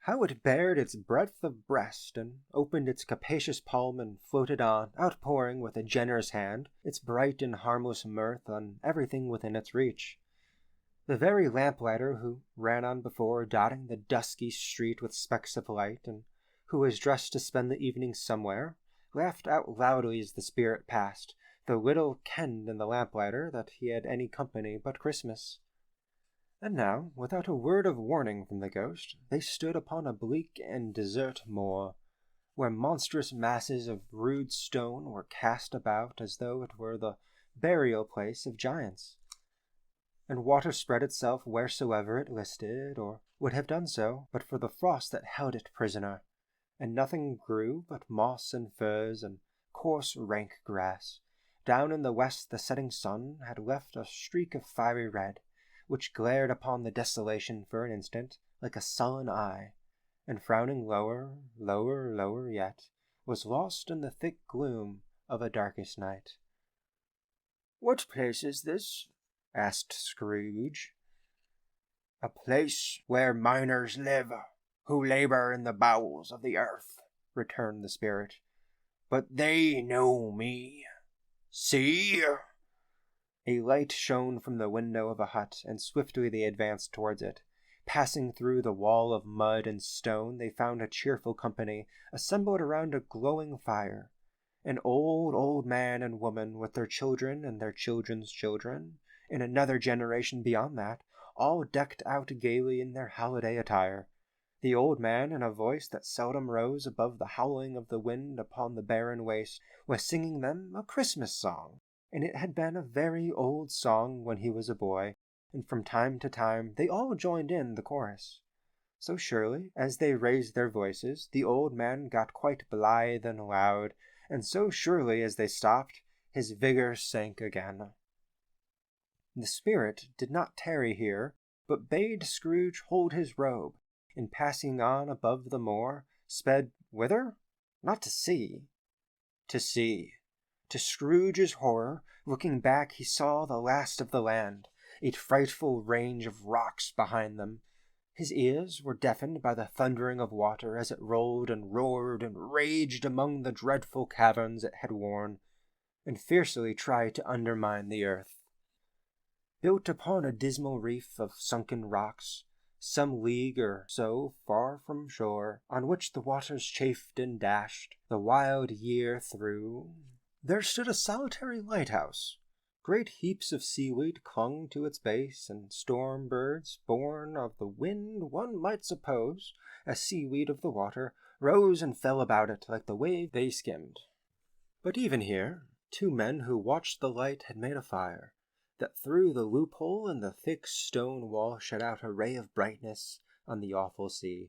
A: How it bared its breadth of breast, and opened its capacious palm, and floated on, outpouring with a generous hand its bright and harmless mirth on everything within its reach. The very lamplighter who ran on before, dotting the dusky street with specks of light, and who was dressed to spend the evening somewhere, laughed out loudly as the spirit passed, though little kenned in the lamplighter that he had any company but Christmas. And now, without a word of warning from the ghost, they stood upon a bleak and desert moor, where monstrous masses of rude stone were cast about as though it were the burial place of giants, and water spread itself wheresoever it listed, or would have done so, but for the frost that held it prisoner, and nothing grew but moss and furze and coarse rank grass. Down in the west the setting sun had left a streak of fiery red, which glared upon the desolation for an instant like a sullen eye, and frowning lower, lower yet, was lost in the thick gloom of a darkest night. "What place is this?" asked Scrooge. "A place where miners live, who labor in the bowels of the earth," returned the spirit. "But they know me. See!" A light shone from the window of a hut, and swiftly they advanced towards it. Passing through the wall of mud and stone, they found a cheerful company assembled around a glowing fire. An old man and woman with their children and their children's children, and another generation beyond that, all decked out gaily in their holiday attire. The old man, in a voice that seldom rose above the howling of the wind upon the barren waste, was singing them a Christmas song, and it had been a very old song when he was a boy, and from time to time they all joined in the chorus. So surely, as they raised their voices, the old man got quite blithe and loud, and so surely as they stopped, his vigor sank again. The spirit did not tarry here, but bade Scrooge hold his robe, and passing on above the moor, sped whither? Not to sea. To sea. To Scrooge's horror, looking back, he saw the last of the land, a frightful range of rocks behind them. His ears were deafened by the thundering of water as it rolled and roared and raged among the dreadful caverns it had worn, and fiercely tried to undermine the earth. Built upon a dismal reef of sunken rocks, some league or so far from shore, on which the waters chafed and dashed the wild year through, there stood a solitary lighthouse. Great heaps of seaweed clung to its base, and storm birds, born of the wind, one might suppose, as seaweed of the water, rose and fell about it like the wave they skimmed. But even here, 2 men who watched the light had made a fire, that through the loophole in the thick stone wall shed out a ray of brightness on the awful sea.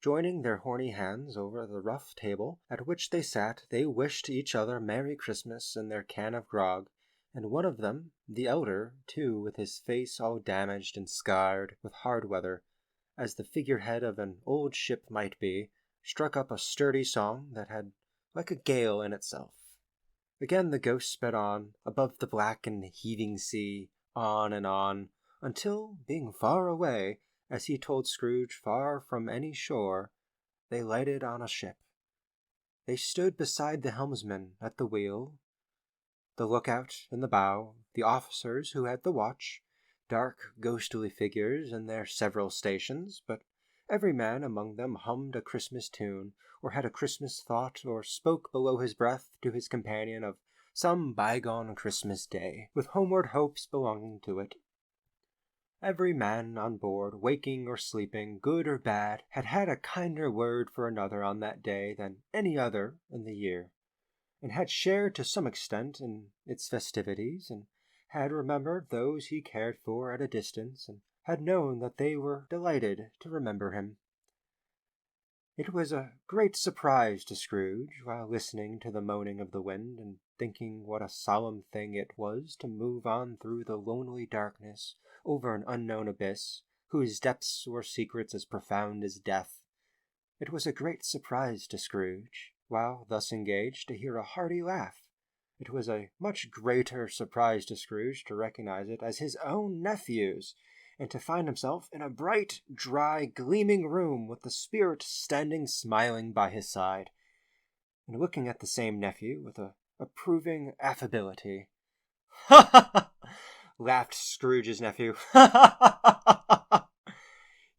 A: Joining their horny hands over the rough table at which they sat, they wished each other Merry Christmas in their can of grog, and one of them, the elder, too, with his face all damaged and scarred with hard weather, as the figurehead of an old ship might be, struck up a sturdy song that had like a gale in itself. Again the ghost sped on, above the black and heaving sea, on and on, until, being far away, as he told Scrooge, far from any shore, they lighted on a ship. They stood beside the helmsman at the wheel, the lookout in the bow, the officers who had the watch, dark ghostly figures in their several stations, but every man among them hummed a Christmas tune, or had a Christmas thought, or spoke below his breath to his companion of some bygone Christmas day, with homeward hopes belonging to it. Every man on board, waking or sleeping, good or bad, had had a kinder word for another on that day than any other in the year, and had shared to some extent in its festivities, and had remembered those he cared for at a distance, and had known that they were delighted to remember him. It was a great surprise to Scrooge, while listening to the moaning of the wind, and thinking what a solemn thing it was to move on through the lonely darkness over an unknown abyss, whose depths were secrets as profound as death. It was a great surprise to Scrooge, while thus engaged, to hear a hearty laugh. It was a much greater surprise to Scrooge to recognize it as his own nephew's, and to find himself in a bright, dry, gleaming room with the spirit standing smiling by his side, and looking at the same nephew with a approving affability. "Ha ha ha!" laughed Scrooge's nephew. "Ha ha ha ha!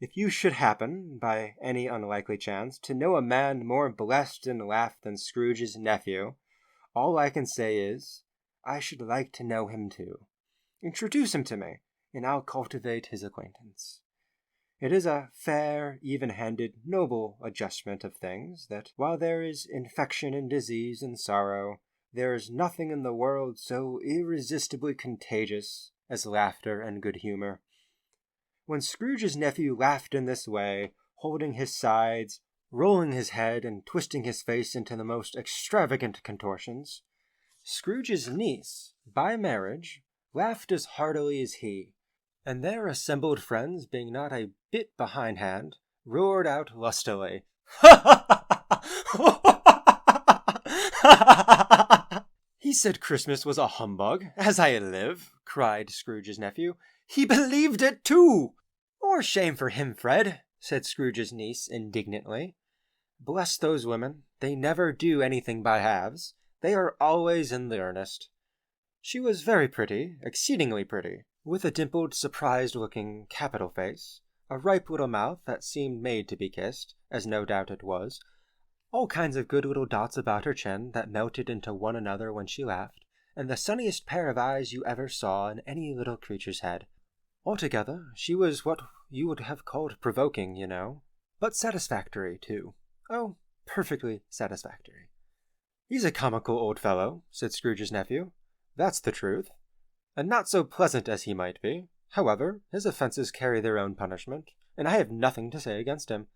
A: If you should happen, by any unlikely chance, to know a man more blessed in laugh than Scrooge's nephew, all I can say is, I should like to know him too. Introduce him to me, and I'll cultivate his acquaintance. It is a fair, even-handed, noble adjustment of things, that while there is infection and disease and sorrow, there is nothing in the world so irresistibly contagious as laughter and good humor." When Scrooge's nephew laughed in this way, holding his sides, rolling his head, and twisting his face into the most extravagant contortions, Scrooge's niece, by marriage, laughed as heartily as he, and their assembled friends being not a bit behindhand, roared out lustily. He said Christmas was a humbug, as I live, cried Scrooge's nephew. He believed it too! More shame for him, Fred, said Scrooge's niece indignantly. Bless those women, they never do anything by halves. They are always in the earnest. She was very pretty, exceedingly pretty, with a dimpled, surprised-looking, capital face, a ripe little mouth that seemed made to be kissed, as no doubt it was, all kinds of good little dots about her chin that melted into one another when she laughed, and the sunniest pair of eyes you ever saw in any little creature's head. Altogether, she was what you would have called provoking, you know, but satisfactory, too. Oh, perfectly satisfactory. He's a comical old fellow, said Scrooge's nephew. That's the truth. And not so pleasant as he might be. However, his offences carry their own punishment, and I have nothing to say against him.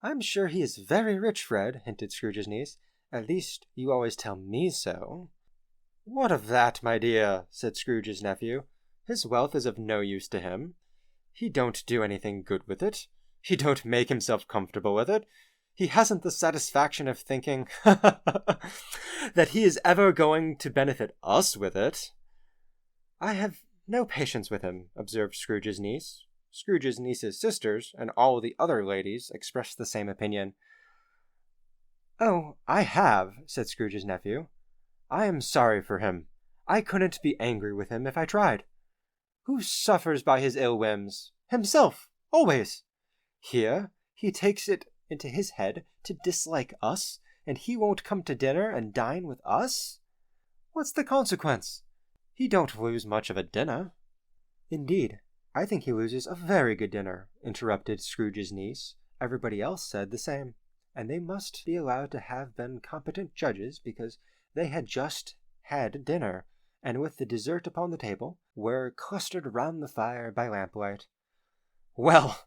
A: I'm sure he is very rich, Fred, hinted Scrooge's niece. At least, you always tell me so. What of that, my dear, said Scrooge's nephew. His wealth is of no use to him. He don't do anything good with it. He don't make himself comfortable with it. He hasn't the satisfaction of thinking that he is ever going to benefit us with it. I have no patience with him, observed Scrooge's niece. Scrooge's niece's sisters and all the other ladies expressed the same opinion. Oh, I have, said Scrooge's nephew. I am sorry for him. I couldn't be angry with him if I tried. Who suffers by his ill whims? Himself, always. Here, he takes it into his head to dislike us, and he won't come to dinner and dine with us? What's the consequence? He don't lose much of a dinner. Indeed, I think he loses a very good dinner, interrupted Scrooge's niece. Everybody else said the same, and they must be allowed to have been competent judges because they had just had dinner, and with the dessert upon the table, were clustered round the fire by lamplight. Well,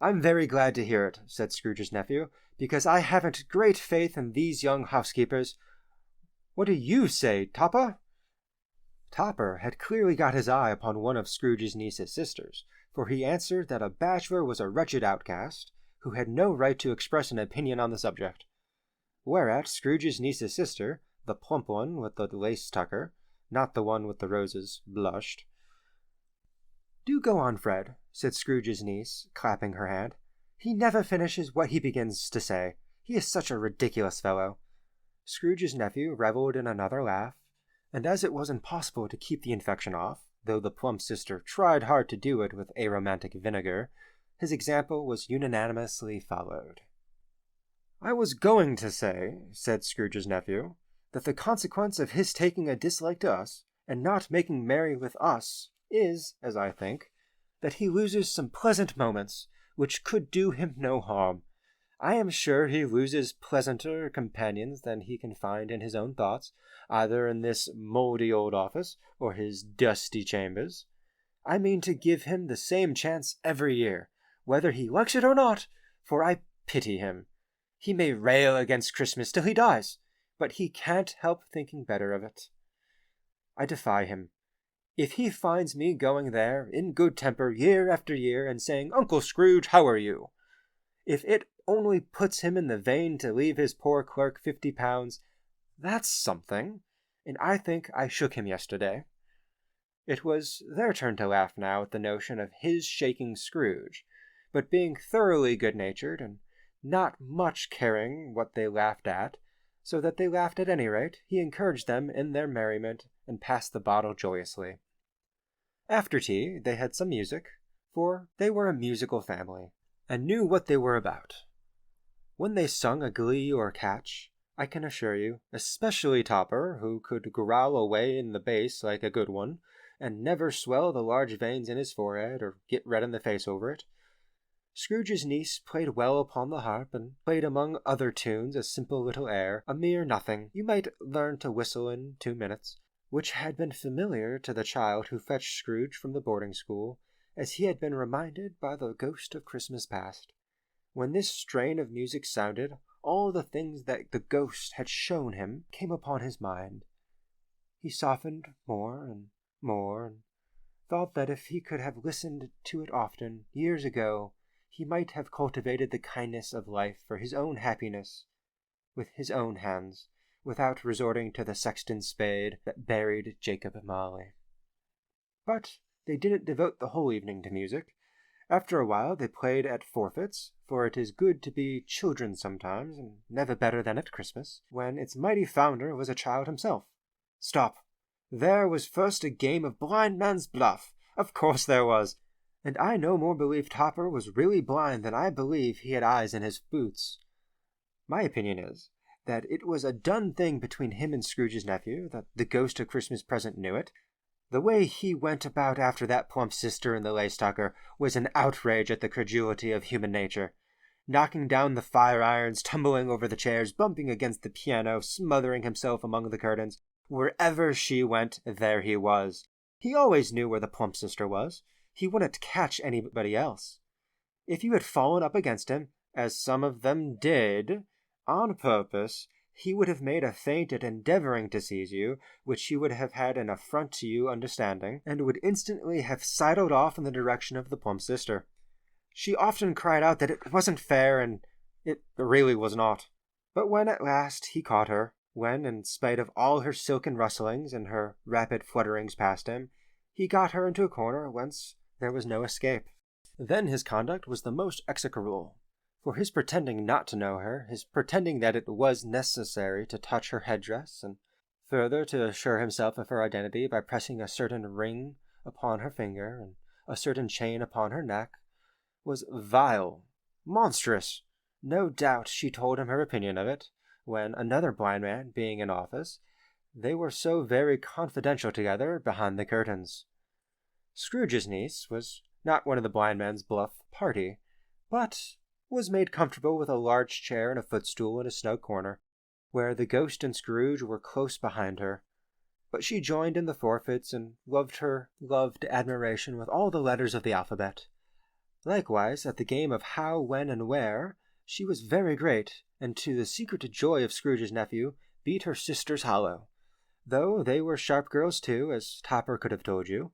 A: I'm very glad to hear it, said Scrooge's nephew, because I haven't great faith in these young housekeepers. What do you say, Topper? Topper had clearly got his eye upon one of Scrooge's niece's sisters, for he answered that a bachelor was a wretched outcast, who had no right to express an opinion on the subject. Whereat Scrooge's niece's sister, the plump one with the lace tucker, not the one with the roses, blushed. Do go on, Fred, said Scrooge's niece, clapping her hand. He never finishes what he begins to say. He is such a ridiculous fellow. Scrooge's nephew revelled in another laugh, and as it was impossible to keep the infection off, though the plump sister tried hard to do it with aromatic vinegar, his example was unanimously followed. I was going to say, said Scrooge's nephew, that the consequence of his taking a dislike to us, and not making merry with us, is, as I think, that he loses some pleasant moments, which could do him no harm. I am sure he loses pleasanter companions than he can find in his own thoughts, either in this mouldy old office or his dusty chambers. I mean to give him the same chance every year, whether he likes it or not, for I pity him. He may rail against Christmas till he dies, but he can't help thinking better of it. I defy him. If he finds me going there in good temper year after year and saying, Uncle Scrooge, how are you? If it only puts him in the vein to leave his poor clerk £50, that's something, and I think I shook him yesterday. It was their turn to laugh now at the notion of his shaking Scrooge, but being thoroughly good-natured and not much caring what they laughed at, so that they laughed at any rate, he encouraged them in their merriment and passed the bottle joyously. After tea they had some music, for they were a musical family, and knew what they were about. When they sung a glee or catch, I can assure you, especially Topper, who could growl away in the bass like a good one, and never swell the large veins in his forehead or get red in the face over it. Scrooge's niece played well upon the harp, and played among other tunes a simple little air, a mere nothing, you might learn to whistle in 2 minutes, which had been familiar to the child who fetched Scrooge from the boarding-school, as he had been reminded by the ghost of Christmas past. When this strain of music sounded, all the things that the ghost had shown him came upon his mind. He softened more and more, and thought that if he could have listened to it often, years ago, he might have cultivated the kindness of life for his own happiness with his own hands, without resorting to the sexton's spade that buried Jacob Marley. But they didn't devote the whole evening to music. After a while they played at forfeits, for it is good to be children sometimes, and never better than at Christmas, when its mighty founder was a child himself. Stop! There was first a game of blind man's bluff. Of course there was. And I no more believe Topper was really blind than I believe he had eyes in his boots. My opinion is that it was a done thing between him and Scrooge's nephew, that the ghost of Christmas present knew it. The way he went about after that plump sister in the lace-tucker was an outrage at the credulity of human nature. Knocking down the fire-irons, tumbling over the chairs, bumping against the piano, smothering himself among the curtains. Wherever she went, there he was. He always knew where the plump sister was. He wouldn't catch anybody else. If you had fallen up against him, as some of them did, on purpose, he would have made a feint at endeavoring to seize you, which he would have had an affront to you understanding, and would instantly have sidled off in the direction of the plump sister. She often cried out that it wasn't fair, and it really was not. But when at last he caught her, when, in spite of all her silken rustlings and her rapid flutterings past him, he got her into a corner whence there was no escape. Then his conduct was the most execrable. For his pretending not to know her, his pretending that it was necessary to touch her headdress, and further to assure himself of her identity by pressing a certain ring upon her finger and a certain chain upon her neck, was vile, monstrous. No doubt she told him her opinion of it, when another blind man being in office, they were so very confidential together behind the curtains. Scrooge's niece was not one of the blind man's bluff party, but was made comfortable with a large chair and a footstool in a snug corner, where the ghost and Scrooge were close behind her. But she joined in the forfeits and loved admiration with all the letters of the alphabet. Likewise, at the game of how, when, and where, she was very great, and to the secret joy of Scrooge's nephew, beat her sisters hollow. Though they were sharp girls too, as Topper could have told you.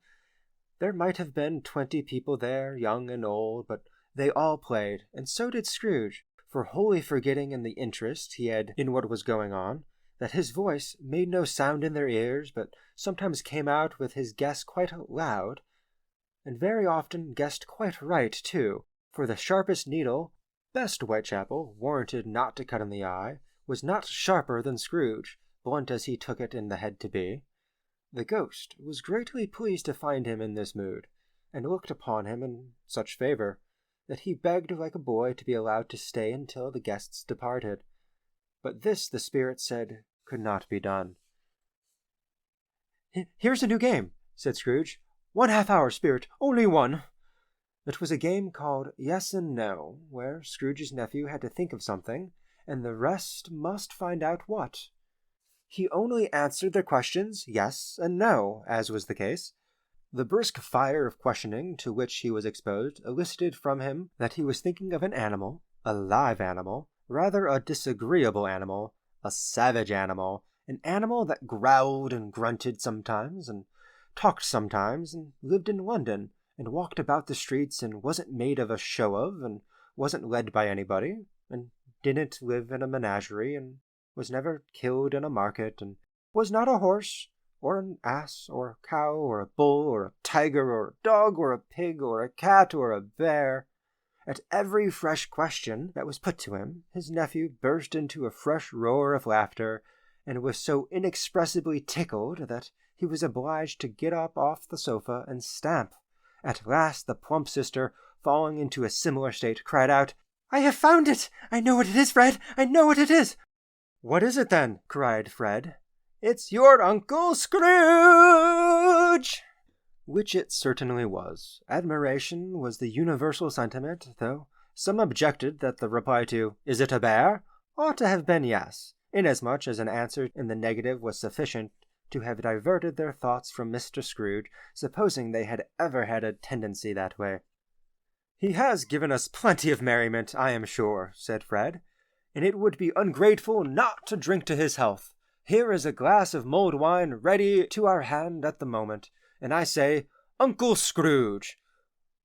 A: There might have been 20 people there, young and old, but they all played, and so did Scrooge, for wholly forgetting in the interest he had in what was going on, that his voice made no sound in their ears, but sometimes came out with his guess quite loud, and very often guessed quite right, too, for the sharpest needle, best Whitechapel, warranted not to cut in the eye, was not sharper than Scrooge, blunt as he took it in the head to be. The ghost was greatly pleased to find him in this mood, and looked upon him in such favor, that he begged like a boy to be allowed to stay until the guests departed. But this, the spirit said, could not be done. "Here's a new game," said Scrooge. "1 half-hour, spirit, only one." It was a game called Yes and No, where Scrooge's nephew had to think of something, and the rest must find out what. He only answered their questions yes and no, as was the case. The brisk fire of questioning to which he was exposed elicited from him that he was thinking of an animal, a live animal, rather a disagreeable animal, a savage animal, an animal that growled and grunted sometimes, and talked sometimes, and lived in London, and walked about the streets, and wasn't made of a show of, and wasn't led by anybody, and didn't live in a menagerie, and was never killed in a market, and was not a horse, or an ass, or a cow, or a bull, or a tiger, or a dog, or a pig, or a cat, or a bear. At every fresh question that was put to him, his nephew burst into a fresh roar of laughter, and was so inexpressibly tickled that he was obliged to get up off the sofa and stamp. At last the plump sister, falling into a similar state, cried out, "I have found it! I know what it is, Fred! I know what it is!" "What is it, then?" cried Fred. "It's your Uncle Scrooge!" Which it certainly was. Admiration was the universal sentiment, though some objected that the reply to "Is it a bear?" ought to have been yes, inasmuch as an answer in the negative was sufficient to have diverted their thoughts from Mr. Scrooge, supposing they had ever had a tendency that way. "He has given us plenty of merriment, I am sure," said Fred, "and it would be ungrateful not to drink to his health. Here is a glass of mulled wine ready to our hand at the moment, and I say, Uncle Scrooge!"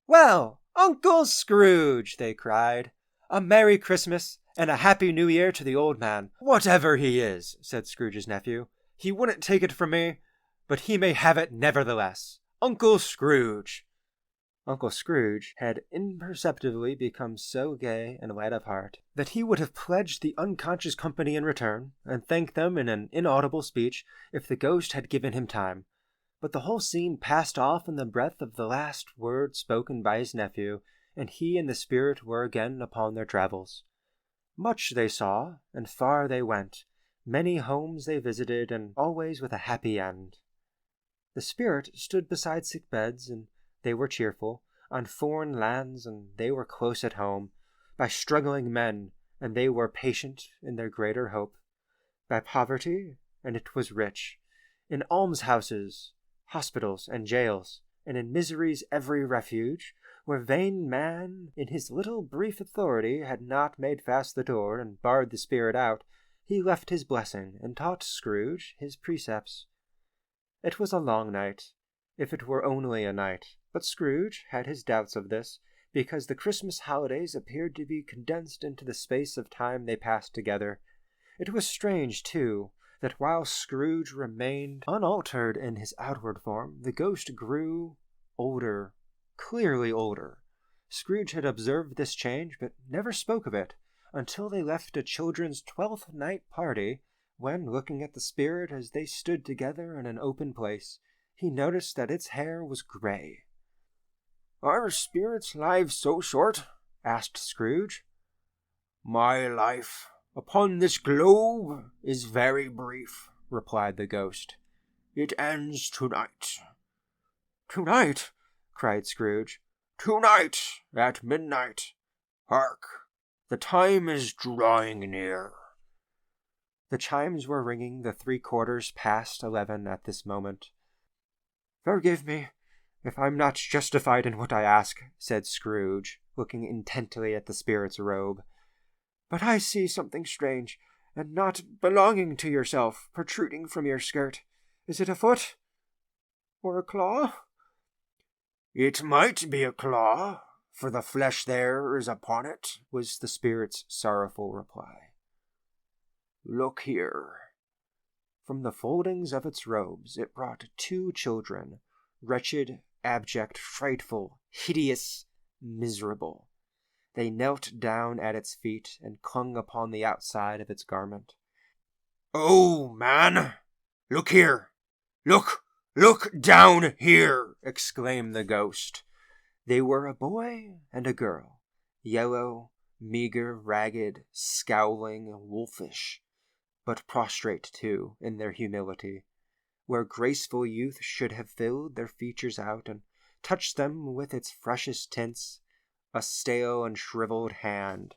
A: "Well, "Uncle Scrooge!" they cried. "A Merry Christmas and a Happy New Year to the old man, whatever he is," said Scrooge's nephew. "He wouldn't take it from me, but he may have it nevertheless. Uncle Scrooge!" Uncle Scrooge had imperceptibly become so gay and light of heart that he would have pledged the unconscious company in return, and thanked them in an inaudible speech, if the ghost had given him time. But the whole scene passed off in the breath of the last word spoken by his nephew, and he and the spirit were again upon their travels. Much they saw, and far they went. Many homes they visited, and always with a happy end. The spirit stood beside sick beds, and they were cheerful, on foreign lands, and they were close at home, by struggling men, and they were patient in their greater hope, by poverty, and it was rich, in almshouses, hospitals, and jails, and in misery's every refuge, where vain man, in his little brief authority, had not made fast the door and barred the spirit out, he left his blessing, and taught Scrooge his precepts. It was a long night, if it were only a night, but Scrooge had his doubts of this, because the Christmas holidays appeared to be condensed into the space of time they passed together. It was strange, too, that while Scrooge remained unaltered in his outward form, the ghost grew older, clearly older. Scrooge had observed this change, but never spoke of it, until they left a children's 12th night party, when, looking at the spirit as they stood together in an open place, he noticed that its hair was gray. "Are spirits' lives so short?" asked Scrooge. "My life upon this globe is very brief," replied the ghost. "It ends tonight." "Tonight?" cried Scrooge. "Tonight at midnight. Hark! The time is drawing near." The chimes were ringing the 3/4 past 11 at this moment. "Forgive me if I'm not justified in what I ask," said Scrooge, looking intently at the spirit's robe. "But I see something strange, and not belonging to yourself, protruding from your skirt. Is it a foot? Or a claw?" "It might be a claw, for the flesh there is upon it," was the spirit's sorrowful reply. "Look here." From the foldings of its robes it brought 2 children, wretched, abject, frightful, hideous, miserable. They knelt down at its feet and clung upon the outside of its garment. "Oh, man! Look here! Look down here!" exclaimed the ghost. They were a boy and a girl, yellow, meager, ragged, scowling, wolfish, but prostrate, too, in their humility, where graceful youth should have filled their features out and touched them with its freshest tints. A stale and shriveled hand,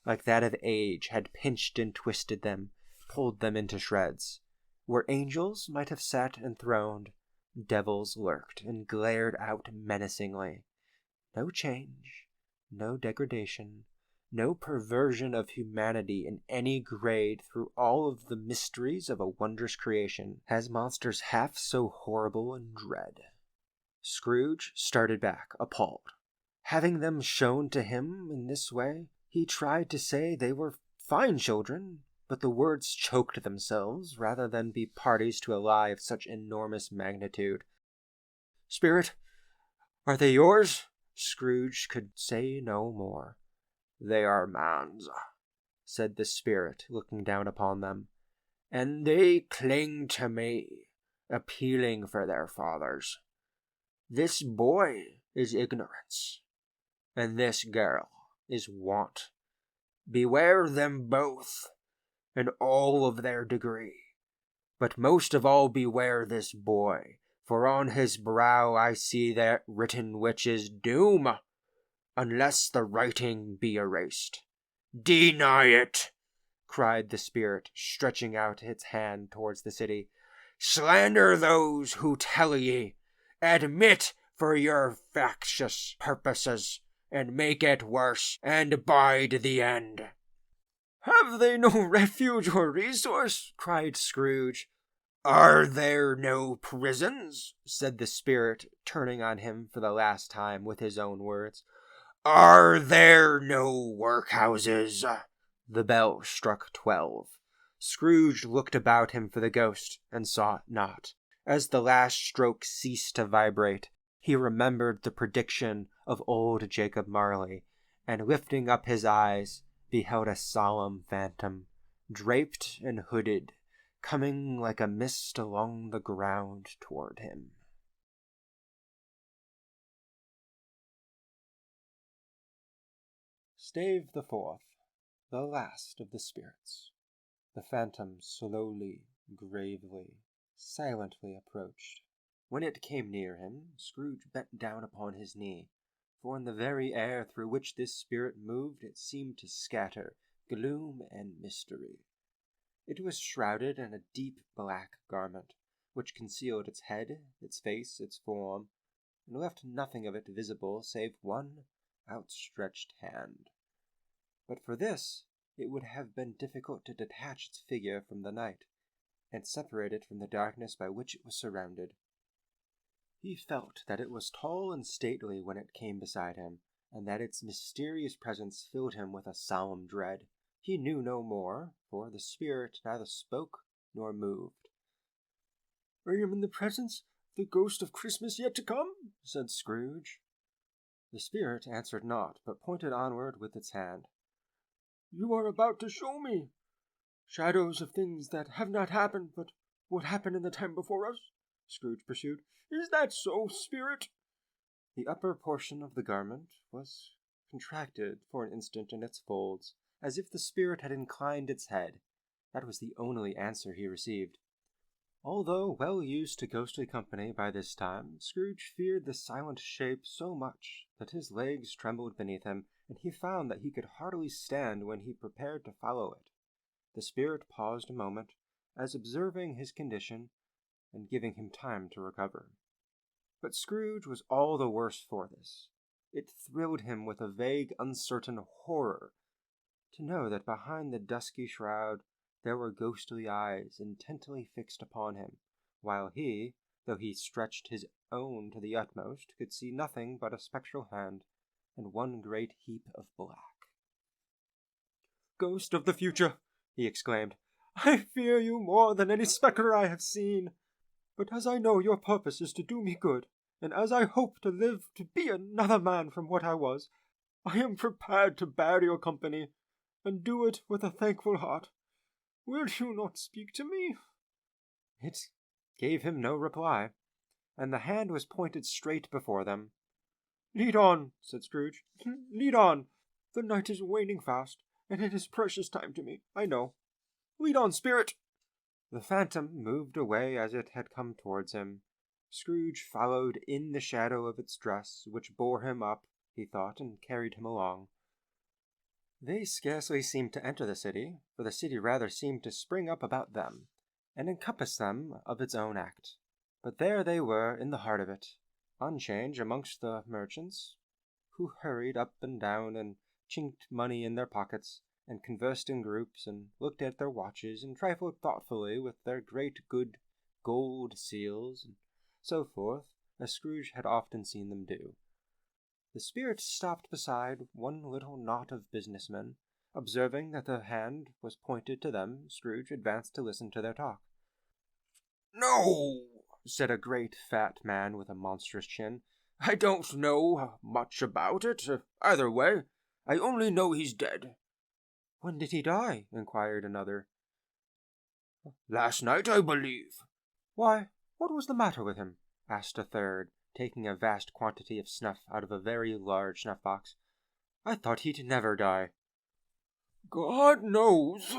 A: like that of age, had pinched and twisted them, pulled them into shreds. Where angels might have sat enthroned, devils lurked and glared out menacingly. No change, no degradation, no perversion of humanity in any grade through all of the mysteries of a wondrous creation has monsters half so horrible and dread. Scrooge started back, appalled. Having them shown to him in this way, he tried to say they were fine children, but the words choked themselves rather than be parties to a lie of such enormous magnitude. "Spirit, are they yours?" Scrooge could say no more. "They are man's," said the spirit, looking down upon them, "and they cling to me, appealing for their fathers. This boy is ignorance, and this girl is want. Beware them both, and all of their degree. But most of all beware this boy, for on his brow I see that written which is doom, unless the writing be erased." "Deny it!" cried the spirit, stretching out its hand towards the city. "Slander those who tell ye. Admit for your factious purposes, and make it worse, and bide the end." "Have they no refuge or resource?" cried Scrooge. "Are there no prisons?" said the spirit, turning on him for the last time with his own words.
B: Are there no workhouses?
A: The bell struck 12. Scrooge looked about him for the ghost, and saw it not. As the last stroke ceased to vibrate, he remembered the prediction of old Jacob Marley, and lifting up his eyes, beheld a solemn phantom, draped and hooded, coming like a mist along the ground toward him. Stave the Fourth, the last of the spirits. The phantom slowly, gravely, silently approached. When it came near him, Scrooge bent down upon his knee, for in the very air through which this spirit moved it seemed to scatter gloom and mystery. It was shrouded in a deep black garment, which concealed its head, its face, its form, and left nothing of it visible save one outstretched hand. But for this, it would have been difficult to detach its figure from the night, and separate it from the darkness by which it was surrounded. He felt that it was tall and stately when it came beside him, and that its mysterious presence filled him with a solemn dread. He knew no more, for the spirit neither spoke nor moved. "I am in the presence of the ghost of Christmas yet to come," said Scrooge. The spirit answered not, but pointed onward with its hand. "You are about to show me shadows of things that have not happened, but would happen in the time before us," Scrooge pursued. "Is that so, spirit?" The upper portion of the garment was contracted for an instant in its folds, as if the spirit had inclined its head. That was the only answer he received. Although well used to ghostly company by this time, Scrooge feared the silent shape so much that his legs trembled beneath him, and he found that he could hardly stand when he prepared to follow it. The spirit paused a moment, as observing his condition and giving him time to recover. But Scrooge was all the worse for this. It thrilled him with a vague, uncertain horror to know that behind the dusky shroud there were ghostly eyes intently fixed upon him, while he, though he stretched his own to the utmost, could see nothing but a spectral hand and one great heap of black. "Ghost of the future," he exclaimed, "I fear you more than any spectre I have seen. But as I know your purpose is to do me good, and as I hope to live to be another man from what I was, I am prepared to bear your company, and do it with a thankful heart. Will you not speak to me?" It gave him no reply, and the hand was pointed straight before them. "Lead on," said Scrooge. "Lead on. The night is waning fast, and it is precious time to me, I know. Lead on, spirit." The phantom moved away as it had come towards him. Scrooge followed in the shadow of its dress, which bore him up, he thought, and carried him along. They scarcely seemed to enter the city, for the city rather seemed to spring up about them, and encompass them of its own act. But there they were in the heart of it, on 'change amongst the merchants, who hurried up and down and chinked money in their pockets, and conversed in groups, and looked at their watches, and trifled thoughtfully with their great good gold seals, and so forth, as Scrooge had often seen them do. The spirit stopped beside one little knot of businessmen. Observing that the hand was pointed to them, Scrooge advanced to listen to their talk.
B: "No,"
A: said a great fat man with a monstrous chin.
B: "I don't know much about it. Either way, I only know he's dead."
A: "When did he die?" inquired another.
B: "Last night, I believe."
A: "Why, what was the matter with him?" asked a third, taking a vast quantity of snuff out of a very large snuff-box. "I thought he'd never die."
B: "God knows,"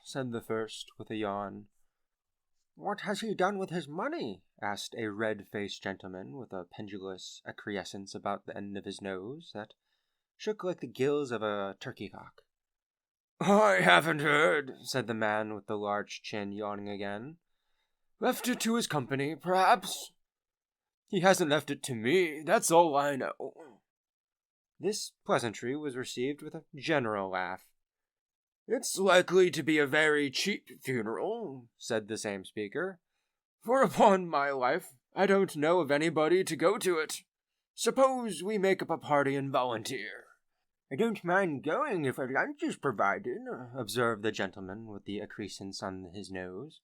A: said the first with a yawn.
B: "What has he done with his money?"
A: asked a red-faced gentleman with a pendulous acquiescence about the end of his nose that shook like the gills of a turkey-cock.
B: "I haven't heard,"
A: said the man with the large chin, yawning again.
B: "Left it to his company, perhaps."
A: "He hasn't left it to me, that's all I know." This pleasantry was received with a general laugh.
B: "It's likely to be a very cheap funeral," said the same speaker, "for upon my life, I don't know of anybody to go to it.
A: Suppose we make up a party and volunteer.
B: I don't mind going if a lunch is provided,
A: observed the gentleman with the accrescence on his nose.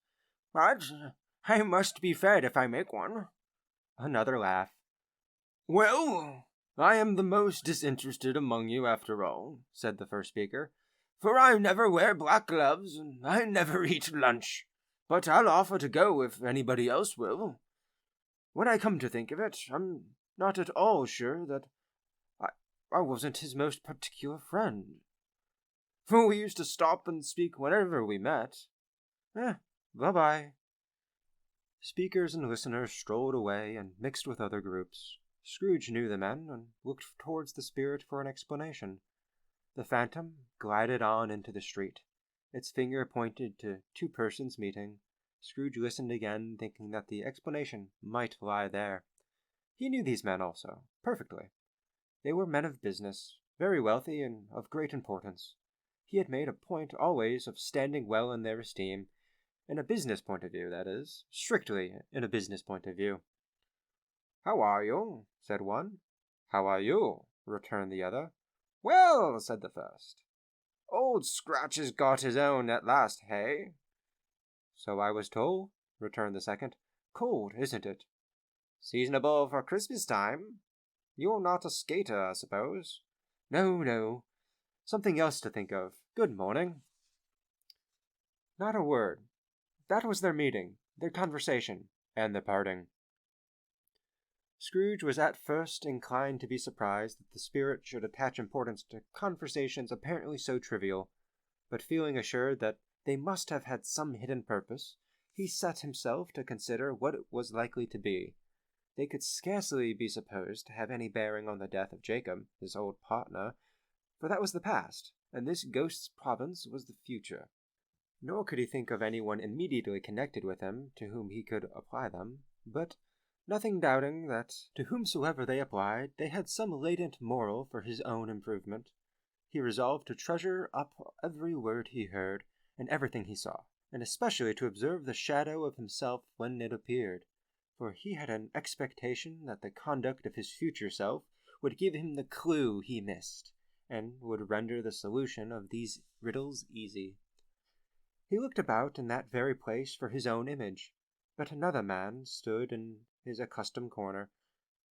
B: But I must be fed if I make one.
A: Another laugh.
B: Well,
A: I am the most disinterested among you after all, said the first speaker,
B: for I never wear black gloves and I never eat lunch. But I'll offer to go if anybody else will. When I come to think of it, I'm not at all sure that I wasn't his most particular friend. For we used to stop and speak whenever we met.
A: Bye-bye. Speakers and listeners strolled away and mixed with other groups. Scrooge knew the men and looked towards the spirit for an explanation. The phantom glided on into the street. Its finger pointed to two persons meeting. Scrooge listened again, thinking that the explanation might lie there. He knew these men also, perfectly. They were men of business, very wealthy and of great importance. He had made a point always of standing well in their esteem, in a business point of view, that is, strictly in a business point of view.
B: "How are you?" said one.
A: "How are you?" returned the other.
B: "Well," said the first, "Old Scratch has got his own at last, hey?"
A: "So I was told," returned the second.
B: "Cold, isn't it?"
A: "Seasonable for Christmas time. You're not a skater, I suppose?"
B: No.
A: Something else to think of. Good morning." Not a word. That was their meeting, their conversation, and the parting. Scrooge was at first inclined to be surprised that the spirit should attach importance to conversations apparently so trivial, but feeling assured that they must have had some hidden purpose, he set himself to consider what it was likely to be. They could scarcely be supposed to have any bearing on the death of Jacob, his old partner, for that was the past, and this ghost's province was the future. Nor could he think of anyone immediately connected with him to whom he could apply them, but, nothing doubting that to whomsoever they applied they had some latent moral for his own improvement, he resolved to treasure up every word he heard and everything he saw, and especially to observe the shadow of himself when it appeared, for he had an expectation that the conduct of his future self would give him the clue he missed, and would render the solution of these riddles easy. He looked about in that very place for his own image, but another man stood in his accustomed corner,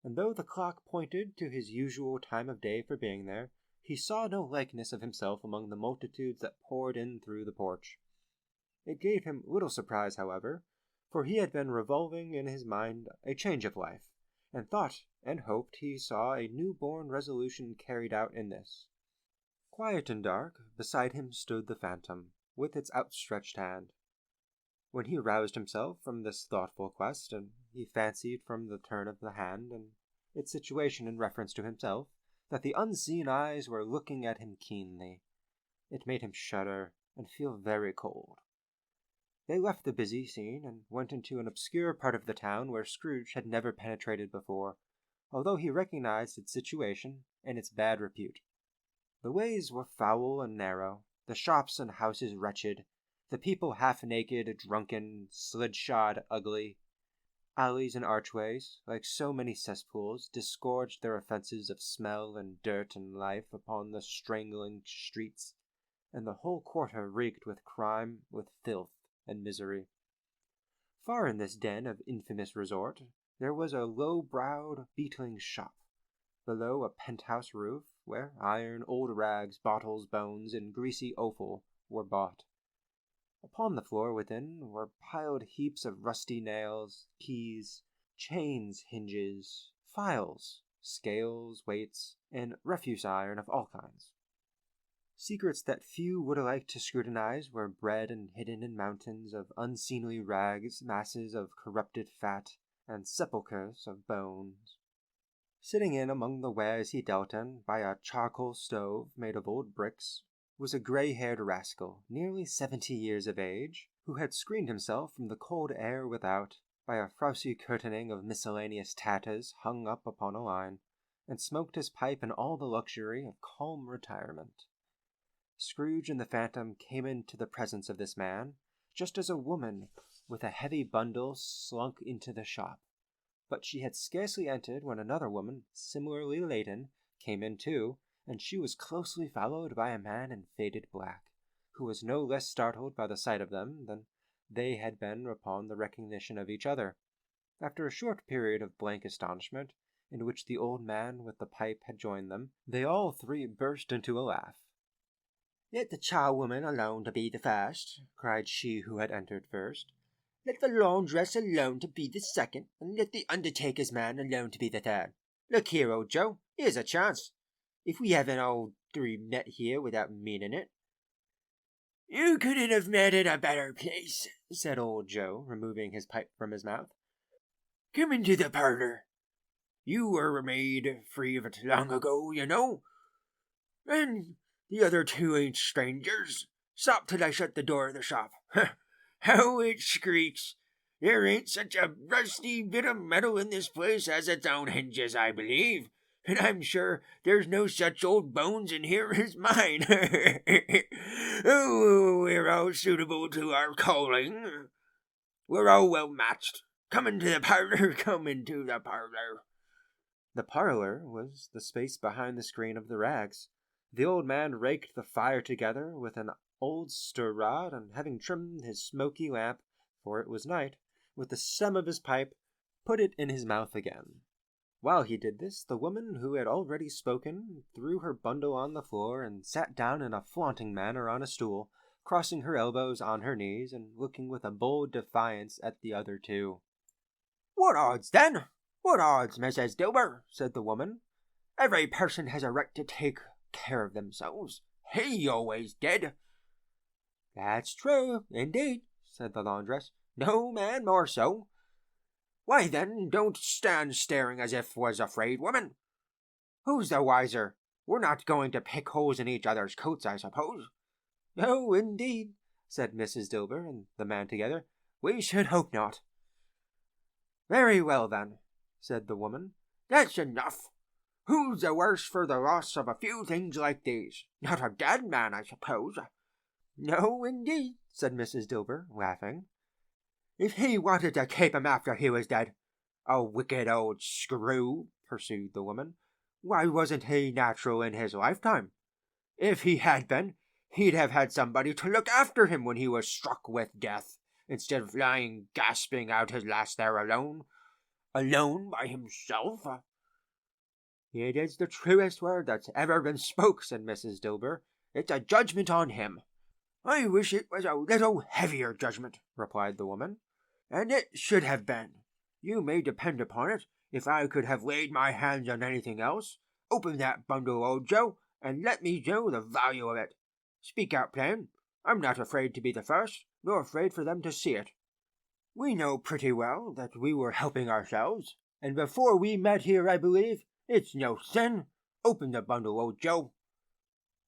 A: and though the clock pointed to his usual time of day for being there, he saw no likeness of himself among the multitudes that poured in through the porch. It gave him little surprise, however, for he had been revolving in his mind a change of life, and thought and hoped he saw a new-born resolution carried out in this. Quiet and dark, beside him stood the phantom, with its outstretched hand. When he roused himself from this thoughtful quest, and he fancied from the turn of the hand and its situation in reference to himself, that the unseen eyes were looking at him keenly, it made him shudder and feel very cold. They left the busy scene and went into an obscure part of the town where Scrooge had never penetrated before, although he recognized its situation and its bad repute. The ways were foul and narrow, the shops and houses wretched, the people half-naked, drunken, slid-shod, ugly. Alleys and archways, like so many cesspools, disgorged their offences of smell and dirt and life upon the strangling streets, and the whole quarter reeked with crime, with filth, and misery. Far in this den of infamous resort, there was a low-browed, beetling shop, below a penthouse roof, where iron, old rags, bottles, bones, and greasy offal were bought. Upon the floor within were piled heaps of rusty nails, keys, chains, hinges, files, scales, weights, and refuse iron of all kinds. Secrets that few would like to scrutinize were bred and hidden in mountains of unseemly rags, masses of corrupted fat, and sepulchres of bones. Sitting in among the wares he dealt in, by a charcoal stove made of old bricks, was a grey-haired rascal, nearly 70 years of age, who had screened himself from the cold air without by a frowsy curtaining of miscellaneous tatters hung up upon a line, and smoked his pipe in all the luxury of calm retirement. Scrooge and the phantom came into the presence of this man, just as a woman with a heavy bundle slunk into the shop. But she had scarcely entered when another woman, similarly laden, came in too, and she was closely followed by a man in faded black, who was no less startled by the sight of them than they had been upon the recognition of each other. After a short period of blank astonishment, in which the old man with the pipe had joined them, they all three burst into a laugh. "Let the charwoman alone to be the first," cried she who had entered first. "Let the laundress alone to be the second, and let the undertaker's man alone to be the third. Look here, old Joe, here's a chance. If we haven't all three met here without meaning it." "You couldn't have met at a better place," said old Joe, removing his pipe from his mouth. "Come into the parlor. You were made free of it long ago, you know. And the other two ain't strangers. Stop till I shut the door of the shop. How it screeches! There ain't such a rusty bit of metal in this place as its own hinges, I believe. And I'm sure there's no such old bones in here as mine. Oh, we're all suitable to our calling. We're all well matched. Come into the parlor, come into the parlor." The parlor was the space behind the screen of the rags. The old man raked the fire together with an old stir-rod, and having trimmed his smoky lamp, for it was night, with the stem of his pipe, put it in his mouth again. While he did this, the woman who had already spoken threw her bundle on the floor and sat down in a flaunting manner on a stool, crossing her elbows on her knees and looking with a bold defiance at the other two. "What odds, then? What odds, Mrs. Dilber?" said the woman. "Every person has a right to take care of themselves. He always did." "That's true, indeed," said the laundress. "No man more so." "Why, then, don't stand staring as if was afraid, woman. Who's the wiser? We're not going to pick holes in each other's coats, I suppose." "No, indeed," said Mrs. Dilber and the man together. "We should hope not." "Very well, then," said the woman. "That's enough. Who's the worse for the loss of a few things like these? Not a dead man, I suppose." "No, indeed," said Mrs. Dilber, laughing. "If he wanted to keep him after he was dead, a wicked old screw," pursued the woman, "why wasn't he natural in his lifetime? If he had been, he'd have had somebody to look after him when he was struck with death, instead of lying gasping out his last there alone by himself." "It is the truest word that's ever been spoke," said Mrs. Dilber. "It's a judgment on him." "I wish it was a little heavier judgment," replied the woman. "And it should have been. You may depend upon it, if I could have laid my hands on anything else. Open that bundle, old Joe, and let me know the value of it. Speak out plain. I'm not afraid to be the first, nor afraid for them to see it. We know pretty well that we were helping ourselves, and before we met here, I believe, it's no sin. Open the bundle, old Joe."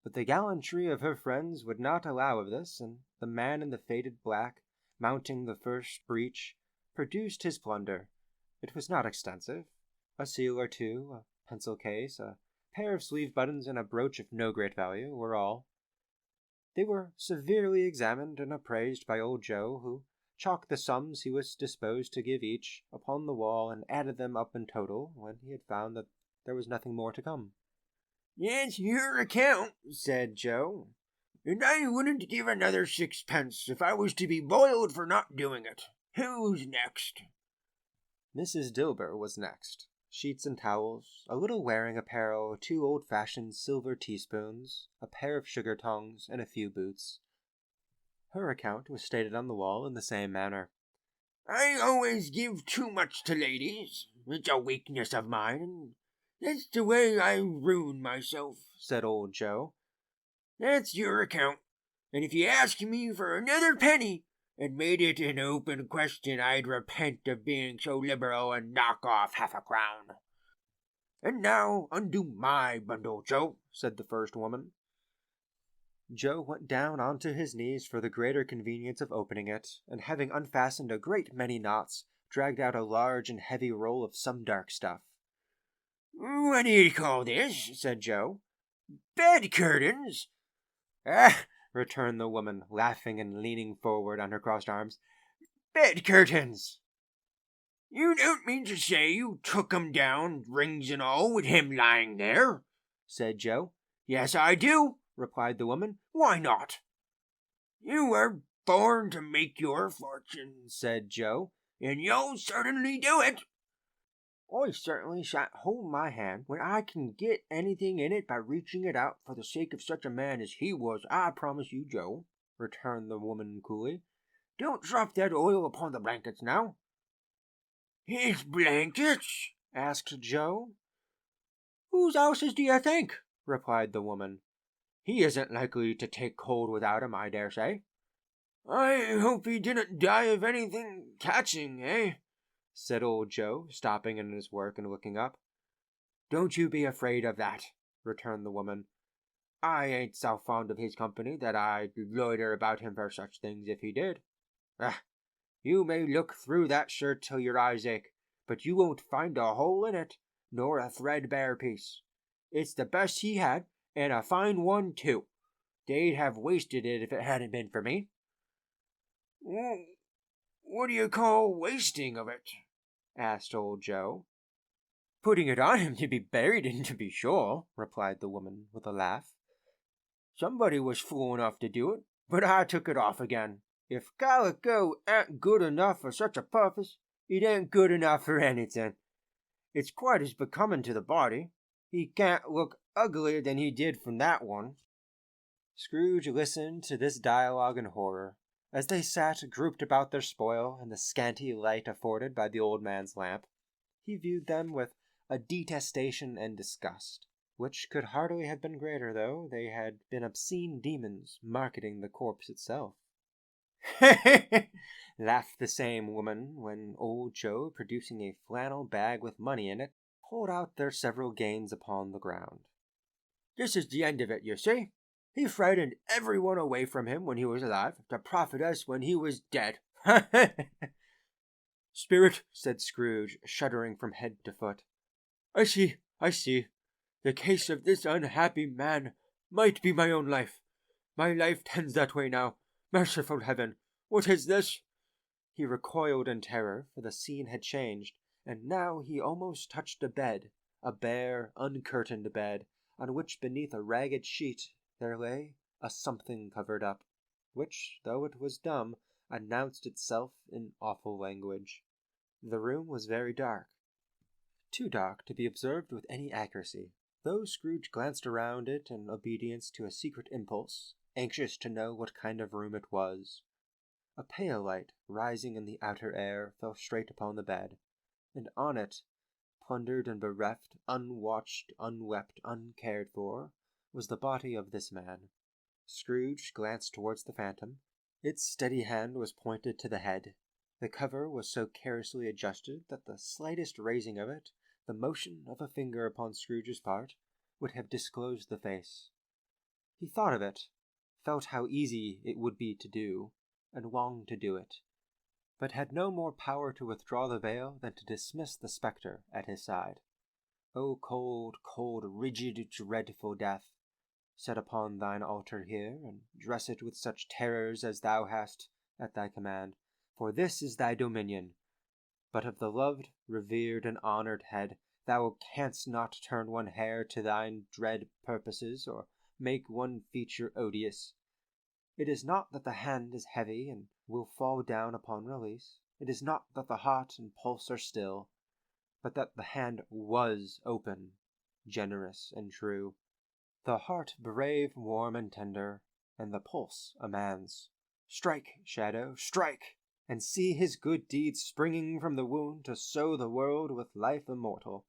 A: But the gallantry of her friends would not allow of this, and the man in the faded black, mounting the first breach, produced his plunder. It was not extensive. A seal or two, a pencil case, a pair of sleeve buttons, and a brooch of no great value were all. They were severely examined and appraised by old Joe, who chalked the sums he was disposed to give each upon the wall and added them up in total when he had found that there was nothing more to come. "It's your account," said Joe, "and I wouldn't give another sixpence if I was to be boiled for not doing it. Who's next?" Mrs. Dilber was next. Sheets and towels, a little wearing apparel, 2 old-fashioned silver teaspoons, a pair of sugar tongs, and a few boots. Her account was stated on the wall in the same manner. "I always give too much to ladies. It's a weakness of mine, and that's the way I ruin myself," said old Joe. "That's your account, and if you ask me for another penny, and made it an open question, I'd repent of being so liberal and knock off half a crown." "And now undo my bundle, Joe," said the first woman. Joe went down onto his knees for the greater convenience of opening it, and having unfastened a great many knots, dragged out a large and heavy roll of some dark stuff. "What do you call this?" said Joe. "Bed curtains?" "Ah," returned the woman, laughing and leaning forward on her crossed arms. "Bed curtains."
B: You don't mean to say you took him down, rings and all, with him lying there? Said Joe. Yes, I do, replied the woman. Why not? You were born to make your fortune, said Joe, and you'll certainly do it. I certainly shan't hold my hand when I can get anything in it by reaching it out for the sake of such a man as he was, I promise you, Joe, returned the woman coolly. Don't drop that oil upon the blankets now. His blankets? Asked Joe. Whose else's do you think? Replied the woman. He isn't likely to take cold without 'em, I dare say. I hope he didn't die of anything catching, eh? Said old Joe, stopping in his work and looking up. Don't you be afraid of that, returned the woman. I ain't so fond of his company that I'd loiter about him for such things if he did. You may look through that shirt till your eyes ache, but you won't find a hole in it, nor a threadbare piece. It's the best he had, and a fine one, too. They'd have wasted it if it hadn't been for me. What do you call wasting of it? Asked old Joe. Putting it on him to be buried in, to be sure, replied the woman with a laugh. Somebody was fool enough to do it, but I took it off again. If calico ain't good enough for such a purpose, it ain't good enough for anything. It's quite as becoming to the body. He can't look uglier than he did from that one. Scrooge listened to this dialogue in horror, as they sat grouped about their spoil in the scanty light afforded by the old man's lamp. He viewed them with a detestation and disgust, which could hardly have been greater, though they had been obscene demons marketing the corpse itself. Laughed the same woman when old Joe, producing a flannel bag with money in it, pulled out their several gains upon the ground. This is the end of it, you see. He frightened everyone away from him when he was alive, to profit us when he was dead. Spirit, said Scrooge, shuddering from head to foot. I see. The case of this unhappy man might be my own life. My life tends that way now. Merciful heaven, what is this? He recoiled in terror, for the scene had changed, and now he almost touched a bed, a bare, uncurtained bed, on which beneath a ragged sheet there lay a something covered up, which, though it was dumb, announced itself in awful language. The room was very dark, too dark to be observed with any accuracy, though Scrooge glanced around it in obedience to a secret impulse, anxious to know what kind of room it was. A pale light, rising in the outer air, fell straight upon the bed, and on it, plundered and bereft, unwatched, unwept, uncared for, was the body of this man. Scrooge glanced towards the phantom. Its steady hand was pointed to the head. The cover was so carelessly adjusted that the slightest raising of it, the motion of a finger upon Scrooge's part, would have disclosed the face. He thought of it, felt how easy it would be to do, and longed to do it, but had no more power to withdraw the veil than to dismiss the spectre at his side. O cold, cold, rigid, dreadful death, set upon thine altar here, and dress it with such terrors as thou hast at thy command, for this is thy dominion. But of the loved, revered, and honoured head, thou canst not turn one hair to thine dread purposes, or make one feature odious. It is not that the hand is heavy and will fall down upon release. It is not that the heart and pulse are still, but that the hand was open, generous, and true, the heart brave, warm, and tender, and the pulse a man's. Strike, Shadow, strike, and see his good deeds springing from the wound to sow the world with life immortal.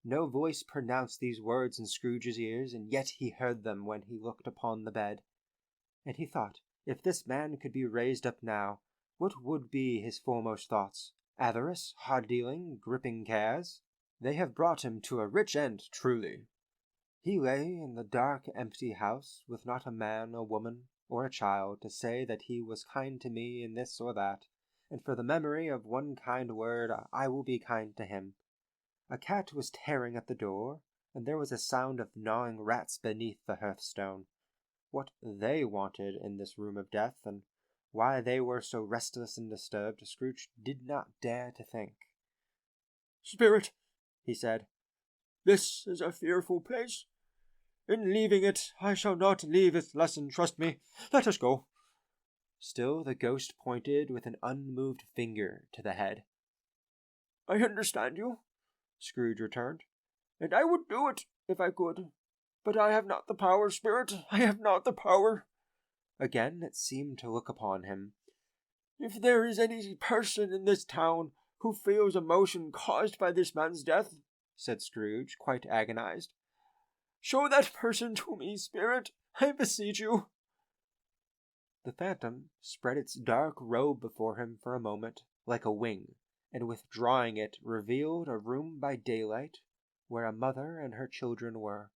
B: No voice pronounced these words in Scrooge's ears, and yet he heard them when he looked upon the bed. And he thought, if this man could be raised up now, what would be his foremost thoughts? Avarice, hard-dealing, gripping cares? They have brought him to a rich end, truly. He lay in the dark, empty house, with not a man, a woman, or a child to say that he was kind to me in this or that, and for the memory of one kind word I will be kind to him. A cat was tearing at the door, and there was a sound of gnawing rats beneath the hearthstone. What they wanted in this room of death, and
A: Why they were so restless and disturbed, Scrooge did not dare to think.
C: "Spirit," he said, "this is a fearful place. In leaving it, I shall not leave its lesson, trust me. Let us go."
A: Still the ghost pointed with an unmoved finger to the head.
C: "I understand you," Scrooge returned, "and I would do it if I could. But I have not the power, Spirit. I have not the power."
A: Again it seemed to look upon him.
C: "If there is any person in this town who feels emotion caused by this man's death," said Scrooge, quite agonized, "show that person to me, Spirit, I beseech you."
A: The phantom spread its dark robe before him for a moment, like a wing, and withdrawing it revealed a room by daylight, where a mother and her children were.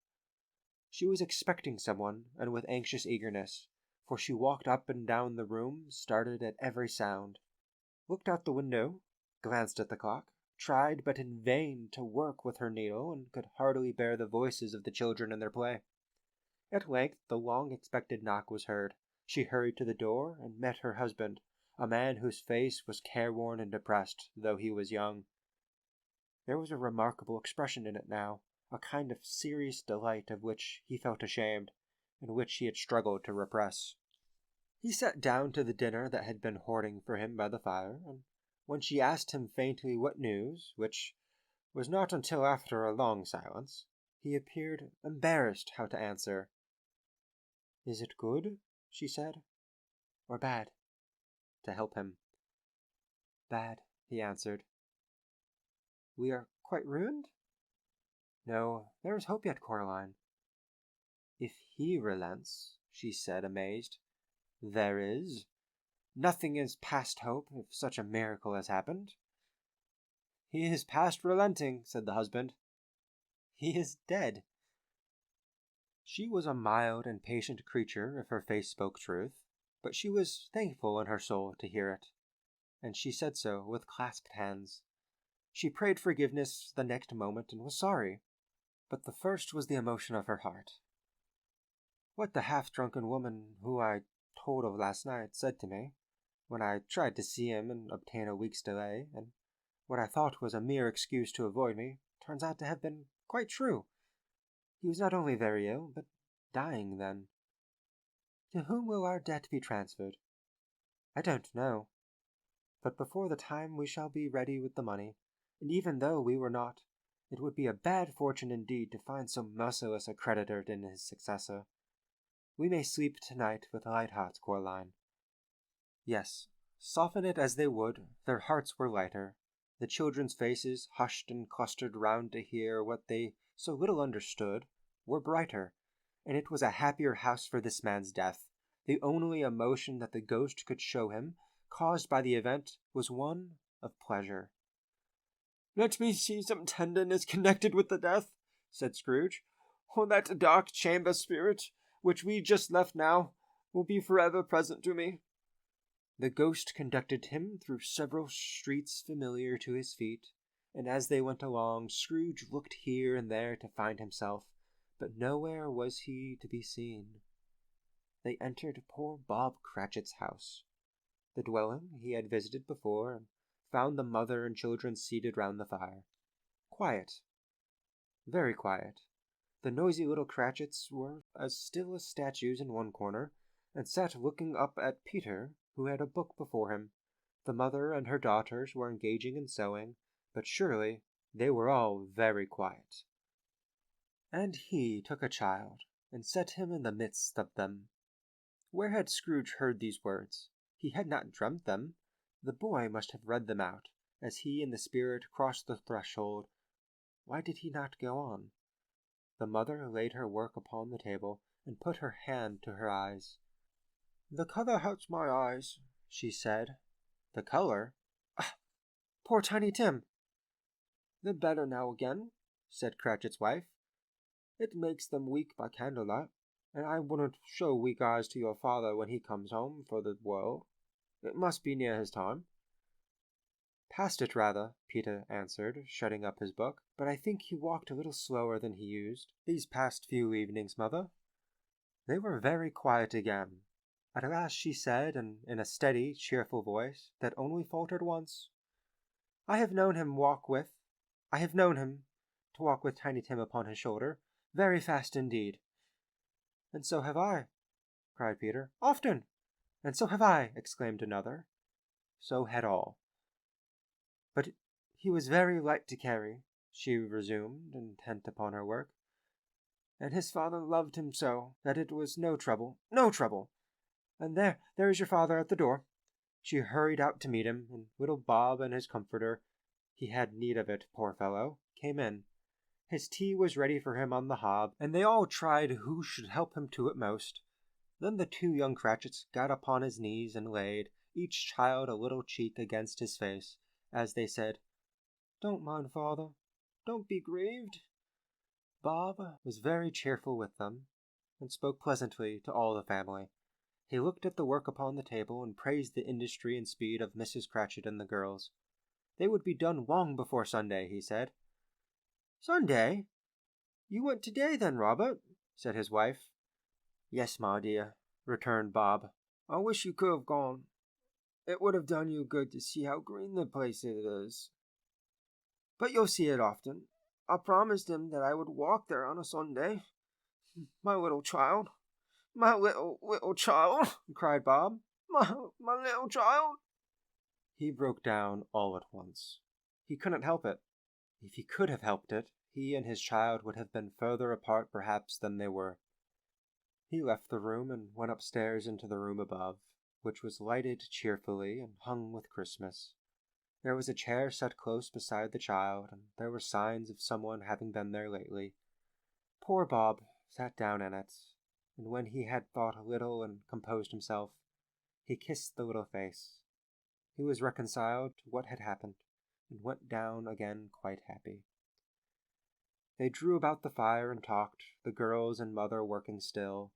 A: She was expecting someone, and with anxious eagerness, for she walked up and down the room, started at every sound, looked out the window, glanced at the clock, tried but in vain to work with her needle, and could hardly bear the voices of the children in their play. At length the long-expected knock was heard. She hurried to the door, and met her husband, a man whose face was careworn and depressed, though he was young. There was a remarkable expression in it now, a kind of serious delight of which he felt ashamed, and which he had struggled to repress. He sat down to the dinner that had been hoarding for him by the fire, and when she asked him faintly what news, which was not until after a long silence, he appeared embarrassed how to answer. "Is it good?" she said, "or bad?" to help him. "Bad," he answered. "We are quite ruined?" "No, there is hope yet, Coraline." "If he relents," she said, amazed. "There is. Nothing is past hope, if such a miracle has happened." "He is past relenting," said the husband. "He is dead." She was a mild and patient creature, if her face spoke truth, but she was thankful in her soul to hear it, and she said so with clasped hands. She prayed forgiveness the next moment and was sorry, but the first was the emotion of her heart. What the half-drunken woman who I told of last night said to me, when I tried to see him and obtain a week's delay, and what I thought was a mere excuse to avoid me, turns out to have been quite true. He was not only very ill, but dying then. To whom will our debt be transferred? I don't know. But before the time we shall be ready with the money, and even though we were not, it would be a bad fortune indeed to find so merciless a creditor in his successor. We may sleep tonight with light hearts, Coraline. Yes, soften it as they would, their hearts were lighter. The children's faces, hushed and clustered round to hear what they so little understood, were brighter, and it was a happier house for this man's death. The only emotion that the ghost could show him, caused by the event, was one of pleasure.
C: "Let me see some tenderness connected with the death," said Scrooge, "or that dark chamber, Spirit, which we just left now, will be forever present to me."
A: The ghost conducted him through several streets familiar to his feet, and as they went along, Scrooge looked here and there to find himself, but nowhere was he to be seen. They entered poor Bob Cratchit's house, the dwelling he had visited before, and found the mother and children seated round the fire. Quiet. Very quiet. The noisy little Cratchits were as still as statues in one corner, and sat looking up at Peter, who had a book before him. The mother and her daughters were engaging in sewing, but surely they were all very quiet. And he took a child, and set him in the midst of them. Where had Scrooge heard these words? He had not dreamt them. The boy must have read them out, as he and the spirit crossed the threshold. Why did he not go on? The mother laid her work upon the table, and put her hand to her eyes. "The color hurts my eyes," she said. "The color? Ah, poor Tiny Tim!" "They're better now again," said Cratchit's wife. "It makes them weak by candlelight, and I wouldn't show weak eyes to your father when he comes home for the world. It must be near his time." "Past it, rather," Peter answered, shutting up his book. "But I think he walked a little slower than he used these past few evenings, Mother." They were very quiet again. At last she said, in a steady, cheerful voice that only faltered once, I have known him to walk with Tiny Tim upon his shoulder, very fast indeed. And so have I, cried Peter. Often. And so have I, exclaimed another. So had all. But he was very light to carry, she resumed, intent upon her work. And his father loved him so that it was no trouble. And there is your father at the door. She hurried out to meet him, and little Bob and his comforter, he had need of it, poor fellow, came in. His tea was ready for him on the hob, and they all tried who should help him to it most. Then the 2 young Cratchits got upon his knees and laid, each child a little cheek against his face, as they said, Don't mind, father. Don't be grieved. Bob was very cheerful with them, and spoke pleasantly to all the family. He looked at the work upon the table and praised the industry and speed of Mrs. Cratchit and the girls. They would be done long before Sunday, he said. Sunday? You went today then, Robert? Said his wife. Yes, my dear, returned Bob. I wish you could have gone. It would have done you good to see how green the place is. But you'll see it often. I promised him that I would walk there on a Sunday. My little child. My little child, cried Bob. My little child. He broke down all at once. He couldn't help it. If he could have helped it, he and his child would have been further apart perhaps than they were. He left the room and went upstairs into the room above, which was lighted cheerfully and hung with Christmas. There was a chair set close beside the child, and there were signs of someone having been there lately. Poor Bob sat down in it, and when he had thought a little and composed himself, he kissed the little face. He was reconciled to what had happened, and went down again quite happy. They drew about the fire and talked, the girls and mother working still.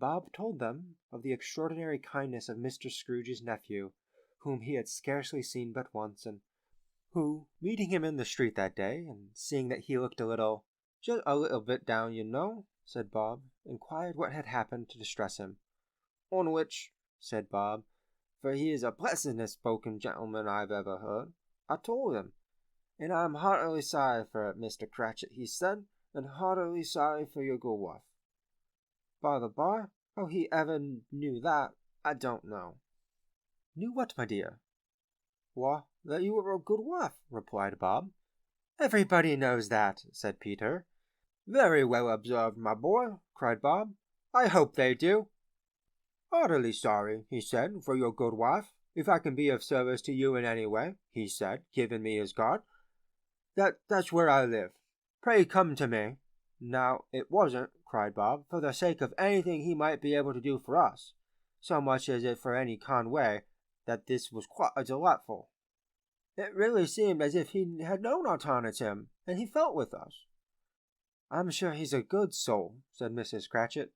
A: Bob told them of the extraordinary kindness of Mr. Scrooge's nephew, whom he had scarcely seen but once, and who, meeting him in the street that day, and seeing that he looked just a little bit down, you know, said Bob, inquired what had happened to distress him. On which, said Bob, for he is the pleasantest spoken gentleman I've ever heard, I told him. And I am heartily sorry for it, Mr. Cratchit, he said, and heartily sorry for your good wife. By the by, how he ever knew that, I don't know. Knew what, my dear? Why, that you were a good wife, replied Bob. Everybody knows that, said Peter. Very well observed, my boy, cried Bob. I hope they do. Heartily sorry, he said, for your good wife. If I can be of service to you in any way, he said, giving me his card. That's where I live. Pray come to me. Now, it wasn't, cried Bob, for the sake of anything he might be able to do for us, so much as if for any kind way, that this was quite delightful. It really seemed as if he had known our Tiny Tim, and he felt with us. I'm sure he's a good soul, said Mrs. Cratchit.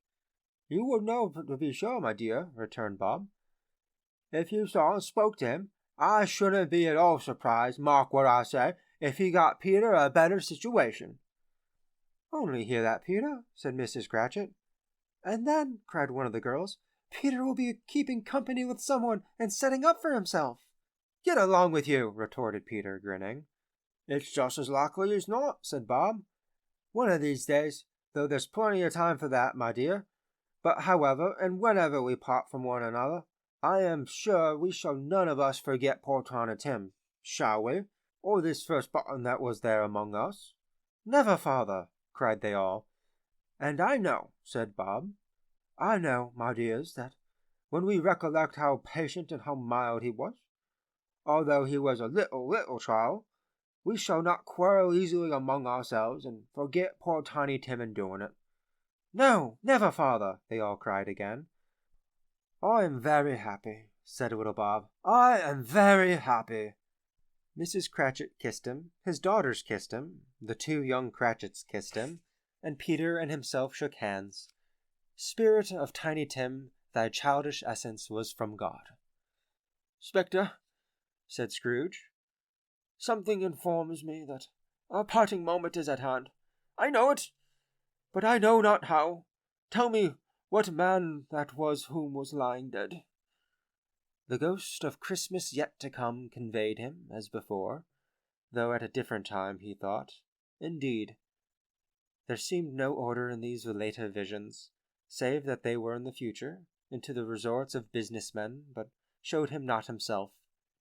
A: You would know to be sure, my dear, returned Bob. If you saw and spoke to him, I shouldn't be at all surprised, mark what I say, if he got Peter a better situation. Only hear that, Peter, said Mrs. Cratchit. And then, cried one of the girls, Peter will be keeping company with someone and setting up for himself. Get along with you, retorted Peter, grinning. It's just as likely as not, said Bob. One of these days, though there's plenty of time for that, my dear. But however and whenever we part from one another, I am sure we shall none of us forget poor Tiny Tim, shall we? Or this first button that was there among us? Never, father, cried they all. And I know, said Bob, I know, my dears, that when we recollect how patient and how mild he was, although he was a little child, we shall not quarrel easily among ourselves and forget poor Tiny Tim in doing it. No, never, father, they all cried again. I am very happy, said little Bob. I am very happy. Mrs. Cratchit kissed him, his daughters kissed him, the 2 young Cratchits kissed him, and Peter and himself shook hands. Spirit of Tiny Tim, thy childish essence was from God. Spectre, said Scrooge, something informs me that our parting moment is at hand. I know it, but I know not how. Tell me,
C: what man that was whom was lying dead.
A: The ghost of Christmas yet to come conveyed him, as before, though at a different time, he thought. Indeed, there seemed no order in these later visions, save that they were in the future, into the resorts of businessmen, but showed him not himself.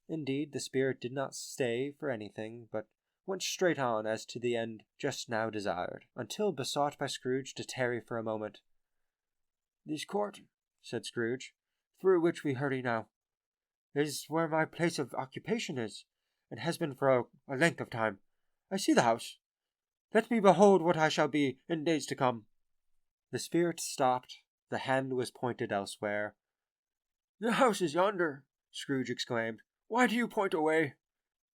A: Indeed, the spirit did not stay for anything, but went straight on as to the end just now desired, until besought by Scrooge to tarry for a moment.
C: "This court," said Scrooge, "through which we hurry now, is where my place of occupation is, and has been for a length of time. I see the house. Let me behold what I shall be in days to come."
A: The spirit stopped. The hand was pointed elsewhere.
C: "The house is yonder," Scrooge exclaimed. "Why do you point away?"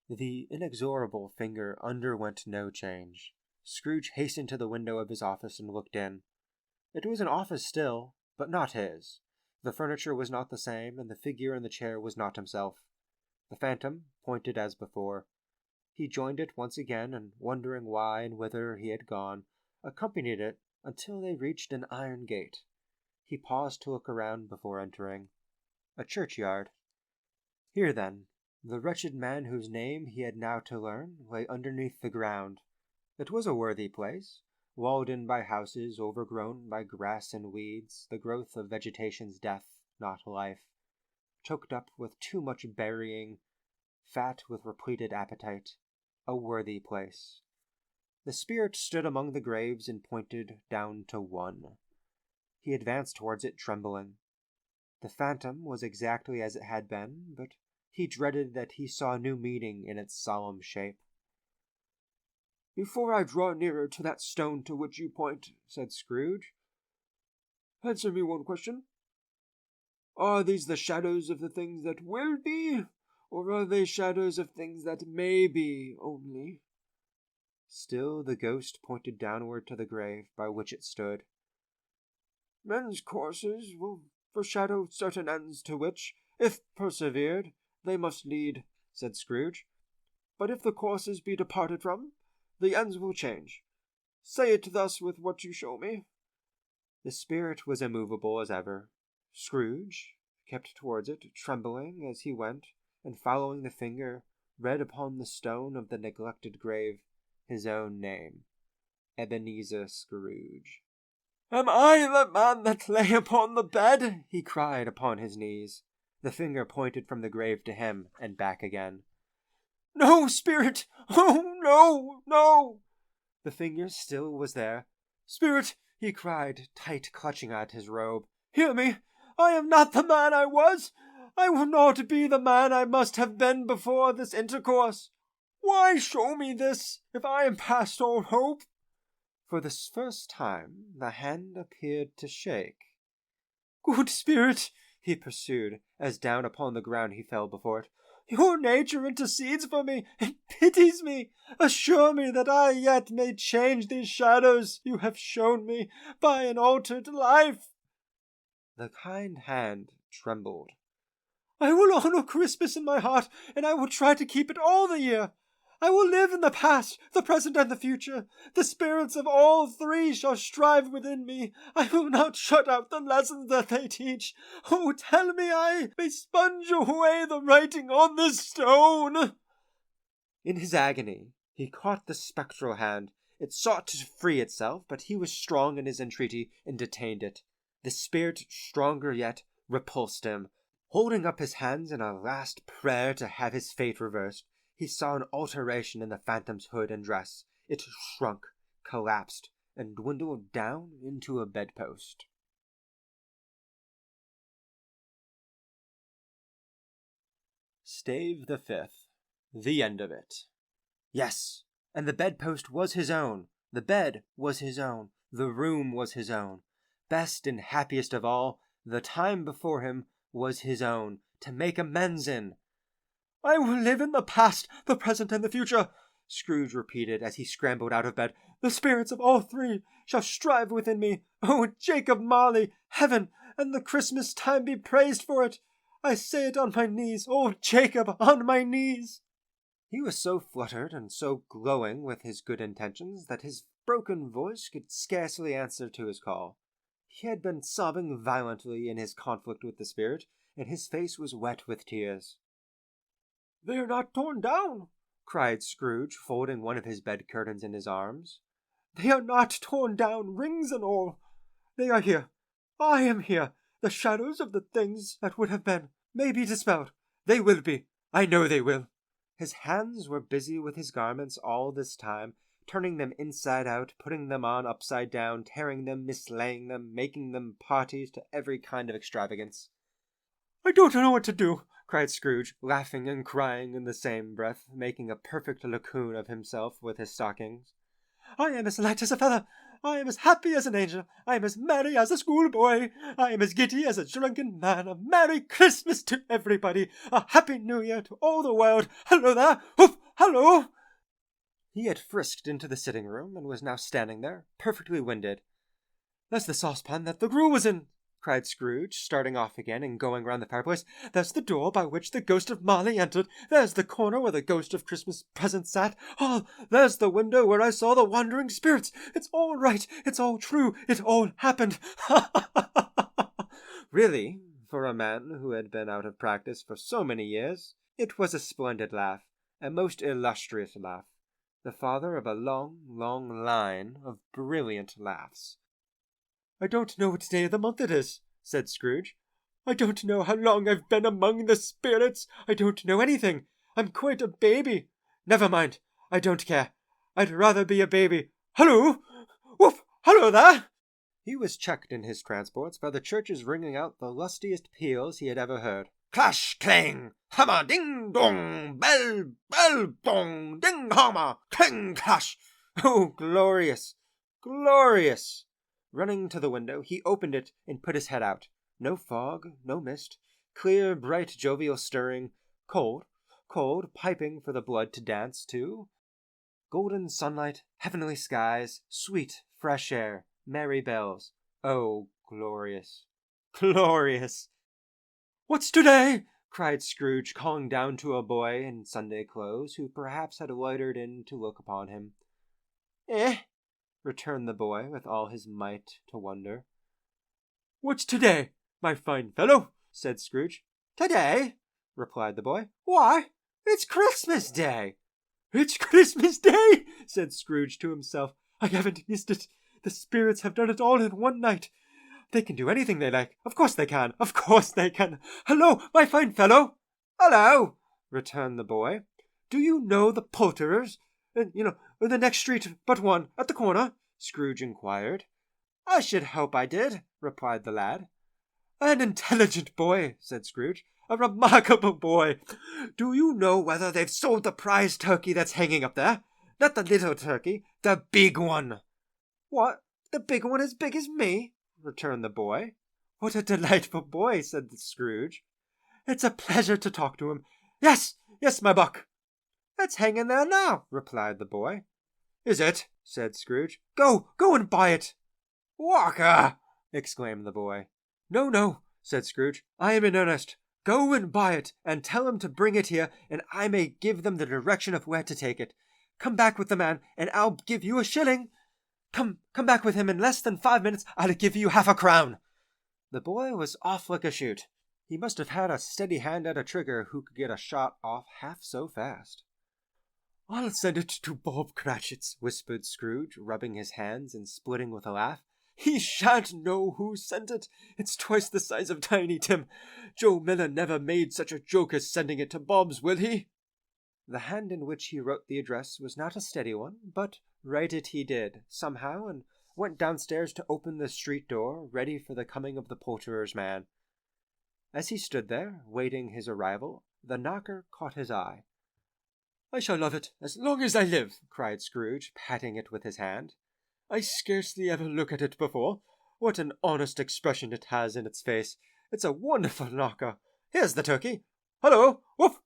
A: The inexorable finger underwent no change. Scrooge hastened to the window of his office and looked in. It was an office still, but not his. The furniture was not the same, and the figure in the chair was not himself. The phantom pointed as before. He joined it once again, and wondering why and whither he had gone, accompanied it until they reached an iron gate. He paused to look around before entering. A churchyard. Here, then, the wretched man whose name he had now to learn lay underneath the ground. It was a worthy place, walled in by houses, overgrown by grass and weeds, the growth of vegetation's death, not life, choked up with too much burying, fat with repleted appetite. A worthy place. The spirit stood among the graves and pointed down to one. He advanced towards it, trembling. The phantom was exactly as it had been, but he dreaded that he saw new meaning in its solemn shape.
C: "Before I draw nearer to that stone to which you point," said Scrooge, "answer me one question. Are these the shadows of the things that will be, or are they shadows of things that may be only?"
A: Still the ghost pointed downward to the grave by which it stood.
C: "Men's courses will foreshadow certain ends to which, if persevered, they must lead," said Scrooge. "But if the courses be departed from, the ends will change. Say it thus with what you show me."
A: The spirit was immovable as ever. Scrooge kept towards it, trembling as he went, and following the finger, read upon the stone of the neglected grave his own name, Ebenezer Scrooge.
C: "Am I the man that lay upon the bed?" he cried upon his knees.
A: The finger pointed from the grave to him, and back again.
C: "No, spirit! Oh, no, no!"
A: The finger still was there.
C: "Spirit," he cried, tight clutching at his robe, "hear me! I am not the man I was! I will not be the man I must have been before this intercourse! Why show me this, if I am past all hope?"
A: For the first time the hand appeared to shake.
C: "Good spirit,"
A: he pursued, as down upon the ground he fell before it,
C: "your nature intercedes for me and pities me. Assure me that I yet may change these shadows you have shown me by an altered life."
A: The kind hand trembled.
C: "I will honor Christmas in my heart, and I will try to keep it all the year. I will live in the past, the present, and the future. The spirits of all three shall strive within me. I will not shut out the lessons that they teach. Oh, tell me I may sponge away the writing on this stone."
A: In his agony, he caught the spectral hand. It sought to free itself, but he was strong in his entreaty and detained it. The spirit, stronger yet, repulsed him. Holding up his hands in a last prayer to have his fate reversed, he saw an alteration in the phantom's hood and dress. It shrunk, collapsed, and dwindled down into a bedpost. Stave the Fifth. The end of it. Yes, and the bedpost was his own. The bed was his own. The room was his own. Best and happiest of all, the time before him was his own, to make amends in.
C: "I will live in the past, the present, and the future," Scrooge repeated as he scrambled out of bed. "The spirits of all three shall strive within me. Oh, Jacob Marley, heaven and the Christmas time be praised for it. I say it on my knees. Oh, Jacob, on my knees."
A: He was so fluttered and so glowing with his good intentions that his broken voice could scarcely answer to his call. He had been sobbing violently in his conflict with the spirit, and his face was wet with tears.
C: "They are not torn down,"
A: cried Scrooge, folding one of his bed curtains in his arms.
C: "They are not torn down, rings and all. They are here. I am here. The shadows of the things that would have been may be dispelled. They will be. I know they will."
A: His hands were busy with his garments all this time, turning them inside out, putting them on upside down, tearing them, mislaying them, making them parties to every kind of extravagance.
C: "I don't know what to do,"
A: cried Scrooge, laughing and crying in the same breath, making a perfect lacoon of himself with his stockings.
C: "I am as light as a feather. I am as happy as an angel. I am as merry as a schoolboy. I am as giddy as a drunken man. A Merry Christmas to everybody. A Happy New Year to all the world. Hello there. Hoof! Hello!"
A: He had frisked into the sitting-room, and was now standing there, perfectly winded.
C: "There's the saucepan that the gruel was in," cried Scrooge, starting off again and going round the fireplace. "There's the door by which the ghost of Marley entered. There's the corner where the ghost of Christmas present sat. Oh, there's the window where I saw the wandering spirits. It's all right. It's all true. It all happened. Ha ha ha ha!"
A: Really, for a man who had been out of practice for so many years, it was a splendid laugh, a most illustrious laugh, the father of a long, long line of brilliant laughs.
C: "I don't know what day of the month it is," said Scrooge. "I don't know how long I've been among the spirits. I don't know anything. I'm quite a baby. Never mind. I don't care. I'd rather be a baby. Hello! Whoop! Hello there!"
A: He was checked in his transports by the churches ringing out the lustiest peals he had ever heard. Clash, clang, hammer, ding, dong, bell, bell, dong, ding, hammer, clang, clash. Oh, glorious, glorious! Running to the window, he opened it and put his head out. No fog, no mist, clear, bright, jovial stirring, cold, cold, piping for the blood to dance to. Golden sunlight, heavenly skies, sweet, fresh air, merry bells. Oh, glorious, glorious!
C: "What's today?"
A: cried Scrooge, calling down to a boy in Sunday clothes, who perhaps had loitered in to look upon him.
C: "Eh?"
A: returned the boy, with all his might to wonder.
C: "What's today, my fine fellow?"
A: said Scrooge.
C: "Today?"
A: replied the boy.
C: "Why, it's Christmas Day." "It's Christmas Day!" said Scrooge to himself. "I haven't missed it. The spirits have done it all in one night. They can do anything they like. Of course they can. Of course they can. Hello, my fine fellow."
A: "Hello," returned the boy.
C: "Do you know the poulterers? In the next street but one, at the corner?"
A: Scrooge inquired.
C: "I should hope I did," replied the lad. "An intelligent boy," said Scrooge. "A remarkable boy. Do you know whether they've sold the prize turkey that's hanging up there? Not the little turkey, the big one."
A: "What? The big one as big as me?" returned the boy.
C: "What a delightful boy," said Scrooge. "It's a pleasure to talk to him. Yes, my buck."
A: "It's hanging there now," replied the boy.
C: "Is it?" said Scrooge. Go and buy it."
A: "Walker!" exclaimed the boy.
C: No, said Scrooge. "I am in earnest. Go and buy it, and tell them to bring it here, and I may give them the direction of where to take it. Come back with the man, and I'll give you a shilling. Come back with him in less than 5 minutes. I'll give you half a crown."
A: The boy was off like a shoot. He must have had a steady hand at a trigger who could get a shot off half so fast.
C: "I'll send it to Bob Cratchit's," whispered Scrooge, rubbing his hands and splitting with a laugh. "He shan't know who sent it. It's twice the size of Tiny Tim. Joe Miller never made such a joke as sending it to Bob's, will he?"
A: The hand in which he wrote the address was not a steady one, but write it he did, somehow, and went downstairs to open the street door, ready for the coming of the poulterer's man. As he stood there, waiting his arrival, the knocker caught his eye.
C: "I shall love it as long as I live," cried Scrooge, patting it with his hand. "I scarcely ever look at it before. What an honest expression it has in its face. It's a wonderful knocker. Here's the turkey. Hello! Whoop!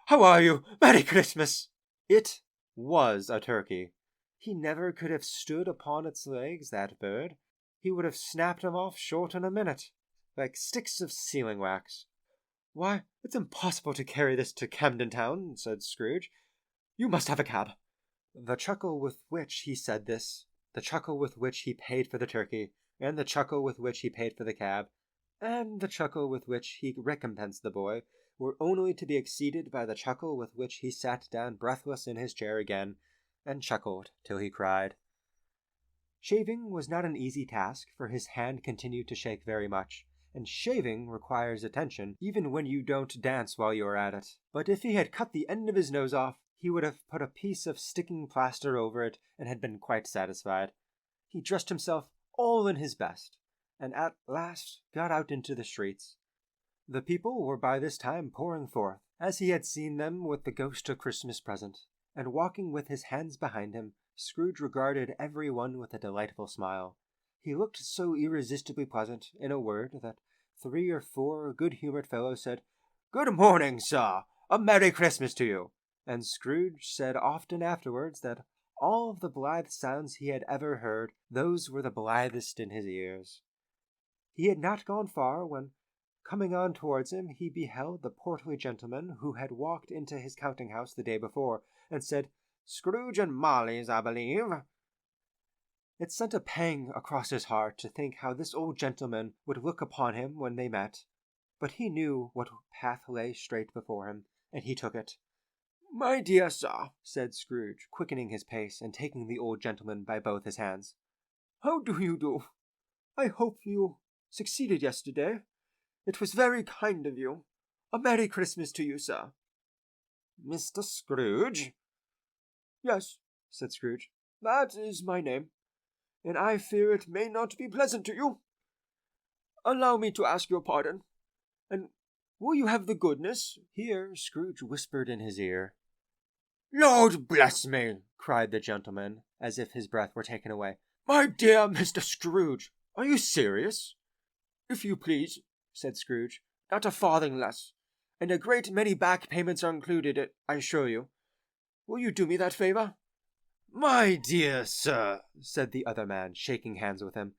C: How are you? Merry Christmas!"
A: It was a turkey. He never could have stood upon its legs, that bird. He would have snapped 'em off short in a minute, like sticks of sealing wax.
C: "Why, it's impossible to carry this to Camden Town," said Scrooge. "You must have a cab."
A: The chuckle with which he said this, the chuckle with which he paid for the turkey, and the chuckle with which he paid for the cab, and the chuckle with which he recompensed the boy, were only to be exceeded by the chuckle with which he sat down breathless in his chair again, and chuckled till he cried. Shaving was not an easy task, for his hand continued to shake very much, and shaving requires attention, even when you don't dance while you are at it. But if he had cut the end of his nose off, he would have put a piece of sticking plaster over it, and had been quite satisfied. He dressed himself all in his best, and at last got out into the streets. The people were by this time pouring forth, as he had seen them with the ghost of Christmas present, and walking with his hands behind him, Scrooge regarded every one with a delightful smile. He looked so irresistibly pleasant, in a word, that 3 or 4 good-humoured fellows said, "Good morning, sir! A Merry Christmas to you!" And Scrooge said often afterwards that all of the blithe sounds he had ever heard, those were the blithest in his ears. He had not gone far when, coming on towards him, he beheld the portly gentleman who had walked into his counting-house the day before, and said, "Scrooge and Marley's, I believe." It sent a pang across his heart to think how this old gentleman would look upon him when they met, but he knew what path lay straight before him, and he took it. "My dear sir," said Scrooge, quickening his pace and taking the old gentleman by both his hands, "how do you do? I hope you succeeded yesterday. It was very kind of you. A Merry Christmas to you, sir."
B: "Mr. Scrooge?"
C: "Yes," said Scrooge, "that is my name, and I fear it may not be pleasant to you. Allow me to ask your pardon, and will you have the goodness—"
A: Here Scrooge whispered in his ear.
C: "Lord bless me!"
A: cried the gentleman, as if his breath were taken away.
C: "My dear Mr. Scrooge, are you serious?" "If you please," said Scrooge, "not a farthing less, and a great many back payments are included, I assure you. Will you do me that favour?"
B: "My dear sir,"
A: said the other man, shaking hands with him,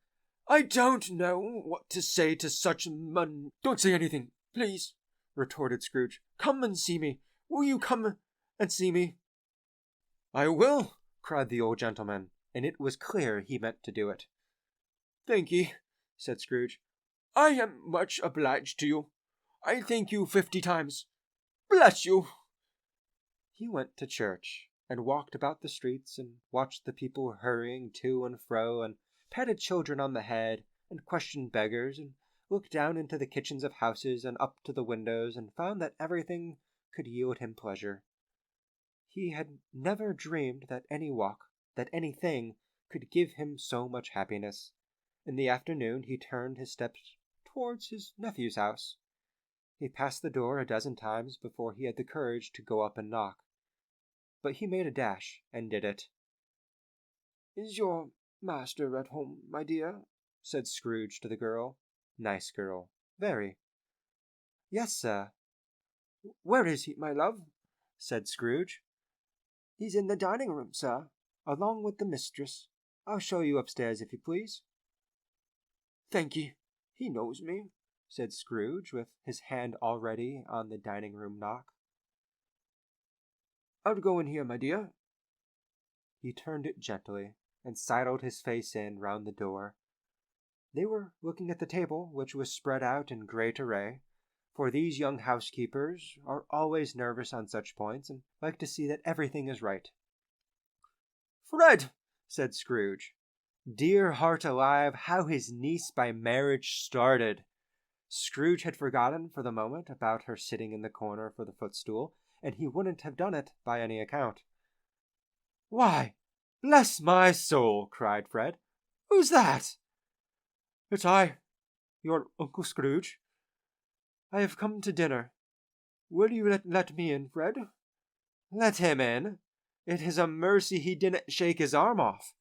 C: "I don't know what to say to such "Don't say anything, please," retorted Scrooge. "Come and see me. Will you come and see me?"
A: "I will," cried the old gentleman, and it was clear he meant to do it.
C: "Thank ye," said Scrooge. "I am much obliged to you. I thank you 50 times. Bless you!"
A: He went to church, and walked about the streets, and watched the people hurrying to and fro, and patted children on the head, and questioned beggars, and looked down into the kitchens of houses and up to the windows, and found that everything could yield him pleasure. He had never dreamed that any walk, that anything, could give him so much happiness. In the afternoon he turned his steps towards his nephew's house. He passed the door a dozen times before he had the courage to go up and knock. But he made a dash, and did it.
C: "Is your master at home, my dear?" said Scrooge to the girl.
A: Nice girl. Very.
C: "Yes, sir." "Where is he, my love?"
A: said Scrooge.
C: "He's in the dining room, sir, along with the mistress. I'll show you upstairs, if you please." "Thank ye. He knows me," said Scrooge, with his hand already on the dining room knock. "I'll go in here, my dear."
A: He turned it gently, and sidled his face in round the door. They were looking at the table, which was spread out in great array, for these young housekeepers are always nervous on such points, and like to see that everything is right.
C: "Fred!"
A: said Scrooge. Dear heart alive, how his niece by marriage started! Scrooge had forgotten for the moment about her sitting in the corner for the footstool, and he wouldn't have done it by any account. "Why, bless my soul!" cried Fred. "Who's that?" "It's I, your Uncle Scrooge. I have come to dinner. Will you let me in, Fred?" "Let him in? It is a mercy he didn't shake his arm off."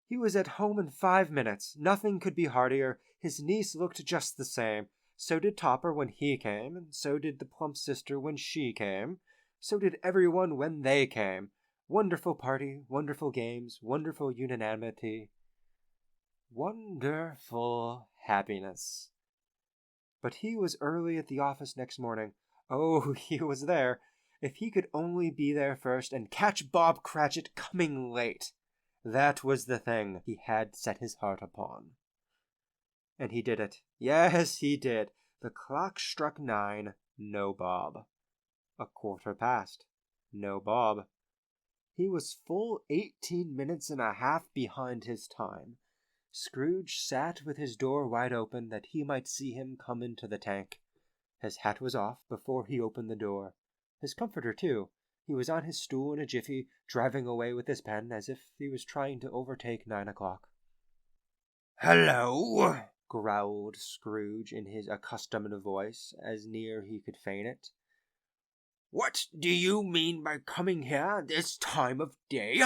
A: He was at home in 5 minutes. Nothing could be heartier. His niece looked just the same. So did Topper when he came, and so did the plump sister when she came. So did everyone when they came. Wonderful party, wonderful games, wonderful unanimity. Wonderful happiness. But he was early at the office next morning. Oh, he was there. If he could only be there first and catch Bob Cratchit coming late. That was the thing he had set his heart upon. And he did it. Yes, he did. The clock struck 9. No Bob. 1/4 past. No Bob. He was full 18 minutes and a half behind his time. Scrooge sat with his door wide open that he might see him come into the tank. His hat was off before he opened the door. His comforter, too. He was on his stool in a jiffy, driving away with his pen as if he was trying to overtake 9 o'clock.
B: "Hello,"
A: growled Scrooge in his accustomed voice, as near he could feign it.
C: "What do you mean by coming here this time of day?"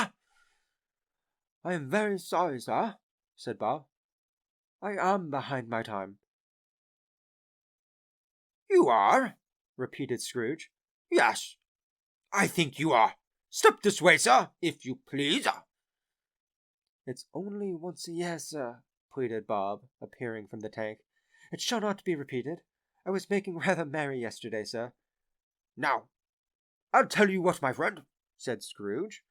C: "I am very sorry, sir," said Bob. "I am behind my time."
B: "You are?"
C: repeated Scrooge.
B: "Yes, I think you are. Step this way, sir, if you please."
C: "It's only once a year, sir," pleaded Bob, appearing from the tank. "It shall not be repeated. I was making rather merry yesterday, sir."
B: "Now, I'll tell you what, my friend," said Scrooge.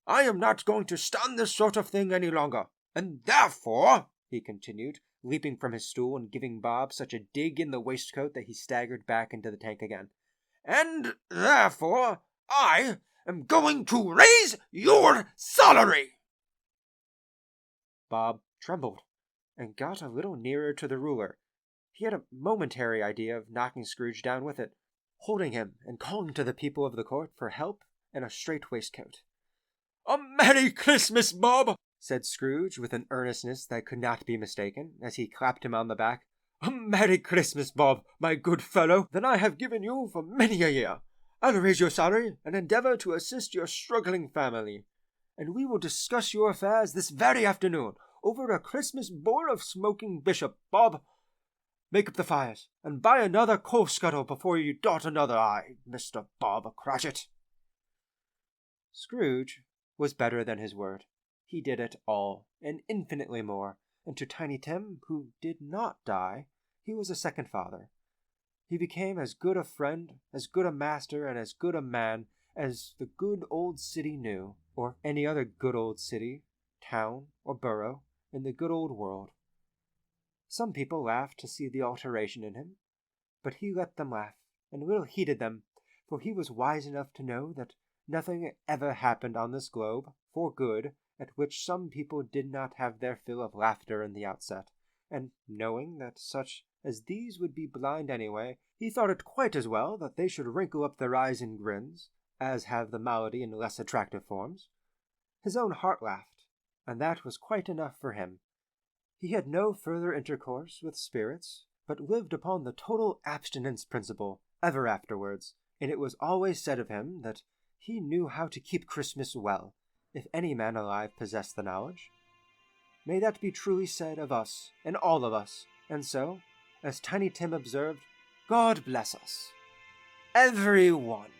B: "I am not going to stand this sort of thing any longer, and therefore," he continued, leaping from his stool and giving Bob such a dig in the waistcoat that he staggered back into the tank again, "and therefore I am going to raise your salary."
C: Bob trembled and got a little nearer to the ruler. He had a momentary idea of knocking Scrooge down with it, holding him and calling to the people of the court for help and a straight waistcoat.
B: "A Merry Christmas, Bob,"
C: said Scrooge with an earnestness that could not be mistaken, as he clapped him on the back.
B: "A Merry Christmas, Bob, my good fellow,
C: than I have given you for many a year. I'll raise your salary and endeavor to assist your struggling family, and we will discuss your affairs this very afternoon over a Christmas bowl of smoking bishop. Bob, make up the fires, and buy another coal scuttle before you dot another I, Mr. Bob Cratchit." Scrooge was better than his word. He did it all, and infinitely more, and to Tiny Tim, who did not die, he was a second father. He became as good a friend, as good a master, and as good a man as the good old city knew, or any other good old city, town, or borough in the good old world. Some people laughed to see the alteration in him, but he let them laugh, and little heeded them, for he was wise enough to know that nothing ever happened on this globe, for good, at which some people did not have their fill of laughter in the outset, and knowing that such as these would be blind anyway, he thought it quite as well that they should wrinkle up their eyes in grins, as have the malady in less attractive forms. His own heart laughed, and that was quite enough for him. He had no further intercourse with spirits, but lived upon the total abstinence principle ever afterwards, and it was always said of him that he knew how to keep Christmas well, if any man alive possessed the knowledge. May that be truly said of us, and all of us, and so, as Tiny Tim observed, God bless us, every one.